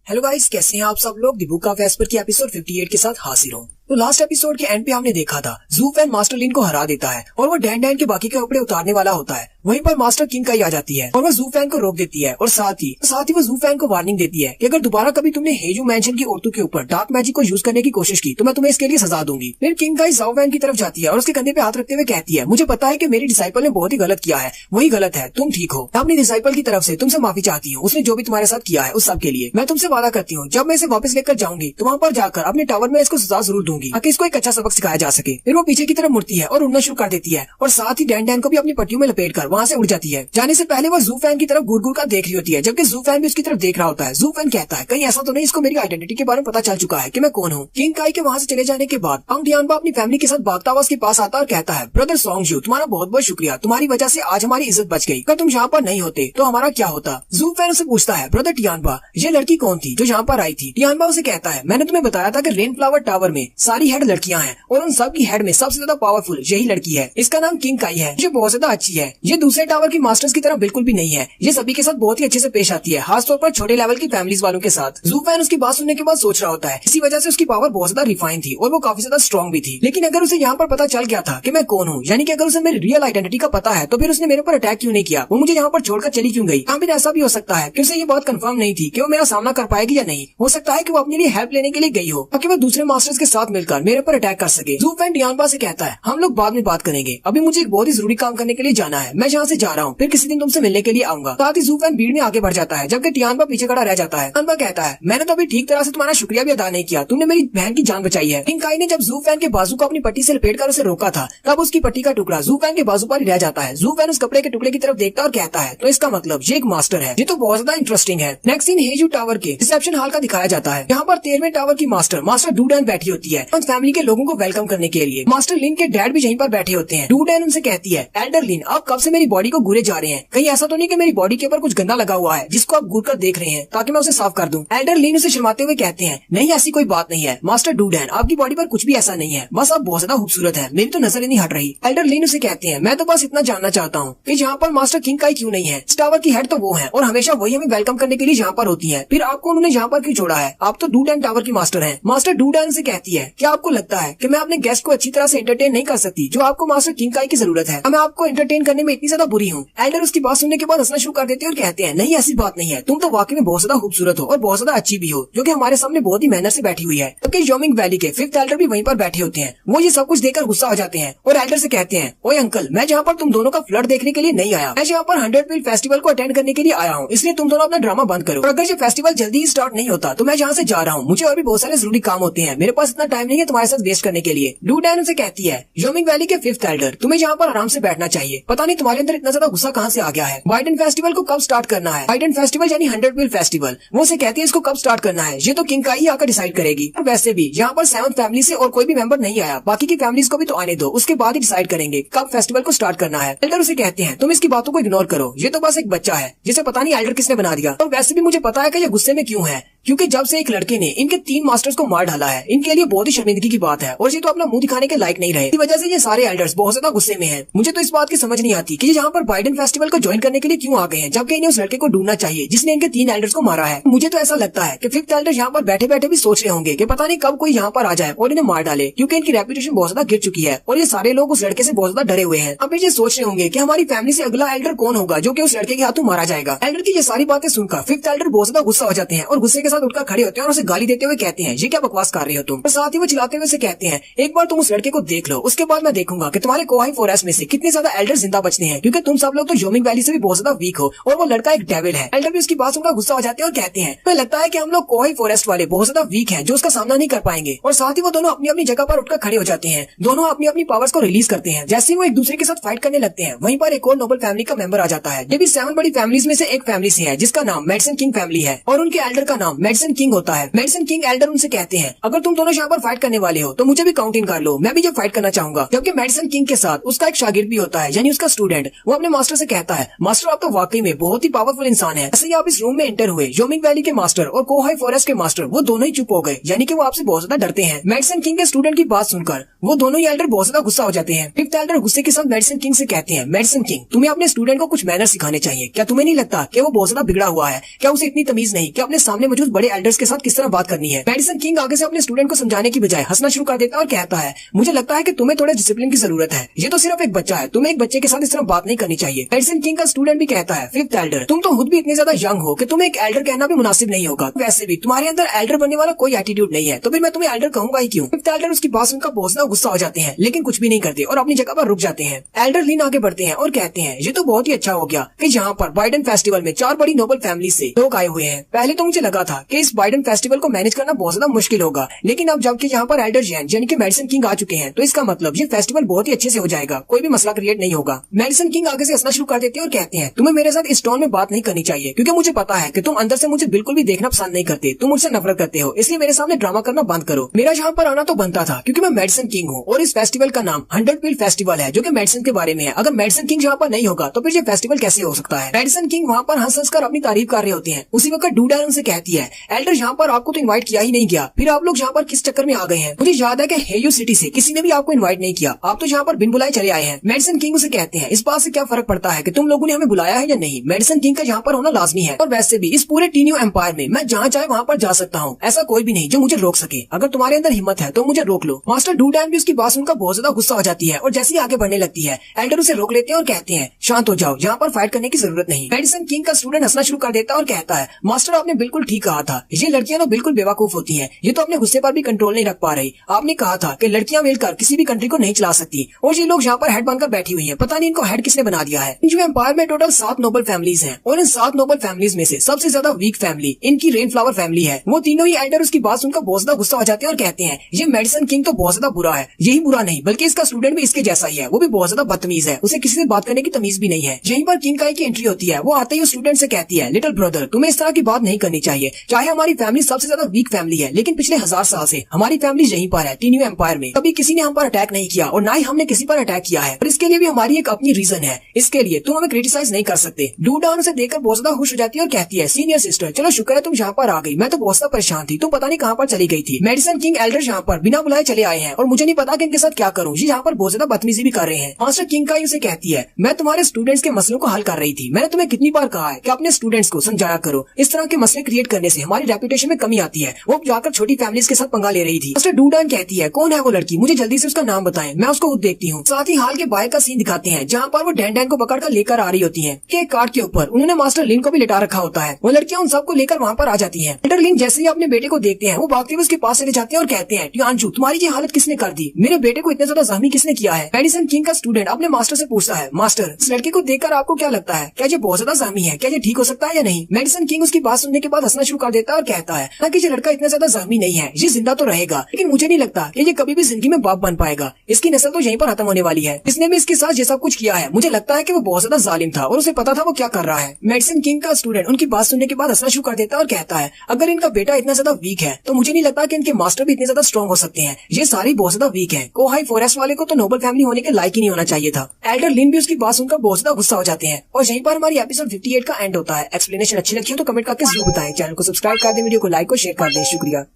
हेलो गाइस, कैसे हैं आप सब लोग। द बुक ऑफ एस्पर की एपिसोड 58 के साथ हाजिर हूँ। तो लास्ट एपिसोड के एंड पे हमने देखा था जू फैन मास्टर लिन को हरा देता है और वो डैंडन के बाकी के कपड़े उतारने वाला होता है। वहीं पर मास्टर किंग काई आ जाती है और वो जू फैन को रोक देती है और साथ ही वो जू फैन को वार्निंग देती है कि अगर दोबारा कभी तुमने हेजू मैंशन की औरतों के ऊपर डार्क मैजिक को यूज करने की कोशिश की तो मैं तुम्हें इसके लिए सजा दूंगी। फिर किंग काई जाओ फैन की तरफ जाती है और उसके कंधे पे हाथ रखते हुए कहती है, मुझे पता है कि मेरी डिसाइपल ने बहुत ही गलत किया है, वही गलत है, तुम ठीक हो। अपनी डिसाइपल की तरफ से तुमसे माफी चाहती हूँ, उसने जो भी तुम्हारे साथ किया है उस सब के लिए। मैं तुमसे वादा करती हूँ जब मैं इसे वापस लेकर जाऊंगी तो वहाँ पर जाकर अपने टावर में इसको सजा जरूर दूंगी ताकि इसको एक अच्छा सबक सिखाया जा सके। फिर वो पीछे की तरफ मुड़ती है और उड़ना शुरू कर देती है और साथ ही डैंडन को भी अपनी पट्टियों में लपेटकर वहाँ से उड़ जाती है। जाने से पहले वो जू फैन की तरफ घूर घूर कर देख रही होती है, जबकि जू फैन भी उसकी तरफ देख रहा होता है। जू फैन कहता है, कहीं ऐसा तो नहीं इसको मेरी आइडेंटिटी के बारे में पता चल चुका है कि मैं कौन हूँ। किंग काई के वहाँ से चले जाने के बाद अंग डियानबा अपनी फैमिली के साथ भागता हुआ उसके पास आता और कहता है, ब्रदर सोंगजू, तुम्हारा बहुत बहुत शुक्रिया, तुम्हारी वजह से आज हमारी इज्जत बच गई, अगर तुम यहाँ पर नहीं होते तो हमारा क्या होता। जू फैन उसे पूछता है, ब्रदर टियानबा, ये लड़की कौन थी जो यहाँ पर आई थी। टियानबा उसे कहता है, मैंने तुम्हें बताया था कि रेन फ्लावर टावर में सारी हेड लड़कियां हैं और उन सब की हेड में सबसे ज्यादा पावरफुल यही लड़की है, इसका नाम किंग काई है, ये बहुत ज्यादा अच्छी है, ये दूसरे टावर की मास्टर्स की तरह बिल्कुल भी नहीं है, ये सभी के साथ बहुत ही अच्छे से पेश आती है, खासतौर पर छोटे लेवल की फैमिलीज वालों के साथ। जू फैन उसकी बात सुनने के बाद सोच रहा होता है, इसी वजह से उसकी पावर बहुत ज्यादा रिफाइन थी और वो काफी ज्यादा स्ट्रॉन्ग भी थी। लेकिन अगर उसे यहाँ पर पता चल गया था कि मैं कौन हूँ, यानी कि अगर उसे मेरी रियल आइडेंटिटी का पता है, तो फिर उसने मेरे ऊपर अटैक क्यों नहीं किया, वो मुझे यहाँ पर छोड़कर चली क्यों गई। फिर ऐसा भी हो सकता है कि उसे ये बात कंफर्म नहीं थी कि वो मेरा सामना कर पाएगी या नहीं, हो सकता है कि वो अपने लिए हेल्प लेने के लिए गई हो ताकि वो दूसरे मास्टर्स के साथ मिलकर मेरे ऊपर अटैक कर सके। जू फैन टियानबा से कहता है, हम लोग बाद में बात करेंगे, अभी मुझे एक बहुत ही जरूरी काम करने के लिए जाना है, मैं यहाँ से जा रहा हूँ, फिर किसी दिन तुमसे मिलने के लिए आऊंगा। साथ ही जू फैन भीड़ में आगे बढ़ जाता है, जबकि टियानबा पीछे खड़ा रह जाता है। टियानबा कहता है, मैंने तो अभी ठीक तरह से तुम्हारा शुक्रिया भी अदा नहीं किया, तुमने मेरी बहन की जान बचाई है। किंग काई ने जब जू फैन के बाजू को अपनी पट्टी से लपेटकर उसे रोका था, तब उसकी पट्टी का टुकड़ा जू फैन के बाजू पर ही रह जाता है। जू फैन उस कपड़े के टुकड़े की तरफ देखता और कहता है, तो इसका मतलब ये एक मास्टर है, ये तो बहुत ज्यादा इंटरेस्टिंग है। नेक्स्ट सीन हेजू टावर के रिसेप्शन हॉल का दिखाया जाता है। यहाँ पर 13वें टावर की मास्टर डूडन बैठी होती है फैमिली के लोगों को वेलकम करने के लिए। मास्टर लिन के डैड भी यहीं पर बैठे होते हैं। डू डैन उनसे कहती है, एल्डर लिन आप कब से मेरी बॉडी को घूरे जा रहे हैं? कहीं ऐसा तो नहीं कि मेरी बॉडी के ऊपर कुछ गंदा लगा हुआ है जिसको आप घूर कर देख रहे हैं ताकि मैं उसे साफ कर दूं? एल्डर लिन उसे शर्माते हुए कहते हैं, नहीं ऐसी कोई बात नहीं है मास्टर डू डैन, आपकी बॉडी पर कुछ भी ऐसा नहीं है, बस आप बहुत ज्यादा खूबसूरत है, मेरी तो नजर ही नहीं हट रही। एल्डर लिन उसे कहते हैं, मैं तो बस इतना जानना चाहता हूँ कि यहाँ पर मास्टर किंग काई क्यों नहीं है? इस टावर की हेड तो वो है और हमेशा वही हमें वेलकम करने के लिए यहाँ पर होती है, फिर आपको उन्होंने यहाँ पर क्यों छोड़ा है? आप तो डू डैन टावर की मास्टर हैं। मास्टर डू डैन से कहती है, क्या आपको लगता है कि मैं अपने गेस्ट को अच्छी तरह से एंटरटेन नहीं कर सकती जो आपको मास्टर किंग काई की जरूरत है? मैं आपको एंटरटेन करने में इतनी ज्यादा बुरी हूँ? एल्डर उसकी बात सुनने के बाद हंसना शुरू कर देते हैं और कहते हैं, नहीं ऐसी बात नहीं है, तुम तो वाकई में बहुत ज्यादा खूबसूरत हो और बहुत ज्यादा अच्छी भी हो, जो कि हमारे सामने बहुत ही मेहनत से बैठी हुई है। जबकि योमिंग वैली के फिफ्थ एल्डर भी वहीं पर बैठे होते हैं। वो ये सब कुछ देखकर गुस्सा हो जाते हैं और एल्डर से कहते हैं, ओए अंकल, मैं जहाँ पर तुम दोनों का फ्लर्ट देखने के लिए नहीं आया, मैं यहाँ पर 100 पील फेस्टिवल को अटेंड करने के लिए आया हूँ, इसलिए तुम दोनों अपना ड्रामा बंद करो। और अगर ये फेस्टिवल जल्दी ही स्टार्ट नहीं होता तो मैं जहाँ से जा रहा हूँ, मुझे और भी बहुत सारे जरूरी काम होते हैं, मेरे पास इतना टाइम नहीं है तुम्हारे साथ वेस्ट करने के लिए। डू डैन उसे कहती है, योमिंग वैली के फिफ्थ एल्डर, तुम्हें यहाँ पर आराम से बैठना चाहिए, पता नहीं तुम्हारे अंदर इतना ज्यादा गुस्सा कहाँ से आ गया है। बाइडन फेस्टिवल को कब स्टार्ट करना है? बाइडन फेस्टिवल यानी 100 पील फेस्टिवल, वो उसे कहती है इसको कब स्टार्ट करना है ये तो किंग काई ही आकर डिसाइड करेगी। और वैसे भी यहाँ पर 7 फैमिली से और कोई भी मेंबर नहीं आया, बाकी की फैमिलीज को भी तो आने दो, उसके बाद ही डिसाइड करेंगे कब फेस्टिवल को स्टार्ट करना है। एल्डर उसे कहते हैं, तुम इसकी बातों को इग्नोर करो, ये तो बस एक बच्चा है जिसे पता नहीं एल्डर किसने बना दिया। और वैसे भी मुझे पता है कि ये गुस्से में क्यों है, क्योंकि जब से एक लड़के ने इनके 3 मास्टर्स को मार डाला है, इनके लिए बहुत ही शर्मिंदगी की बात है और ये तो अपना मुंह दिखाने के लायक नहीं रहे। इसी वजह से ये सारे एल्डर्स बहुत ज्यादा गुस्से में हैं। मुझे तो इस बात की समझ नहीं आती कि ये यहाँ पर बाइडन फेस्टिवल को ज्वाइन करने के लिए क्यों आ गए हैं, जबकि इन्हें उस लड़के को ढूंढना चाहिए जिसने इनके 3 एल्डर्स को मारा है। मुझे तो ऐसा लगता है कि फिफ्थ एल्डर यहाँ पर बैठे बैठे भी सोच रहे होंगे कि पता नहीं कब कोई यहाँ पर आ जाए और इन्हें मार डाले, क्योंकि इनकी रेपुटेशन बहुत ज्यादा गिर चुकी है और ये सारे लोग उस लड़के से बहुत ज्यादा डरे हुए हैं। अब ये सोच रहे होंगे कि हमारी फैमिली से अगला एल्डर कौन होगा जो कि उस लड़के के हाथों मारा जाएगा। एल्डर की ये सारी बातें सुनकर फिफ्थ एल्डर बहुत ज्यादा गुस्सा हो जाते हैं और गुस्से के साथ उठकर खड़े होते हैं और उसे गाली देते हुए कहते हैं, ये क्या बकवास कर रहे हो तुम? और साथ ही वो चिल्लाते हुए से कहते हैं, एक बार तुम उस लड़के को देख लो, उसके बाद मैं देखूंगा कि तुम्हारे कोहाई फॉरेस्ट में से कितने ज्यादा एल्डर जिंदा बचते हैं, क्योंकि तुम सब लोग तो योमिंग वैली से भी बहुत ज्यादा वीक हो और वो लड़का एक डेविल है। एल्डर भी उसकी बात सुनकर गुस्सा हो जाते हैं और कहते हैं, तो लगता है कि हम लोग कोहाई फॉरेस्ट वाले बहुत ज्यादा वीक हैं जो उसका सामना नहीं कर पाएंगे। और साथ ही वो दोनों अपनी अपनी जगह पर उठकर खड़े हो जाते हैं, दोनों अपनी अपनी पावर्स को रिलीज करते हैं। जैसे ही वो एक दूसरे के साथ फाइट करने लगते हैं, वहीं पर एक और नोबल फैमिली का मेंबर आ जाता है। ये भी 7 बड़ी फैमिलीज में से एक फैमिली से है जिसका नाम मेडिसन किंग फैमिली है और उनके एल्डर का नाम मेडिसन किंग होता है। मेडिसन किंग एल्डर उनसे कहते हैं, अगर तुम दोनों यहाँ पर फाइट करने वाले हो तो मुझे भी काउंट इन कर लो, मैं भी जब फाइट करना चाहूंगा। जबकि मेडिसन किंग के साथ उसका एक शागिर्द भी होता है, यानी उसका स्टूडेंट। वो अपने मास्टर से कहता है, मास्टर आप तो वाकई में बहुत ही पावरफुल इंसान है। ऐसे ही आप इस रूम में एंटर हुए, योमिंग वैली के मास्टर और कोहाई फॉरेस्ट के मास्टर वो दोनों ही चुप हो गए, यानी कि वो आपसे बहुत ज्यादा डरते हैं। मेडिसन किंग के स्टूडेंट की बात सुनकर वो दोनों ही एल्डर बहुत ज्यादा गुस्सा हो जाते हैं। फिफ्थ एल्डर गुस्से के साथ मेडिसन किंग से कहते हैं, मेडिसन किंग तुम्हें अपने स्टूडेंट को कुछ मैनर सिखाने चाहिए, क्या तुम्हें नहीं लगता कि वो बहुत ज्यादा बिगड़ा हुआ है? क्या उसे इतनी तमीज नहीं कि अपने सामने मौजूद बड़े एल्डर्स के साथ किस तरह बात करनी है? मेडिसन किंग आगे से अपने स्टूडेंट को समझाने की बजाय हंसना शुरू कर देता है और कहता है, मुझे लगता है कि तुम्हें थोड़े डिसिप्लिन की जरूरत है, ये तो सिर्फ एक बच्चा है, तुम्हें एक बच्चे के साथ इस तरह बात नहीं करनी चाहिए। मेडिसन किंग का स्टूडेंट भी कहता है, फिफ्थ एल्डर तुम तो खुद भी इतने ज्यादा यंग हो कि तुम्हें एक एल्डर कहना भी मुनासिब नहीं होगा, वैसे भी तुम्हारे अंदर एल्डर बनने वाला कोई एटीट्यूड नहीं है, तो फिर मैं तुम्हें एल्डर कहूंगा ही क्यों? फिफ्थ एल्डर उसकी बात सुनकर बहुत ज्यादा गुस्सा हो जाते हैं, लेकिन कुछ भी नहीं करते और अपनी जगह पर रुक जाते हैं। एल्डर लिन आगे बढ़ते हैं और कहते हैं, ये तो बहुत ही अच्छा हो गया कि यहाँ पर बाइडन फेस्टिवल में 4 बड़ी नोबल फैमिली से लोग आए हुए हैं। पहले तो मुझे लगा था कि इस बाइडन फेस्टिवल को मैनेज करना बहुत ज्यादा मुश्किल होगा, लेकिन अब जबकि यहाँ पर एल्डर जैन यानी कि मेडिसन किंग आ चुके हैं, तो इसका मतलब ये फेस्टिवल बहुत ही अच्छे से हो जाएगा, कोई भी मसला क्रिएट नहीं होगा। मेडिसन किंग आगे से हंसना शुरू कर देते हैं और कहते हैं, तुम्हें मेरे साथ इस टोन में बात नहीं करनी चाहिए, क्योंकि मुझे पता है कि तुम अंदर से मुझे बिल्कुल भी देखना पसंद नहीं करते, तुम मुझसे नफरत करते हो, इसलिए मेरे सामने ड्रामा करना बंद करो। मेरा यहाँ पर आना तो बनता था क्योंकि मैं मेडिसन किंग हूँ और इस फेस्टिवल का नाम 100 पील फेस्टिवल है जो कि मेडिसन के बारे में है। अगर मेडिसन किंग यहाँ पर नहीं होगा तो फिर ये फेस्टिवल कैसे हो सकता है? मेडिसन किंग वहाँ पर हंस कर अपनी तारीफ कर रहे होते हैं। उसी वक्त डू डैन उनसे कहती है, एल्डर यहाँ पर आपको तो इन्वाइट किया ही नहीं गया, फिर आप लोग यहाँ पर किस चक्कर में आ गए हैं? मुझे याद है कि हेयू सिटी से किसी ने भी आपको इन्वाइट नहीं किया, आप तो यहाँ पर बिन बुलाए चले आए हैं। मेडिसन किंग उसे कहते हैं, इस बात से क्या फर्क पड़ता है कि तुम लोगों ने हमें बुलाया है या नहीं? मेडिसन किंग का यहाँ पर होना लाजमी है और वैसे भी इस पूरे टीनियो एम्पायर में मैं जहाँ चाहे वहाँ पर जा सकता हूँ, ऐसा कोई भी नहीं जो मुझे रोक सके। अगर तुम्हारे अंदर हिम्मत है तो मुझे रोक लो। मास्टर डू डैन भी उसकी बात सुनकर बहुत ज्यादा गुस्सा हो जाती है और जैसे ही आगे बढ़ने लगती है, एल्डर उसे रोक लेते हैं और कहते हैं, शांत हो जाओ, यहाँ पर फाइट करने की जरूरत नहीं। मेडिसन किंग का स्टूडेंट हंसना शुरू कर देता है और कहता है, मास्टर आपने बिल्कुल ठीक कहा था, ये लड़कियां तो बिल्कुल बेवकूफ होती हैं, ये तो अपने गुस्से पर भी कंट्रोल नहीं रख पा रही। आपने कहा था कि लड़कियां मिलकर किसी भी कंट्री को नहीं चला सकती और ये लोग यहाँ पर हेड बनकर बैठी हुई हैं, पता नहीं इनको हेड किसने बना दिया है। जो एम्पायर में टोटल 7 नोबल फैमिलीज हैं और इन 7 नोबल फैमिलीज में से सबसे ज्यादा वीक फैमिली इनकी रेन फ्लावर फैमिली है। वो तीनों ही एल्डर उसकी बात सुनकर बहुत ज्यादा गुस्सा हो जाते हैं और कहते हैं, ये मेडिसन किंग तो बहुत ज्यादा बुरा है, यही बुरा नहीं बल्कि इसका स्टूडेंट भी इसके जैसा ही है, वो भी बहुत ज्यादा बदतमीज है, उसे किसी से बात करने की तमीज भी नहीं है। यहीं पर किंग काई की एंट्री होती है। वो आते ही स्टूडेंट से कहती है, लिटिल ब्रदर तुम्हें इस तरह की बात नहीं करनी चाहिए, चाहे हमारी फैमिली सबसे ज्यादा वीक फैमिली है, लेकिन पिछले 1000 साल से हमारी फैमिली यहीं पर है, टीन्यू एम्पायर में। कभी किसी ने हम पर अटैक नहीं किया और ना ही हमने किसी पर अटैक किया है, और इसके लिए भी हमारी एक अपनी रीजन है। इसके लिए तुम हमें क्रिटिसाइज नहीं कर सकते। डूडान उसे देखकर बहुत ज्यादा खुश हो जाती है और कहती है, सीनियर सिस्टर चलो शुक्र है तुम यहाँ पर आ गई, मैं तो बहुत ज्यादा परेशान थी, तुम पता नहीं कहाँ पर चली गई थी। मेडिसन किंग एल्डर यहाँ पर बिना बुलाए चले आए हैं और मुझे नहीं पता कि इनके साथ क्या करूँ। ये यहाँ पर बहुत ज्यादा बदतमीजी भी कर रहे हैं। मास्टर किंग काई उसे कहती है, मैं तुम्हारे स्टूडेंट्स के मसलों को हल कर रही थी। मैंने तुम्हें कितनी बार कहा है कि अपने स्टूडेंट्स को समझाया करो। इस तरह के मसले क्रिएट करने से हमारी रेपुटेशन में कमी आती है। वो जाकर छोटी फैमिलीज के साथ पंगा ले रही थी। मास्टर डूडान कहती है, कौन है वो लड़की, मुझे जल्दी से उसका नाम बताएं, मैं उसको खुद देखती हूँ। साथ ही हाल के बाहर का सीन दिखाते हैं जहाँ पर वो डैन डैन को पकड़ कर लेकर आ रही होती है। एक कार्ड के ऊपर उन्होंने मास्टर लिन को भी लिटा रखा होता है। वो लड़कियां उन सबको लेकर वहाँ पर आ जाती है। एल्डर लिन जैसे ही अपने बेटे को देखते हैं वो भागते हुए उसके पास चले जाते हैं और कहते हैं, टियानचू तुम्हारी ये हालत किसने कर दी, मेरे बेटे को इतना ज्यादा जख्मी किसने किया है। मेडिसन किंग का स्टूडेंट अपने मास्टर से पूछता है, मास्टर इस लड़के को देखकर आपको क्या लगता है, क्या ये बहुत ज्यादा जख्मी है, क्या ये ठीक हो सकता है या नहीं। मेडिसन किंग उसकी बात सुनने के बाद हंसना शुरू कर देता है और कहता है, ना कि ये लड़का इतना ज्यादा जख्मी नहीं है, ये जिंदा तो रहेगा, लेकिन मुझे नहीं लगता कि ये कभी भी जिंदगी में बाप बन पाएगा। इसकी नस्ल तो यहीं पर खत्म होने वाली है। इसने भी इसके साथ ये सब कुछ किया है। मुझे लगता है कि वो बहुत ज्यादा जालिम था और उसे पता था वो क्या कर रहा है। मेडिसन किंग का स्टूडेंट उनकी बात सुनने के बाद हंसना शुरू कर देता है और कहता है, अगर इनका बेटा इतना ज्यादा वीक है तो मुझे नहीं लगता कि इनके मास्टर भी इतने ज्यादा स्ट्रॉन्ग हो सकते हैं। ये सारी बहुत ज्यादा वीक है। कोहाई फॉरेस्ट वाले को तो नोबल फैमिली होने के लायक ही नहीं होना चाहिए था। एल्डर लिन भी उसकी बात सुनकर बहुत ज्यादा गुस्सा हो जाते हैं और यहीं पर हमारी एपिसोड 58 का एंड होता है। एक्सप्लेनेशन अच्छी लगी हो तो कमेंट करके जरूर बताएं। चैनल को सब्सक्राइब कर दें, वीडियो को लाइक और शेयर कर दें। शुक्रिया।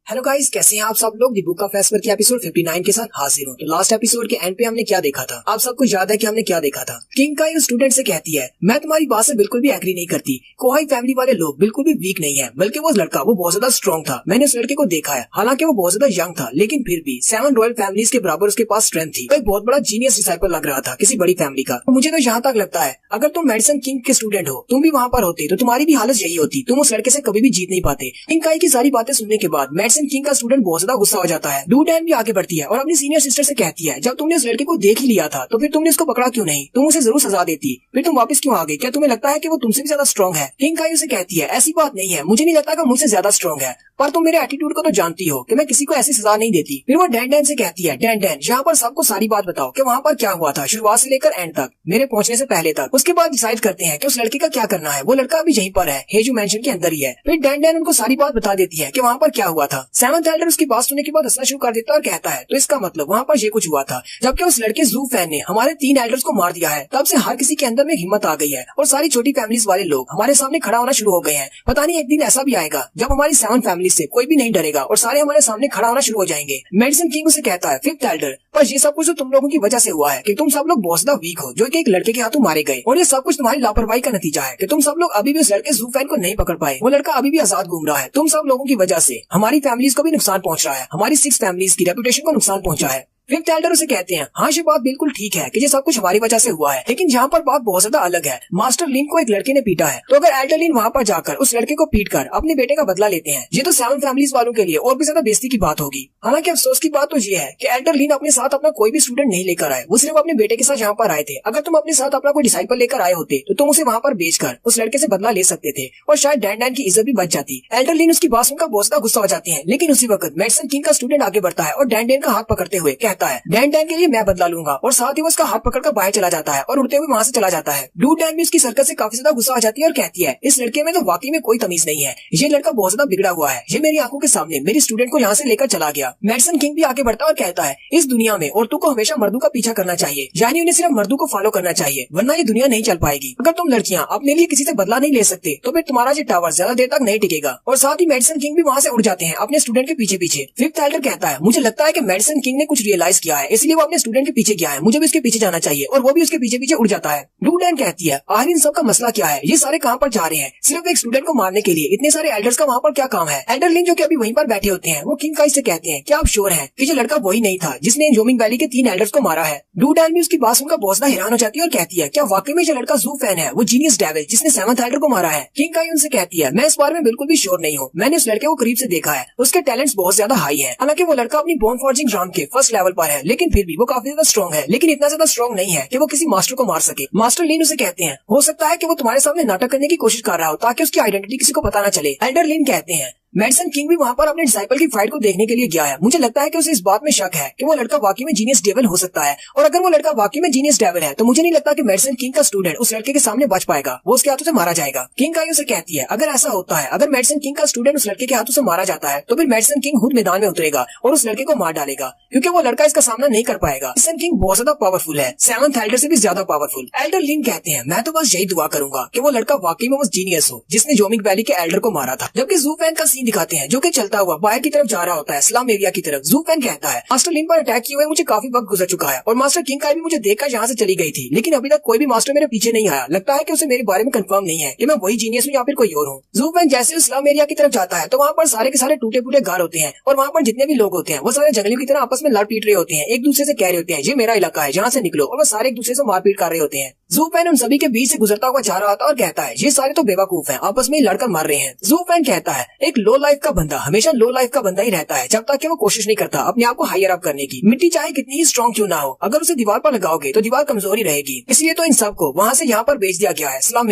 हेलो गाइस, कैसे हैं आप सब लोग। दी बुक ऑफ एस्पर की एपिसोड 59 के साथ हाजिर हूँ। तो लास्ट एपिसोड के एंड पे हमने क्या देखा था, आप सबको याद है कि हमने क्या देखा था। किंग काई उस स्टूडेंट से कहती है, मैं तुम्हारी बात से बिल्कुल भी एग्री नहीं करती। कोहाई फैमिली वाले लोग बिल्कुल भी वीक नहीं है, बल्कि वो लड़का वो बहुत ज्यादा स्ट्रॉन्ग था। मैंने उस लड़के को देखा है, हालांकि वो बहुत ज्यादा यंग था, लेकिन फिर भी 7 रॉयल फैमिलीज के बराबर उसके पास स्ट्रेंथ थी। वो एक बहुत बड़ा जीनियस डिसाइपल लग रहा था किसी बड़ी फैमिली का। मुझे तो यहाँ तक लगता है अगर तुम मेडिसन किंग के स्टूडेंट हो, तुम भी वहाँ पर होते तो तुम्हारी भी हालत यही होती। तुम उस लड़के से कभी भी जीत नहीं पाते। किंग काई की सारी बातें सुनने के बाद मेडिसन किंग का स्टूडेंट बहुत ज्यादा गुस्सा हो जाता है। डूडैन भी आगे बढ़ती है और अपनी सीनियर सिस्टर से कहती है, जब तुमने उस लड़के को देख ही लिया था तो फिर तुमने उसको पकड़ा क्यों नहीं, तुम उसे जरूर सजा देती, फिर तुम वापस क्यों आ गई, क्या तुम्हें लगता है कि वो तुमसे भी ज्यादा स्ट्रॉन्ग है। किंग काई उसे कहती है, ऐसी बात नहीं है, मुझे नहीं लगता कि मुझसे ज्यादा स्ट्रॉन्ग है, पर तुम मेरे एटीट्यूड को तो जानती हो कि मैं किसी को ऐसी सजा नहीं देती। फिर वो डैन डैन से कहती है, डैन डैन यहाँ पर सबको सारी बात बताओ कि वहाँ पर क्या हुआ था, शुरुआत से लेकर एंड तक, मेरे पहुंचने से पहले तक। उसके बाद डिसाइड करते हैं कि उस लड़के का क्या करना है। वो लड़का अभी यहीं पर है, हेजू मेंशन के अंदर ही है। फिर डैन डैन उनको सारी बात बता देती है कि वहाँ पर क्या हुआ था। सेवंथ एल्डर उसकी बात सुनने के बाद हंसना शुरू कर देता है और कहता है, तो इसका मतलब वहाँ पर ये कुछ हुआ था। जबकि उस लड़के जू फैन ने हमारे 3 एल्डर्स को मार दिया है, तब से हर किसी के अंदर में हिम्मत आ गई है और सारी छोटी फैमिलीज वाले लोग हमारे सामने खड़ा होना शुरू हो गए हैं। पता नहीं एक दिन ऐसा भी आएगा जब हमारी 7 फैमिली से कोई भी नहीं डरेगा और सारे हमारे सामने खड़ा होना शुरू हो जाएंगे। मेडिसन किंग उसे कहता है, 5th एल्डर, पर ये सब कुछ तो तुम लोगों की वजह से हुआ है कि तुम सब लोग बहुत ज्यादा वीक हो, जो कि एक लड़के के हाथों मारे गए, और ये सब कुछ तुम्हारी लापरवाही का नतीजा है कि तुम सब लोग अभी भी उस लड़के जू फैन को नहीं पकड़ पाए। वो लड़का अभी भी आजाद घूम रहा है। तुम सब लोगों की वजह से हमारी फैमिलीज को भी नुकसान पहुंच रहा है, हमारी 6 फैमिलीज की रेपुटेशन को नुकसान पहुंचा है। 5th एल्डर उसे कहते हैं, हाँ ये बात बिल्कुल ठीक है कि ये सब कुछ हमारी वजह से हुआ है, लेकिन यहाँ पर बात बहुत ज्यादा अलग है। मास्टर लिन को एक लड़के ने पीटा है, तो अगर एल्डर लिन वहाँ पर जाकर उस लड़के को पीट कर अपने बेटे का बदला लेते हैं, ये तो 7 फैमिलीज वालों के लिए और भी ज्यादा बेइज्जती की बात होगी। हालांकि अफसोस की बात तो ये है कि एल्डर लिन अपने साथ अपना कोई भी स्टूडेंट नहीं लेकर आए, वो सिर्फ अपने बेटे के साथ यहाँ पर आए थे। अगर तुम अपने साथ अपना कोई डिसाइपल लेकर आए होते तो तुम उसे वहाँ पर बेचकर उस लड़के से बदला ले सकते थे और शायद डैन डैन की इज्जत भी बच जाती। एल्डर लिन उसकी बात सुनकर बहुत ज्यादा गुस्सा हो जाते हैं, लेकिन उसी वक्त मेडिसन किंग का स्टूडेंट आगे बढ़ता है और डैन डैन का हाथ पकड़ते हुए कहता है, डैन डैन के लिए मैं बदला लूंगा, और साथ ही वो उसका हाथ पकड़कर बाहर चला जाता है और उड़ते हुए वहाँ से चला जाता है। डू डैन भी उसकी सरकत से काफी ज्यादा गुस्सा हो जाती है और कहती है, इस लड़के में तो वाकई में कोई तमीज नहीं है, ये लड़का बहुत ज्यादा बिगड़ा हुआ है, ये मेरी आंखों के सामने मेरी स्टूडेंट को यहाँ से लेकर चला गया। मेडिसन किंग भी आगे बढ़ता और कहता है, इस दुनिया में औरतों को हमेशा मर्दों का पीछा करना चाहिए, यानी उन्हें सिर्फ मर्दों को फॉलो करना चाहिए, वरना ये दुनिया नहीं चल पाएगी। अगर तुम लड़कियां अपने लिए किसी से बदला नहीं ले सकते तो फिर तुम्हारा ये टावर ज्यादा देर तक नहीं टिकेगा। और साथ ही मेडिसन किंग भी वहाँ से उड़ जाते हैं अपने स्टूडेंट के पीछे पीछे। 5th एल्डर कहता है, मुझे लगता है कि मेडिसन किंग ने कुछ रियलाइज किया है, इसलिए वो अपने स्टूडेंट के पीछे गया है, मुझे भी उसके पीछे जाना चाहिए, और वो भी उसके पीछे पीछे उड़ जाता है। डूडैन कहती है, आखिर इन सब का मसला क्या है, ये सारे कहाँ पर जा रहे हैं, सिर्फ एक स्टूडेंट को मारने के लिए इतने सारे एल्डर्स का वहाँ पर क्या काम है। एल्डर लिन जो कि अभी वहीं पर बैठे होते हैं, वो किंग काई से कहते हैं, क्या आप श्योर हैं कि ये लड़का वही नहीं था जिसने जोमिंग वैली के 3 एल्डर्स को मारा है। डूडैन भी उसकी बात सुनकर बहुत ज्यादा हैरान हो जाती है और कहती है, क्या वाकई में ये लड़का जू फैन है, वो जीनियस डेविल जिसने 7th एल्डर को मारा है। किंग काई उनसे कहती है, मैं इस बारे में बिल्कुल भी श्योर नहीं हूँ, मैंने उस लड़के को करीब से देखा है, उसके टैलेंट्स बहुत ज्यादा हाई है। हालांकि वो लड़का अपनी बोन फॉर्जिंग राउंड के फर्स्ट लेवल पर है, लेकिन फिर भी वो काफी ज्यादा स्ट्रॉन्ग है, लेकिन इतना ज्यादा स्ट्रॉन्ग नहीं है कि वो किसी मास्टर को मार सके। मास्टर लिन उसे कहते हैं, हो सकता है कि वो तुम्हारे सामने नाटक करने की कोशिश कर रहा हो ताकि उसकी आइडेंटिटी किसी को पता न चले। एल्डर लिन कहते हैं, मेडिसन किंग भी वहाँ पर अपने डिसाइपल की फाइट को देखने के लिए गया है। मुझे लगता है कि उसे इस बात में शक है कि वो लड़का वाकई में जीनियस डेविल हो सकता है, और अगर वो लड़का वाकई में जीनियस डेविल है तो मुझे नहीं लगता कि मेडिसन किंग का स्टूडेंट उस लड़के के सामने बच पाएगा, वो उसके हाथों से मारा जाएगा। किंग काई उसे कहती है अगर ऐसा होता है, अगर मेडिसन किंग का स्टूडेंट उस लड़के के हाथों से मारा जाता है तो फिर मेडिसन किंग खुद मैदान में उतरेगा और उस लड़के को मार डालेगा, क्योंकि वो लड़का इसका सामना नहीं कर पाएगा। मेडिसन किंग बहुत ज्यादा पावरफुल है, सेवंथ एल्डर से भी ज्यादा पावरफुल। एल्डर लिन कहते हैं मैं तो बस यही दुआ करूंगा कि वो लड़का वाकई में बस जीनियस हो जिसने जोमिंग वैली के एल्डर को मारा था। जबकि ज़ू फैन का सीन दिखाते हैं जो कि चलता हुआ बाहर की तरफ जा रहा होता है, स्लम एरिया की तरफ। ज़ू फैन कहता है मास्टर लिन पर अटैक किए हुए मुझे काफी वक्त गुजर चुका है और मास्टर किंग काई भी मुझे देखकर यहाँ से चली गई थी, लेकिन अभी तक कोई भी मास्टर मेरे पीछे नहीं आया। लगता है कि उसे मेरे बारे में कंफर्म नहीं है कि मैं वही जीनियस हूँ या फिर कोई और हूँ। ज़ू फैन जैसे उस स्लम एरिया की तरफ जाता है तो वहाँ पर सारे के सारे टूटे फूटे घर होते हैं और वहाँ पर जितने भी लोग होते हैं वो सारे जंगलियों की तरह आपस में लड़ पीट रहे होते हैं, एक दूसरे से कह रहे होते हैं ये मेरा इलाका है, जहाँ से निकलो, और वो सारे एक दूसरे से मारपीट कर रहे होते हैं। ज़ू फैन उन सभी के बीच से गुजरता हुआ जा रहा था और कहता है ये सारे तो बेवकूफ हैं, आपस में लड़कर मार रहे हैं। ज़ू फैन कहता है एक लो लाइफ का बंदा हमेशा लो लाइफ का बंदा ही रहता है जब तक कि वो कोशिश नहीं करता अपने आप को हायर अप करने की। मिट्टी चाहे कितनी ही स्ट्रॉन्ग क्यों ना हो, अगर उसे दीवार पर लगाओगे तो दीवार कमजोर ही रहेगी। इसलिए तो इन सबको वहाँ से यहाँ पर भेज दिया गया है स्लम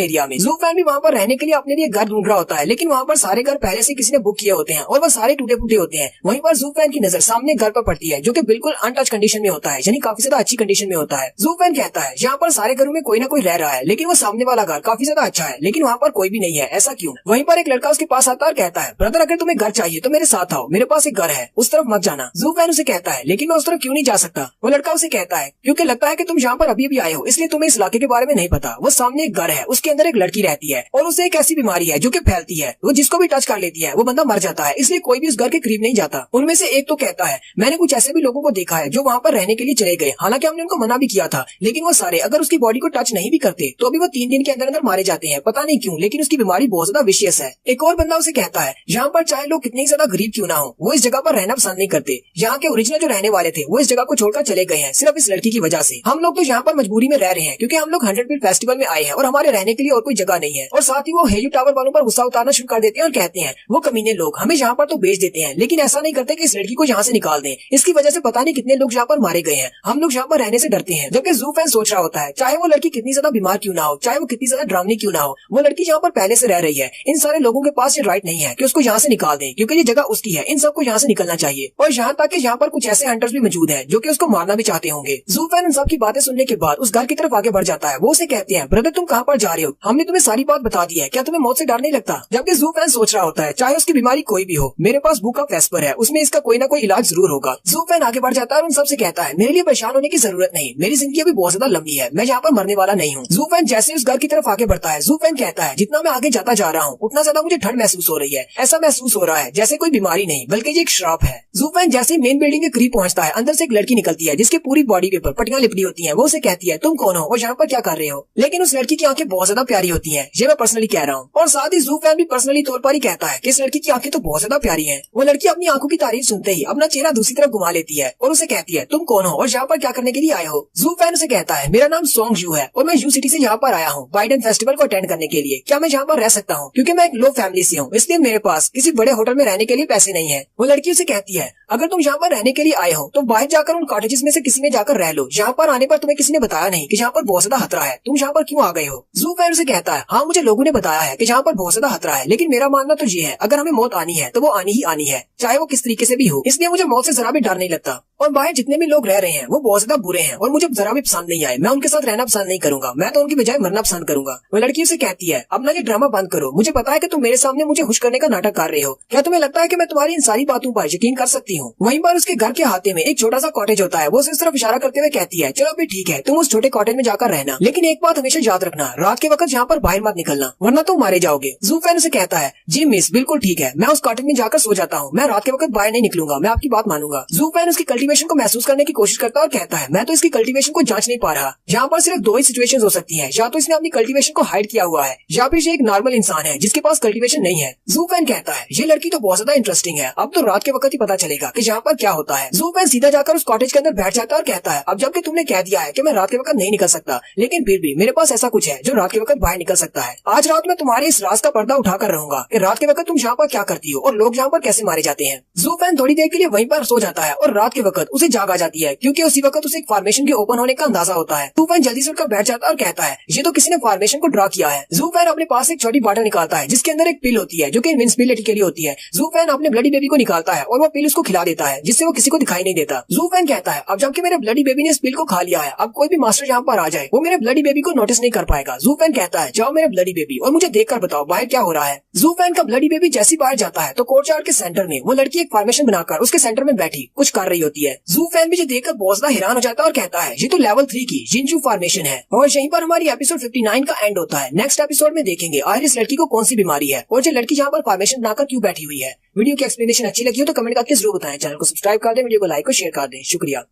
एरिया में। ज़ू फैन भी वहाँ पर रहने के लिए अपने लिए घर ढूंढ रहा होता है, लेकिन वहाँ पर सारे घर पहले से किसी ने बुक किए होते हैं और वो सारे टूटे फूटे होते हैं। वहीं पर ज़ू फैन की नजर सामने घर पर पड़ती है जो कि बिल्कुल अनटच कंडीशन में होता है, यानी काफी ज्यादा अच्छी कंडीशन में होता है। ज़ू फैन कहता है यहाँ पर सारे घरों में कोई ना कोई रह रहा है, लेकिन वो सामने वाला घर काफी ज्यादा अच्छा है, लेकिन वहाँ पर कोई भी नहीं है, ऐसा क्यों? वहीं पर एक लड़का उसके पास आता है और कहता है ब्रदर अगर तुम्हें घर चाहिए तो मेरे साथ आओ, मेरे पास एक घर है, उस तरफ मत जाना। ज़ू फैन उसे कहता है लेकिन मैं उस तरफ क्यों नहीं जा सकता? वो लड़का उसे कहता है क्योंकि लगता है कि तुम यहाँ पर अभी भी आए हो इसलिए तुम्हें इस इलाके के बारे में नहीं पता। वो सामने एक घर है, उसके अंदर एक लड़की रहती है और उसे एक ऐसी बीमारी है जो कि फैलती है, वो जिसको भी टच कर लेती है वो बंदा मर जाता है, इसलिए कोई भी उस घर के करीब नहीं जाता। उनमें से एक तो कहता है मैंने कुछ ऐसे भी लोगों को देखा है जो वहाँ पर रहने के लिए चले गए, हालांकि हमने उनको मना भी किया था, लेकिन वो सारे अगर उसकी बॉडी को टच नहीं भी करते तो अभी वो 3 दिन के अंदर अंदर मारे जाते हैं, पता नहीं क्यों, लेकिन उसकी बीमारी बहुत ज्यादा विशियस है। एक और बंदा उसे कहता है यहाँ पर चाहे लोग कितने ज्यादा गरीब क्यों ना हो, वो इस जगह पर रहना पसंद नहीं करते। यहाँ के ओरिजिनल जो रहने वाले थे वो इस जगह को छोड़कर चले गए हैं सिर्फ इस लड़की की वजह से। हम लोग तो यहाँ पर मजबूरी में रह रहे हैं क्योंकि हम लोग 100 फीट फेस्टिवल में आए हैं और हमारे रहने के लिए और कोई जगह नहीं है। और साथ ही वो हेजू टावर वालों पर गुस्सा उतारना शुरू कर देते हैं और कहते हैं वो कमीने लोग हमें यहाँ पर तो बेच देते हैं, लेकिन ऐसा नहीं करते कि इस लड़की को यहाँ से निकाल दें, इसकी वजह से पता नहीं कितने लोग यहाँ पर मारे गए हैं, हम लोग यहाँ पर रहने से डरते हैं। जबकि ज़ू फैन सोच रहा होता है चाहे वो लड़की कितनी ज्यादा बीमार क्यों ना हो, चाहे वो कितनी ज्यादा ड्रामनी क्यों ना हो, वो लड़की यहाँ पर पहले से रह रही है, इन सारे लोगों के पास ये राइट नहीं है कि उसको यहाँ से निकाल दें, क्योंकि ये जगह उसकी है, इन सबको यहाँ से निकलना चाहिए। और यहाँ तक कि यहाँ पर कुछ ऐसे हंटर्स भी मौजूद हैं जो कि उसको मारना भी चाहते होंगे। ज़ू फैन उन सब की बातें सुनने के बाद उस घर की तरफ आगे बढ़ जाता है। वो उसे कहते हैं ब्रदर तुम कहाँ पर जा रहे हो, हमने तुम्हें सारी बात बता दी है, क्या तुम्हें मौत से डर नहीं लगता? जबकि ज़ू फैन सोच रहा होता है चाहे उसकी बीमारी कोई भी हो, मेरे पास बुक ऑफ वेस्पर है, उसमें इसका कोई ना कोई इलाज जरूर होगा। ज़ू फैन आगे बढ़ जाता है और उन सबसे कहता है मेरे लिए परेशान होने की जरूरत नहीं, मेरी जिंदगी अभी बहुत ज्यादा लंबी है, मैं यहाँ पर मरने वाला नहीं हूँ। ज़ू फैन जैसे उस घर की तरफ आगे बढ़ता है, ज़ू फैन कहता है जितना मैं आगे जाता जा रहा हूँ उतना ज्यादा मुझे ठंड महसूस हो रही है, ऐसा महसूस हो रहा है जैसे कोई बीमारी नहीं बल्कि ये एक श्राप है। ज़ू फैन जैसे मेन बिल्डिंग के करीब पहुंचता है, अंदर से एक लड़की निकलती है जिसके पूरी बॉडी के ऊपर पट्टियां लिपटी होती हैं। वो उसे कहती है तुम कौन हो और यहाँ पर क्या कर रहे हो? लेकिन उस लड़की की आंखें बहुत ज्यादा प्यारी होती हैं, ये मैं पर्सनली कह रहा हूँ। और साथ ही ज़ू फैन भी पर्सनली तौर पर ही कहता है कि इस लड़की की आंखें तो बहुत ज्यादा प्यारी हैं। वो लड़की अपनी आंखों की तारीफ सुनते ही अपना चेहरा दूसरी तरफ घुमा लेती है और उसे कहती है तुम कौन हो और यहाँ पर क्या करने के लिए आए हो? ज़ू फैन उसे कहता है मेरा नाम सोंग यू है और मैं यू सिटी से यहाँ पर आया हूँ बाइडन फेस्टिवल को अटेंड करने के लिए। क्या मैं यहाँ पर रह सकता हूँ? क्योंकि मैं एक लो फैमिली से हूँ, इसलिए मेरे पास किसी बड़े होटल में रहने के लिए पैसे नहीं है। वो लड़की उसे कहती है अगर तुम यहाँ पर रहने के लिए आए हो तो बाहर जाकर उन कॉटेजेस में से किसी में जाकर रह लो, यहाँ पर आने पर तुम्हें किसी ने बताया नहीं कि यहाँ पर बहुत ज्यादा खतरा है, तुम यहाँ पर क्यों आ गए हो? ज़ू फैन उसे कहता है हाँ मुझे लोगों ने बताया है कि यहाँ पर बहुत ज्यादा खतरा है, लेकिन मेरा मानना तो ये है अगर हमें मौत आनी है तो वो आनी ही आनी है, चाहे वो किस तरीके से भी हो, इसलिए मुझे मौत से जरा भी डर नहीं लगता। और बाहर जितने भी लोग रह रहे हैं वो बहुत ज्यादा बुरे हैं और मुझे जरा भी पसंद नहीं आए, मैं उनके साथ रहना पसंद नहीं करूंगा, मैं तो उनकी बजाय मरना पसंद करूंगा। वो लड़की उसे कहती है अपना ये ड्रामा बंद करो, मुझे पता है कि तुम मेरे सामने मुझे खुश करने का नाटक कर रहे हो, क्या तुम्हें लगता है कि मैं तुम्हारी इन सारी बातों पर यकीन कर सकती हूँ? वहीं पर उसके घर के हाथे में एक छोटा सा कॉटेज होता है, वो उस तरफ इशारा करते हुए कहती है चलो अभी ठीक है तुम उस छोटे कॉटेज में जाकर रहना, लेकिन एक बात हमेशा याद रखना, रात के वक्त यहाँ पर बाहर मत निकलना वरना तुम मारे जाओगे। ज़ू फैन उसे कहता है जी मिस बिल्कुल ठीक है, मैं उस कॉटेज में जाकर सो जाता हूँ, मैं रात के वक्त बाहर नहीं निकलूंगा, मैं आपकी बात मानूंगा। ज़ू फैन उसकी कल्टीवेशन को महसूस करने की कोशिश करता है और कहता है मैं तो इसकी कल्टीवेशन को जांच नहीं पा रहा, यहाँ पर सिर्फ दो ही सिचुएशन हो सकती है, या तो इसने अपनी कल्टीवेशन को हाइड किया हुआ है या फिर ये एक नॉर्मल इंसान है जिसके पास कल्टीवेशन नहीं है। ज़ू फैन कहता है ये लड़की तो बहुत ज्यादा इंटरेस्टिंग है, अब तो रात के वक्त ही पता चलेगा कि यहाँ पर क्या होता है। ज़ू फैन सीधा जाकर उस कॉटेज के अंदर बैठ जाता है और कहता है अब जबकि तुमने कह दिया है कि मैं रात के वक्त नहीं निकल सकता, लेकिन फिर भी मेरे पास ऐसा कुछ है जो रात के वक्त बाहर निकल सकता है। आज रात में तुम्हारे इस राज का पर्दा उठाकर रहूंगा कि रात के वक्त तुम यहाँ पर क्या करती हो और लोग यहाँ पर कैसे मारे जाते हैं। ज़ू फैन थोड़ी देर के लिए वहीं पर सो जाता है और रात के वक्त उसे जाग आ जाती है, क्योंकि उसी वक्त उसे एक फॉर्मेशन के ओपन होने का अंदाजा होता है। ज़ू फैन जल्दी से उठकर बैठ जाता है और कहता है ये तो किसी ने फॉर्मेशन को ड्रा किया है। ज़ू फैन अपने पास एक छोटी बॉटल निकालता है जिसके अंदर एक पिल होती है जो कि इनविंसिबिलिटी के लिए होती है। ज़ू फैन अपने ब्लडी बेबी को निकालता है और वो पिल उसको खिला देता है जिससे वो किसी को दिखाई नहीं देता। ज़ू फैन कहता है अब जबकि मेरे ब्लडी बेबी ने इस पिल को खा लिया है, अब कोई भी मास्टर यहाँ पर आ जाए वो मेरे ब्लडी बेबी को नोटिस नहीं कर पाएगा। ज़ू फैन कहता है जाओ मेरे ब्लडी बेबी और मुझे देखकर बताओ बाहर क्या हो रहा है। ज़ू फैन का ब्लडी बेबी जैसी बाहर जाता है तो कोर्टयार्ड के सेंटर में वो लड़की एक फॉर्मेशन बनाकर उसके सेंटर में बैठी कुछ कर रही होती है। ज़ू फैन भी देखकर बहुत ज्यादा हैरान हो जाता है और कहता है ये तो लेवल 3 की जिंजू फॉर्मेशन है। और यहीं पर हमारी एपिसोड 59 का एंड होता है। नेक्स्ट एपिसोड में देखेंगे आखिर इस लड़की को कौन सी बीमारी है और जो लड़की यहाँ पर फॉर्मेशन बनाकर क्यों बैठी हुई है। वीडियो की एक्सप्लेनेशन अच्छी लगी हो तो कमेंट करके जरूर बताएं। चैनल को सब्सक्राइब कर दें, वीडियो को लाइक और शेयर कर दें। शुक्रिया।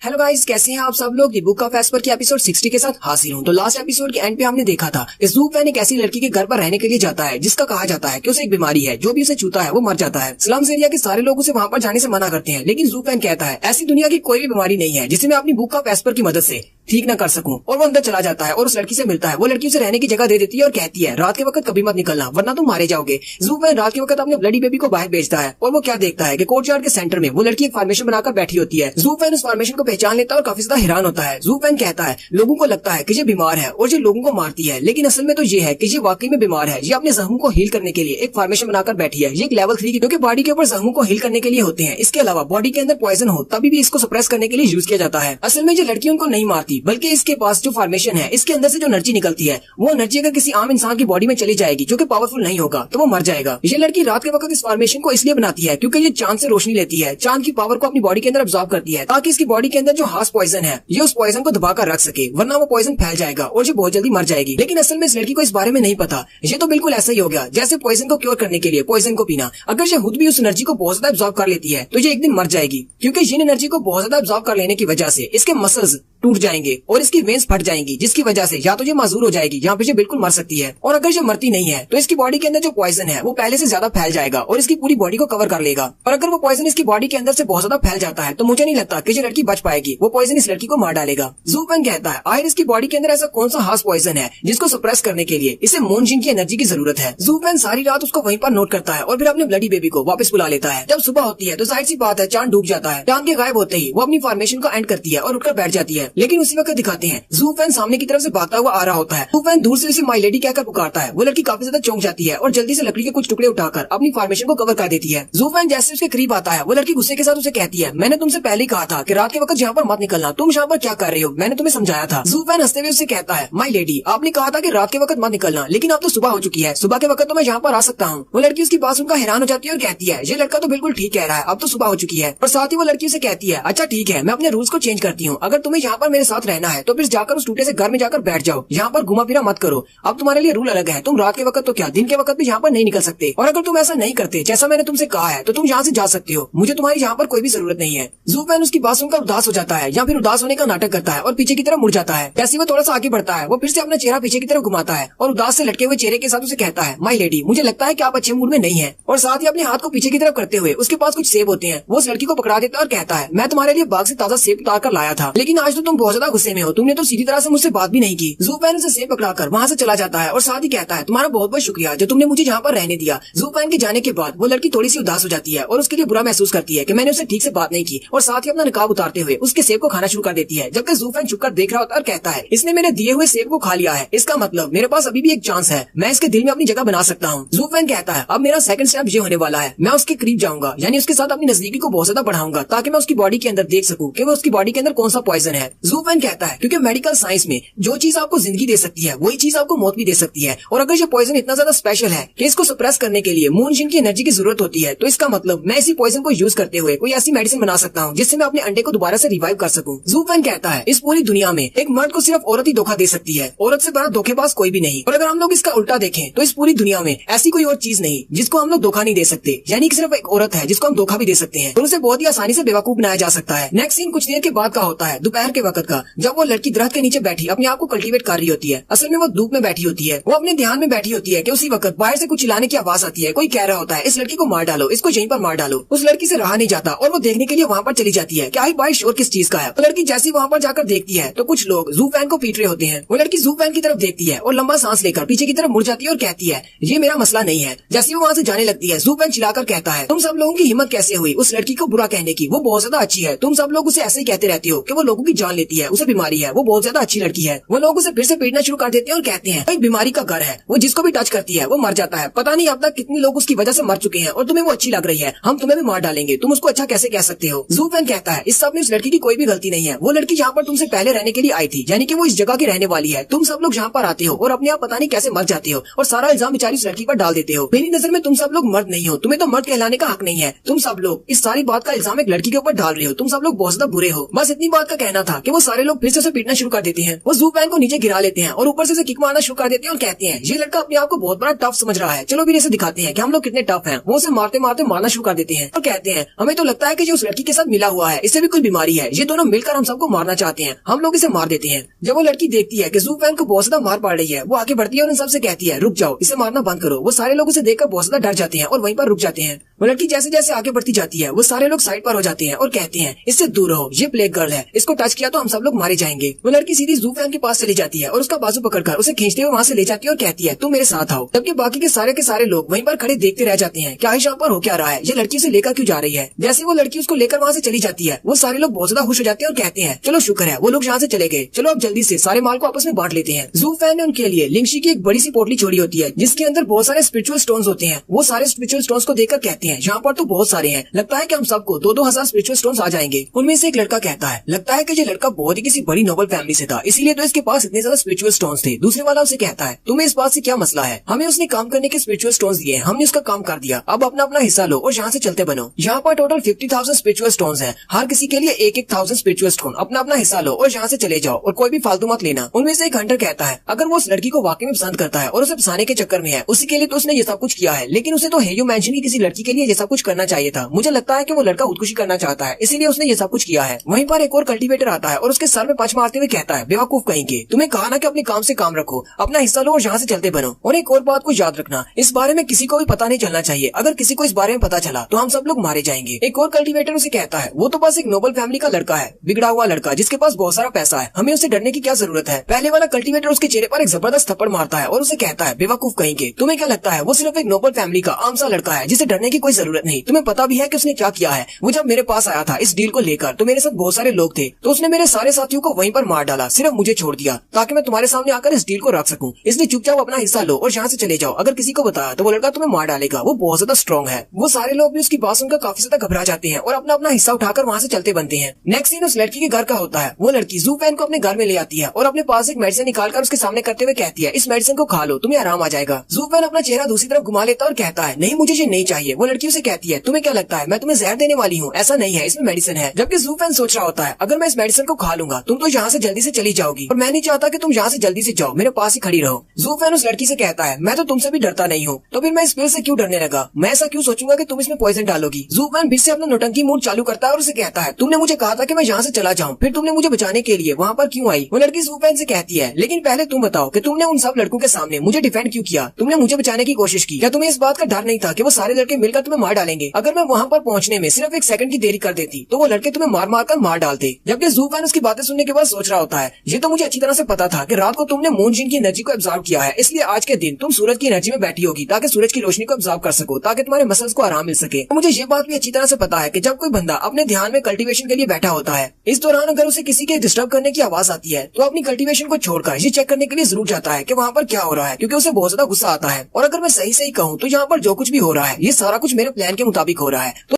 हेलो गाइस, कैसे हैं आप सब लोग। दी बुक ऑफ एस्पर की एपिसोड 60 के साथ हाजिर हूं। तो लास्ट एपिसोड के एंड पे हमने देखा था कि ज़ू फैन एक ऐसी लड़की के घर पर रहने के लिए जाता है जिसका कहा जाता है कि उसे एक बीमारी है, जो भी उसे छूता है वो मर जाता है। स्लम्स एरिया के सारे लोग उसे वहां पर जाने से मना करते हैं, लेकिन ज़ू फैन कहता है ऐसी दुनिया की कोई भी बीमारी नहीं है जिसे मैं अपनी बुक ऑफ एस्पर की मदद से ठीक न कर सकूं। और वो अंदर चला जाता है और उस लड़की से मिलता है। वो लड़की उसे रहने की जगह दे देती है और कहती है रात के वक्त कभी मत निकलना वरना तुम मारे जाओगे। ज़ू फैन रात के वक्त अपने ब्लडी बेबी को बाहर भेजता है और वो क्या देखता है कि कोर्टयार्ड के सेंटर में वो लड़की एक फॉर्मेशन बनाकर बैठी होती है। ज़ू फैन उस फॉर्मेशन को पहचान लेता है और काफी ज्यादा हैरान होता है। ज़ू फैन कहता है लोगों को लगता है कि ये बीमार है और ये लोगों को मारती है, लेकिन असल में तो ये है कि ये वाकई में बीमार है। ये अपने जख्मों को हील करने के लिए एक फॉर्मेशन बनाकर बैठी है। ये एक लेवल 3 की जो कि बॉडी के ऊपर जख्मों को हील करने के लिए होते हैं। इसके अलावा बॉडी के अंदर पॉइजन हो तभी भी इसको सप्रेस करने के लिए यूज किया जाता है। असल में ये लड़की उनको नहीं मारती, बल्कि इसके पास जो फॉर्मेशन है इसके अंदर से जो एनर्जी निकलती है वो एनर्जी अगर किसी आम इंसान की बॉडी में चली जाएगी जो कि पावरफुल नहीं होगा तो वो मर जाएगा। ये लड़की रात के वक्त इस फॉर्मेशन को इसलिए बनाती है क्योंकि ये चांद से रोशनी लेती है, चांद की पावर को अपनी बॉडी के अंदर अब्सॉर्ब करती है ताकि इसकी बॉडी के अंदर जो हार्श पॉइजन है ये उस पॉइजन को दबाकर रख सके, वरना वो पॉइजन फैल जाएगा और ये बहुत जल्दी मर जाएगी। लेकिन असल में इस लड़की को इस बारे में नहीं पता। ये तो बिल्कुल ऐसा ही हो गया जैसे पॉइजन को क्योर करने के लिए पॉइजन को पीना। अगर ये खुद भी उस एनर्जी को बहुत ज्यादा अब्सॉर्ब कर लेती है तो ये एक दिन मर जाएगी, क्योंकि जिन एनर्जी को बहुत ज्यादा अब्सॉर्ब कर लेने की वजह से इसके मसल्स टूट जाएंगे और इसकी वेन्स फट जाएंगी, जिसकी वजह से या तो ये माजूर हो जाएगी यहाँ पे ये बिल्कुल मर सकती है। और अगर ये मरती नहीं है तो इसकी बॉडी के अंदर जो पॉइजन है वो पहले से ज्यादा फैल जाएगा और इसकी पूरी बॉडी को कवर कर लेगा। और अगर वो पॉइजन इसकी बॉडी के अंदर से बहुत ज्यादा फैल जाता है तो मुझे नहीं लगता कि ये लड़की बच पाएगी, वो पॉइजन इस लड़की को मार डालेगा। ज़ू फैन कहता है आखिर इसकी बॉडी के अंदर ऐसा कौन सा हार्श पॉइजन है जिसको सप्रेस करने के लिए इसे मूनजिन की एनर्जी की जरूरत है। ज़ू फैन सारी रात उसको वहीं पर नोट करता है और फिर अपने ब्लडी बेबी को वापस बुला लेता है। जब सुबह होती है तो जाहिर सी बात है चांद डूब जाता है। चांद के गायब होते ही वो अपनी फॉर्मेशन को एंड करती है और उठकर बैठ जाती है। लेकिन उसी वक्त दिखाते हैं ज़ू फैन सामने की तरफ से भागता हुआ आ रहा होता है। ज़ू फैन दूर से उसे माय लेडी कहकर पुकारता है। वो लड़की काफी ज्यादा चौंक जाती है और जल्दी से लकड़ी के कुछ टुकड़े उठाकर अपनी फॉर्मेशन को कवर कर देती है। ज़ू फैन जैसे उसके करीब आता है वो लड़की गुस्से के साथ उसे कहती है मैंने तुमसे पहले ही कहा था कि रात के वक्त यहाँ पर मत निकलना, तुम यहाँ पर क्या कर रहे हो, मैंने तुम्हें समझाया था। ज़ू फैन हंसते हुए उससे कहता है माय लेडी आपने कहा था कि रात के वक्त मत निकलना, लेकिन अब तो सुबह हो चुकी है, सुबह के वक्त तो मैं यहाँ पर आ सकता हूँ। वो लड़की उसकी बात सुनकर हैरान हो जाती है और कहती है ये लड़का तो बिल्कुल ठीक कह रहा है, अब तो सुबह हो चुकी है। और साथ ही वो लड़की उसे कहती है अच्छा ठीक है मैं अपने रूल्स को चेंज करती हूँ, अगर तुम्हें यहाँ पर मेरे साथ रहना है तो फिर जाकर उस टूटे से घर में जाकर बैठ जाओ, यहाँ पर घुमा फिरा मत करो। अब तुम्हारे लिए रूल अलग है, तुम रात के वक्त तो क्या दिन के वक्त भी यहाँ पर नहीं निकल सकते, और अगर तुम ऐसा नहीं करते जैसा मैंने तुमसे कहा है तो तुम यहाँ से जा सकते हो, मुझे तुम्हारी यहाँ पर कोई भी जरूरत नहीं है। ज़ू फैन उसकी बात सुनकर उदास हो जाता है या फिर उदास होने का नाटक करता है और पीछे की तरफ मुड़ जाता है। जैसे वो थोड़ा सा आगे बढ़ता है वो फिर से अपना चेहरा पीछे की तरफ घुमाता है और उदास से लटके हुए चेहरे के साथ उसे कहता है माय लेडी मुझे लगता है कि आप अच्छे मूड में नहीं है। और साथ ही अपने हाथ को पीछे की तरफ करते हुए उसके पास कुछ सेब होते हैं, वो उस लड़की को पकड़ा देता है और कहता है मैं तुम्हारे लिए बाग से ताजा सेब उतार कर लाया था, लेकिन आज तो तुम बहुत ज्यादा गुस्से में हो, तुमने तो सीधी तरह से मुझसे बात भी नहीं की। ज़ू फैन उसे सेब पकड़ाकर वहाँ से चला जाता है और साथ ही कहता है तुम्हारा बहुत बहुत शुक्रिया जो तुमने मुझे यहाँ पर रहने दिया। ज़ू फैन के जाने के बाद वो लड़की थोड़ी सी उदास हो जाती है और उसके लिए बुरा महसूस करती है कि मैंने उसे ठीक से बात नहीं की, और साथ ही अपना नकाब उतारते हुए उसके सेब को खाना शुरू कर देती है। जबकि ज़ू फैन छुपकर देख रहा होता है और कहता है इसने मेरे दिए हुए सेब को खा लिया है, इसका मतलब मेरे पास अभी भी एक चांस है, मैं इसके दिल में अपनी जगह बना सकता हूँ। ज़ू फैन कहता है अब मेरा सेकंड स्टेप ये होने वाला है, मैं उसके करीब जाऊंगा, यानी उसके साथ अपनी नजदीकी को बहुत ज्यादा बढ़ाऊंगा ताकि मैं उसकी बॉडी के अंदर देख सकूं कि वो उसकी बॉडी के अंदर कौन सा पॉइजन है। ज़ू फैन कहता है क्योंकि मेडिकल साइंस में जो चीज आपको जिंदगी दे सकती है वही चीज आपको मौत भी दे सकती है, और अगर ये पॉइजन इतना ज्यादा स्पेशल है कि इसको सप्रेस करने के लिए मूनजिन की एनर्जी की जरूरत होती है तो इसका मतलब मैं इसी पॉइजन को यूज करते हुए कोई ऐसी मेडिसिन बना सकता हूँ जिससे मैं अपने अंडे को दोबारा से रिवाइव कर सकूं। ज़ू फैन कहता है इस पूरी दुनिया में एक मर्द को सिर्फ औरत ही धोखा दे सकती है, औरत से बड़ा धोखेबाज कोई भी नहीं। और अगर हम लोग इसका उल्टा देखें तो इस पूरी दुनिया में ऐसी कोई और चीज नहीं जिसको हम लोग धोखा नहीं दे सकते, यानी कि सिर्फ एक औरत है जिसको हम धोखा भी दे सकते हैं और उसे बहुत ही आसानी से बेवकूफ बनाया जा सकता है। नेक्स्ट सीन कुछ देर के बाद का होता है। दोपहर के वक्त का, जब वो लड़की दरख्त के नीचे बैठी अपने आप को कल्टीवेट कर रही होती है। असल में वो धूप में बैठी होती है, वो अपने ध्यान में बैठी होती है कि उसी वक्त बाहर से कुछ चिल्लाने की आवाज आती है। कोई कह रहा होता है इस लड़की को मार डालो, इसको यहीं पर मार डालो। उस लड़की से रहा नहीं जाता और वो देखने के लिए वहाँ पर चली जाती है कि आई बाहर शोर किस चीज का है। तो लड़की जैसी वहाँ पर जाकर देखती है तो कुछ लोग जू फैन को पीट रहे होते हैं। वो लड़की जू फैन की तरफ देखती है और लंबा सांस लेकर पीछे की तरफ मुड़ जाती है और कहती है ये मेरा मसला नहीं है। जैसे वो वहाँ से जाने लगती है, जू फैन चिल्लाकर कहता है तुम सब लोगों की हिम्मत कैसे हुई उस लड़की को बुरा कहने की, वो बहुत ज्यादा अच्छी है। तुम सब लोग उसे ऐसे ही कहते रहते हो कि वो लोगों की जान लेती है, उसे बीमारी है, वो बहुत ज्यादा अच्छी लड़की है। वो लोग उसे फिर से पीटना शुरू कर देते हैं और कहते हैं एक बीमारी का घर है, वो जिसको भी टच करती है वो मर जाता है। पता नहीं अब तक कितने लोग उसकी वजह से मर चुके हैं और तुम्हें वो अच्छी लग रही है, हम तुम्हें भी मार डालेंगे, तुम उसको अच्छा कैसे कह सकते हो। जू फैन कहता है इस सब में उस लड़की की कोई भी गलती नहीं है। वो लड़की यहाँ पर तुमसे पहले रहने के लिए आई थी, यानी कि वो इस जगह की रहने वाली है। तुम सब लोग यहाँ पर आते हो और अपने आप पता नहीं कैसे मर जाते हो और सारा इल्जाम बेचारी उस लड़की पर डाल देते हो। मेरी नजर में तुम सब लोग मर्द नहीं हो, तुम्हें तो मर्द कहलाने का हक नहीं है। तुम सब लोग इस सारी बात का इल्जाम एक लड़की के ऊपर डाल रहे हो, तुम सब लोग बहुत ज्यादा बुरे हो। बस इतनी बात का कहना था कि वो सारे लोग फिर से उसे पीटना शुरू कर देते हैं। वो जू फैन को नीचे गिरा लेते हैं और ऊपर से किक मारना शुरू कर देते हैं और कहते हैं ये लड़का अपने आप को बहुत बड़ा टफ समझ रहा है, चलो भी इसे दिखाते हैं कि हम लोग कितने टफ हैं। वो उसे मारते मारते मारना शुरू कर देते हैं और कहते हैं हमें तो लगता है कि जो उस लड़की के साथ मिला हुआ है इससे भी कोई बीमारी है, ये दोनों मिलकर हम सबको मारना चाहते हैं, हम लोग इसे मार देते हैं। जब वो लड़की देखती है कि जू फैन को बहुत ज्यादा मार पड़ रही है, वो आगे बढ़ती है और उन सबसे कहती है रुक जाओ, इसे मारना बंद करो। वो सारे लोग उसे देखकर बहुत ज्यादा डर जाते हैं और वहीं पर रुक जाते हैं। वो लड़की जैसे जैसे आगे बढ़ती जाती है वो सारे लोग साइड पर हो जाते हैं और कहते हैं इससे दूर रहो, ये प्लेग गर्ल है, इसको टच किया तो हम सब लोग मारे जाएंगे। वो लड़की सीधी जू फैन के पास चली जाती है और उसका बाजू पकड़कर उसे खींचते हुए वहाँ से ले जाती है और कहती है तुम मेरे साथ आओ। जबकि बाकी के सारे लोग वहीं पर खड़े देखते रह जाते हैं कि आयश यहाँ पर हो क्या रहा है, ये लड़की उसे लेकर क्यों जा रही है। जैसे वो लड़की उसको लेकर वहाँ से चली जाती है वो सारे लोग बहुत ज्यादा खुश हो जाते हैं और कहते हैं चलो शुक्र है वो लोग यहाँ से चले गए, चलो अब जल्दी से सारे माल को आपस में बांट लेते हैं। जू फैन ने उनके लिए लिंगशी की एक बड़ी सी पोटली छोड़ी होती है जिसके अंदर बहुत सारे स्पिरिचुअल स्टोन्स होते हैं। वो सारे स्पिरिचुअल स्टोन्स को देखकर कहते हैं यहाँ पर तो बहुत सारे हैं, लगता है कि हम सबको 2-2 हजार स्पिरिचुअल स्टोन्स आ जाएंगे। उनमें से एक लड़का कहता है लगता है कि ये लड़का बहुत ही किसी बड़ी नोबल फैमिली से था, इसीलिए तो इसके पास इतने ज्यादा स्पिरिचुअल स्टोन्स थे। दूसरे वाला उसे कहता है तुम्हें इस बात से क्या मसला है, हमें उसने काम करने के स्पिरिचुअल स्टोन्स दिए, हमने उसका काम कर दिया, अब अपना अपना हिस्सा लो और यहाँ से चलते बनो। यहाँ पर टोटल 50,000 स्पिरिचुअल स्टोन्स हैं, हर किसी के लिए एक 1000 स्पिरिचुअल स्टोन, अपना अपना हिस्सा लो और यहाँ से चले जाओ और कोई भी फालतू मत लेना। उनमें से एक हंटर कहता है अगर वो उस लड़की को वाकई में पसंद करता है और उसे फंसाने के चक्कर में है, उसी के लिए तो उसने ये सब कुछ किया है, लेकिन उसे तो हेयू मेंशन की किसी लड़की के लिए ये सब कुछ करना चाहिए था। मुझे लगता है कि वो लड़का खुदकुशी करना चाहता है, इसीलिए उसने ये सब कुछ किया है। वहीं पर एक और कल्टीवेटर आता है और उसके सर में पंच मारते हुए कहता है बेवकूफ कहेंगे, तुम्हें कहा ना कि अपने काम से काम रखो, अपना हिस्सा लो और यहाँ से चलते बनो। और एक और बात को याद रखना, इस बारे में किसी को भी पता नहीं चलना चाहिए, अगर किसी को इस बारे में पता चला तो हम सब लोग मारे जाएंगे। एक और कल्टीवेटर उसे कहता है वो तो बस एक नोबल फैमिली का लड़का है, बिगड़ा हुआ लड़का जिसके पास बहुत सारा पैसा है, हमें उससे डरने की क्या जरूरत है। पहले वाला कल्टीवेटर उसके चेहरे पर एक जबरदस्त थप्पड़ मारता है और उसे कहता है बेवकूफ कहेंगे, तुम्हें क्या लगता है वो सिर्फ एक नोबल फैमिली का आम सा लड़का है जिसे डरने की कोई जरूरत नहीं। तुम्हें पता भी है कि उसने क्या किया है। वो जब मेरे पास आया था इस डील को लेकर तो मेरे साथ बहुत सारे लोग थे, तो उसने मेरे सारे साथियों को वहीं पर मार डाला, सिर्फ मुझे छोड़ दिया ताकि मैं तुम्हारे सामने आकर इस डील को रख सकूं। इसलिए चुपचाप अपना हिस्सा लो और यहाँ से चले जाओ, अगर किसी को बताया तो वो लड़का तुम्हें मार डालेगा, वो बहुत ज्यादा स्ट्रॉन्ग है। वो सारे लोग भी उसकी बात सुनकर काफी ज्यादा घबरा जाते हैं और अपना अपना हिस्सा उठाकर वहाँ से चलते बनते हैं। नेक्स्ट सीन उस लड़की के घर का होता है। वो लड़की जू फैन को अपने घर में ले आती है और अपने पास एक मेडिसिन निकालकर उसके सामने करते हुए कहती है इस मेडिसिन को खा लो, तुम्हें आराम आ जाएगा। जू फैन अपना चेहरा दूसरी तरफ घुमा लेता और कहता है नहीं मुझे ये नहीं चाहिए। वो लड़की उसे कहती है तुम्हें क्या लगता है मैं तुम्हें जहर देने वाली हूँ, ऐसा नहीं है, इसमें मेडिसिन है। जबकि जू फैन सोच रहा होता है अगर मैं इस मेडिसिन को खा लूंगा तुम तो यहाँ से जल्दी से चली जाओगी और मैं नहीं चाहता कि तुम यहाँ से जल्दी से जाओ, मेरे पास ही खड़ी रहो। जू फैन उस लड़की से कहता है मैं तो तुमसे भी डरता नहीं हूँ, तो फिर मैं इस पिल से क्यों डरने लगा, मैं ऐसा क्यों सोचूंगा कि तुम इसमें पॉइजन डालोगी। जू फैन फिर से अपना नौटंकी मूड चालू करता है और उसे कहता है तुमने मुझे कहा था कि मैं यहाँ से चला जाऊँ, फिर तुमने मुझे बचाने के लिए वहाँ पर क्यों आई। वो लड़की जू फैन से कहती है लेकिन पहले तुम बताओ कि तुमने उन सब लड़कों के सामने मुझे डिफेंड क्यों किया, तुमने मुझे बचाने की कोशिश की, क्या तुम्हें इस बात का डर नहीं था कि वो सारे लड़के मिलकर तुम्हें मार डालेंगे। अगर मैं वहाँ पर पहुँचने में सिर्फ 1 सेकंड की देरी कर देती तो वो लड़के तुम्हें मार मार कर मार डालते। जबकि जू फैन उसकी बातें सुनने के बाद सोच रहा होता है ये तो मुझे अच्छी तरह से पता था कि रात को तुमने मून जिन की एनर्जी को एब्जॉर्ब किया है, इसलिए आज के दिन तुम सूरज की एनर्जी में बैठी होगी ताकि सूरज की रोशनी को एब्जॉर्ब कर सको, ताकि तुम्हारे मसल्स को आराम मिल सके। तो मुझे ये बात भी अच्छी तरह से पता है कि जब कोई बंदा अपने ध्यान में कल्टीवेशन के लिए बैठा होता है, इस दौरान अगर उसे किसी के डिस्टर्ब करने की आवाज आती है तो अपनी कल्टीवेशन को छोड़कर ये चेक करने के लिए जरूर जाता है कि वहाँ पर क्या हो रहा है, क्योंकि उसे बहुत ज्यादा गुस्सा आता है। और अगर मैं सही सही कहूँ तो यहाँ पर जो कुछ भी हो रहा है ये सारा कुछ मेरे प्लान के मुताबिक हो रहा है।